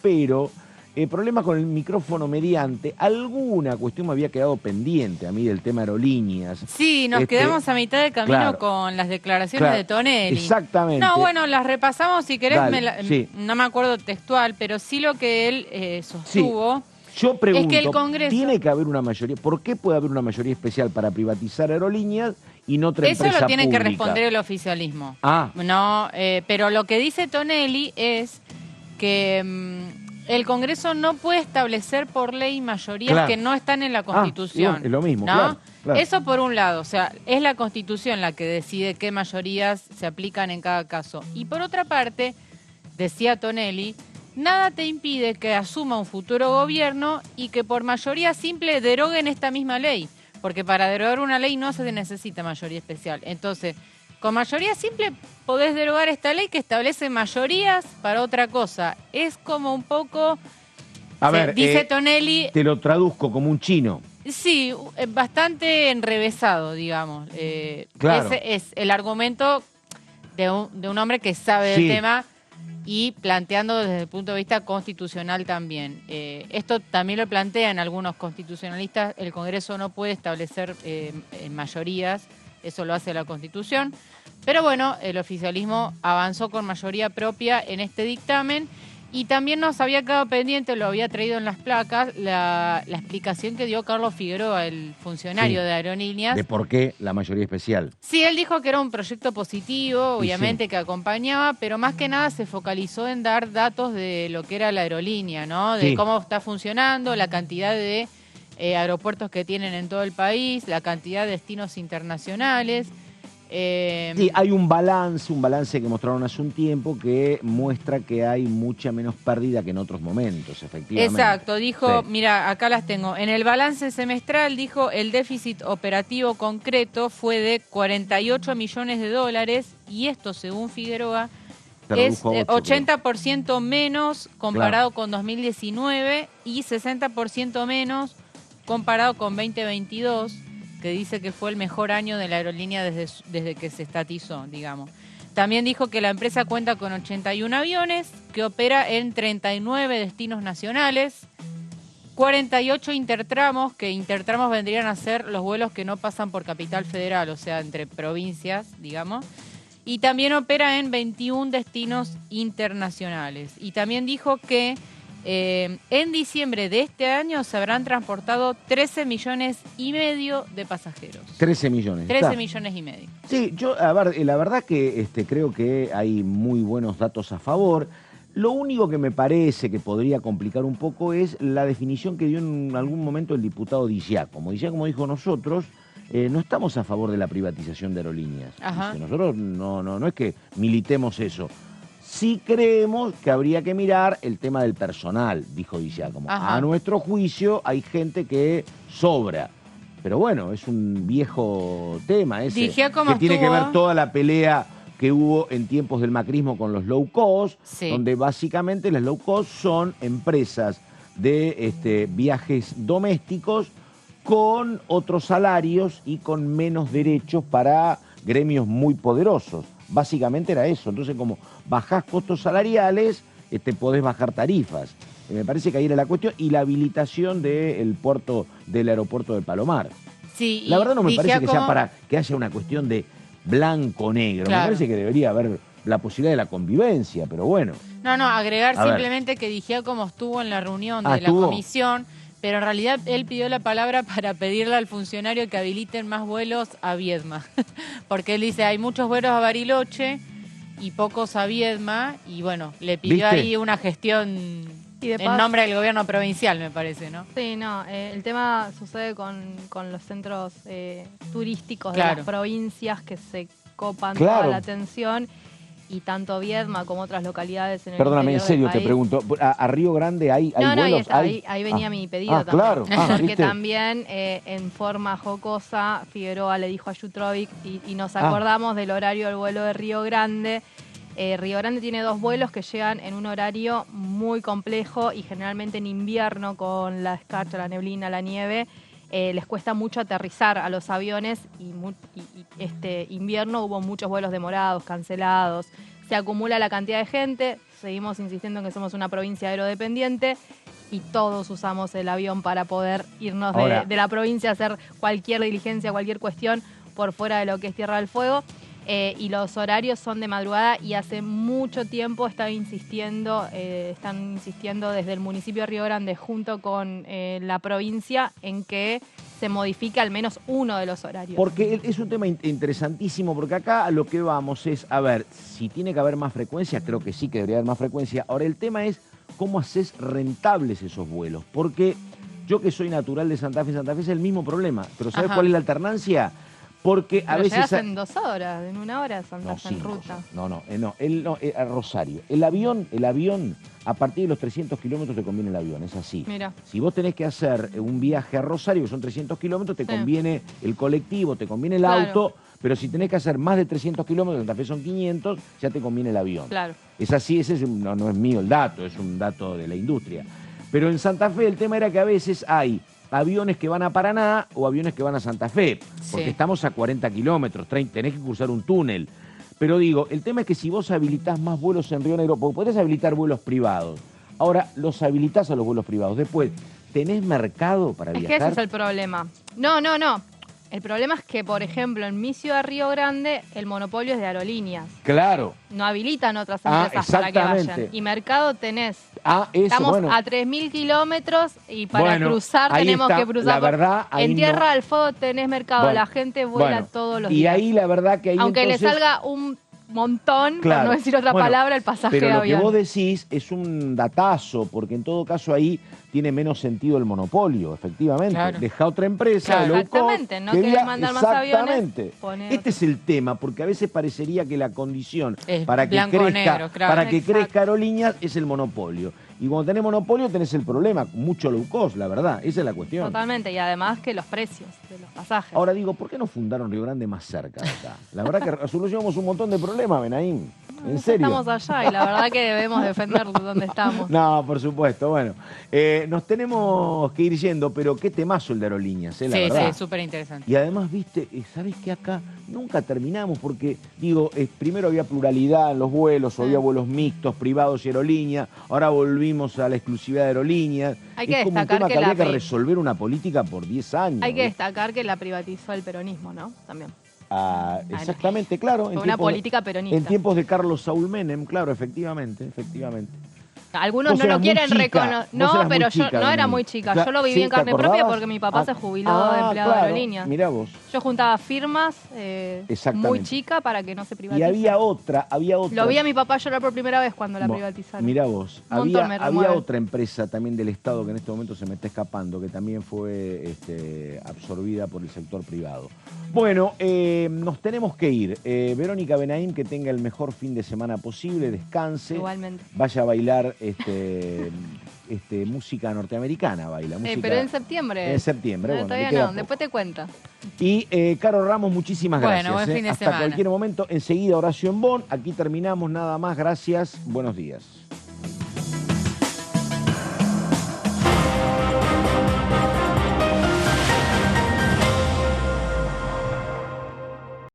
el problema con el micrófono mediante, alguna cuestión me había quedado pendiente a mí del tema aerolíneas. Sí, nos quedamos a mitad de camino claro, con las declaraciones de Tonelli. Exactamente. No, bueno, las repasamos si querés, Dale, sí. no me acuerdo textual, pero sí lo que él sostuvo. Sí. Yo pregunto, es que el Congreso... ¿tiene que haber una mayoría? ¿Por qué puede haber una mayoría especial para privatizar Aerolíneas y no otra empresa Eso lo tiene pública? que responder el oficialismo. Ah. No, pero lo que dice Tonelli es que el Congreso no puede establecer por ley mayorías que no están en la Constitución. Es lo mismo, ¿no? claro. Eso por un lado, o sea, es la Constitución la que decide qué mayorías se aplican en cada caso. Y por otra parte, decía Tonelli, nada te impide que asuma un futuro gobierno y que por mayoría simple deroguen esta misma ley, porque para derogar una ley no se necesita mayoría especial. Entonces, con mayoría simple podés derogar esta ley que establece mayorías para otra cosa. Es como un poco, dice Tonelli... Te lo traduzco como un chino. Sí, bastante enrevesado, digamos. Claro. Ese es el argumento de un hombre que sabe del tema. y planteando desde el punto de vista constitucional también. Esto también lo plantean algunos constitucionalistas, el Congreso no puede establecer mayorías, eso lo hace la Constitución, pero bueno, el oficialismo avanzó con mayoría propia en este dictamen. Y también nos había quedado pendiente, lo había traído en las placas, la explicación que dio Carlos Figueroa, el funcionario de Aerolíneas. De por qué la mayoría especial. Sí, él dijo que era un proyecto positivo, obviamente, que acompañaba, pero más que nada se focalizó en dar datos de lo que era la aerolínea, ¿no? De cómo está funcionando, la cantidad de aeropuertos que tienen en todo el país, la cantidad de destinos internacionales. Sí, hay un balance que mostraron hace un tiempo que muestra que hay mucha menos pérdida que en otros momentos, efectivamente. Exacto, dijo, mira, acá las tengo. En el balance semestral, dijo, el déficit operativo concreto fue de 48 millones de dólares y esto, según Figueroa, es 80% menos comparado con 2019 y 60% menos comparado con 2022. Que dice que fue el mejor año de la aerolínea desde que se estatizó, digamos. También dijo que la empresa cuenta con 81 aviones, que opera en 39 destinos nacionales, 48 intertramos, que intertramos vendrían a ser los vuelos que no pasan por Capital Federal, o sea, entre provincias, digamos, y también opera en 21 destinos internacionales. Y también dijo que en diciembre de este año se habrán transportado 13 millones y medio de pasajeros. 13 millones. 13 millones y medio. Sí, yo, a ver, la verdad que creo que hay muy buenos datos a favor. Lo único que me parece que podría complicar un poco es la definición que dio en algún momento el diputado Di Giacomo. Di Giacomo dijo, nosotros no estamos a favor de la privatización de aerolíneas. Dice, nosotros no es que militemos eso. Sí creemos que habría que mirar el tema del personal, dijo Di Giacomo. A nuestro juicio hay gente que sobra. Pero bueno, es un viejo tema ese, que tiene que ver toda la pelea que hubo en tiempos del macrismo con los low cost, donde básicamente las low cost son empresas de viajes domésticos con otros salarios y con menos derechos para gremios muy poderosos. Básicamente era eso. Entonces, como bajás costos salariales, podés bajar tarifas. Me parece que ahí era la cuestión. Y la habilitación del aeropuerto de Palomar. Sí, la verdad no me parece que sea para que haya una cuestión de blanco-negro. Me parece que debería haber la posibilidad de la convivencia, pero bueno. No, agregar simplemente que Di Giacomo estuvo en la reunión de la comisión, pero en realidad él pidió la palabra para pedirle al funcionario que habiliten más vuelos a Viedma. Porque él dice, hay muchos vuelos a Bariloche y pocos a Viedma, y bueno, le pidió ahí una gestión en nombre del gobierno provincial, me parece, ¿no? Sí, el tema sucede con los centros turísticos de las provincias que se copan toda la atención. Y tanto Viedma como otras localidades en el Perdóname, en serio te pregunto, ¿a Río Grande hay vuelos? Ahí venía mi pedido también. Claro. Porque también en forma jocosa Figueroa le dijo a Jutrovic y nos acordamos del horario del vuelo de Río Grande. Río Grande tiene 2 vuelos que llegan en un horario muy complejo y generalmente en invierno con la escarcha, la neblina, la nieve, les cuesta mucho aterrizar a los aviones y este invierno hubo muchos vuelos demorados, cancelados, se acumula la cantidad de gente, seguimos insistiendo en que somos una provincia aerodependiente y todos usamos el avión para poder irnos de la provincia a hacer cualquier diligencia, cualquier cuestión por fuera de lo que es Tierra del Fuego. Y los horarios son de madrugada y hace mucho tiempo están insistiendo desde el municipio de Río Grande junto con la provincia en que se modifique al menos uno de los horarios. Porque es un tema interesantísimo, porque acá lo que vamos es, a ver, si tiene que haber más frecuencia, creo que sí que debería haber más frecuencia. Ahora, el tema es cómo haces rentables esos vuelos, porque yo que soy natural de Santa Fe es el mismo problema, pero ¿sabes cuál es la alternancia? Porque a veces llegas en 2 horas, en 1 hora andás en ruta. A Rosario. El avión, a partir de los 300 kilómetros te conviene el avión, es así. Mira. Si vos tenés que hacer un viaje a Rosario, que son 300 kilómetros, te conviene el colectivo, te conviene el auto, pero si tenés que hacer más de 300 kilómetros, en Santa Fe son 500, ya te conviene el avión. Claro. Es así, no es mío el dato, es un dato de la industria. Pero en Santa Fe el tema era que a veces hay aviones que van a Paraná o aviones que van a Santa Fe, porque estamos a 40 kilómetros, tenés que cruzar un túnel. Pero digo, el tema es que si vos habilitás más vuelos en Río Negro, porque podés habilitar vuelos privados, ahora los habilitás a los vuelos privados, después, ¿tenés mercado para viajar? Es que ese es el problema. No. El problema es que, por ejemplo, en mi ciudad, Río Grande, el monopolio es de aerolíneas. Claro. No habilitan otras empresas para que vayan. Y mercado tenés. Estamos a 3.000 kilómetros y para cruzar tenemos que cruzar. La verdad, en Tierra del Fuego tenés mercado, la gente vuela todos los días. Y ahí la verdad que ahí aunque entonces, le salga un montón, por no decir otra palabra, el pasaje de avión. Pero lo que vos decís es un datazo, porque en todo caso ahí tiene menos sentido el monopolio, efectivamente. Claro. Deja otra empresa, low cost, exactamente, no querés mandar más aviones. Este es el tema, porque a veces parecería que la condición es para que crezca, negro, claro. para que crezca Aerolíneas es el monopolio. Y cuando tenés monopolio tenés el problema, mucho low cost, la verdad, esa es la cuestión. Totalmente, y además que los precios de los pasajes. Ahora digo, ¿por qué no fundaron Río Grande más cerca de acá? La verdad que solucionamos un montón de problemas, Benaín. ¿En serio? Estamos allá y la verdad que debemos defender donde estamos. No, por supuesto, bueno. Nos tenemos que ir yendo, pero qué temazo el de Aerolíneas, la verdad. Sí, súper interesante. Y además, viste, ¿sabés que acá nunca terminamos? Porque, digo, primero había pluralidad en los vuelos, había vuelos mixtos, privados y aerolíneas, ahora volvimos a la exclusividad de Aerolíneas. Hay que es como un destacar tema que que había que resolver una política por 10 años. Hay que destacar que la privatizó el peronismo, ¿no? También. Exactamente, claro. Fue una política peronista. En tiempos de Carlos Saúl Menem, claro, efectivamente. Algunos no lo quieren reconocer. No, pero yo no era muy chica. Yo lo viví en carne propia porque mi papá se jubiló de empleado de aerolíneas. Mirá vos. Yo juntaba firmas muy chica para que no se privatice. Y había otra. Lo vi a mi papá llorar por primera vez cuando la privatizaron. Mirá vos. Había otra empresa también del Estado que en este momento se me está escapando, que también fue absorbida por el sector privado. Bueno, nos tenemos que ir. Verónica Benaim, que tenga el mejor fin de semana posible, descanse. Igualmente. Vaya a bailar música norteamericana, pero en septiembre. En septiembre, bueno. Todavía no, después te cuento. Y Caro Ramos, muchísimas gracias. Bueno, buen fin de Hasta semana. cualquier momento. Enseguida Horacio en Bonn. Aquí terminamos, nada más. Gracias. Buenos días.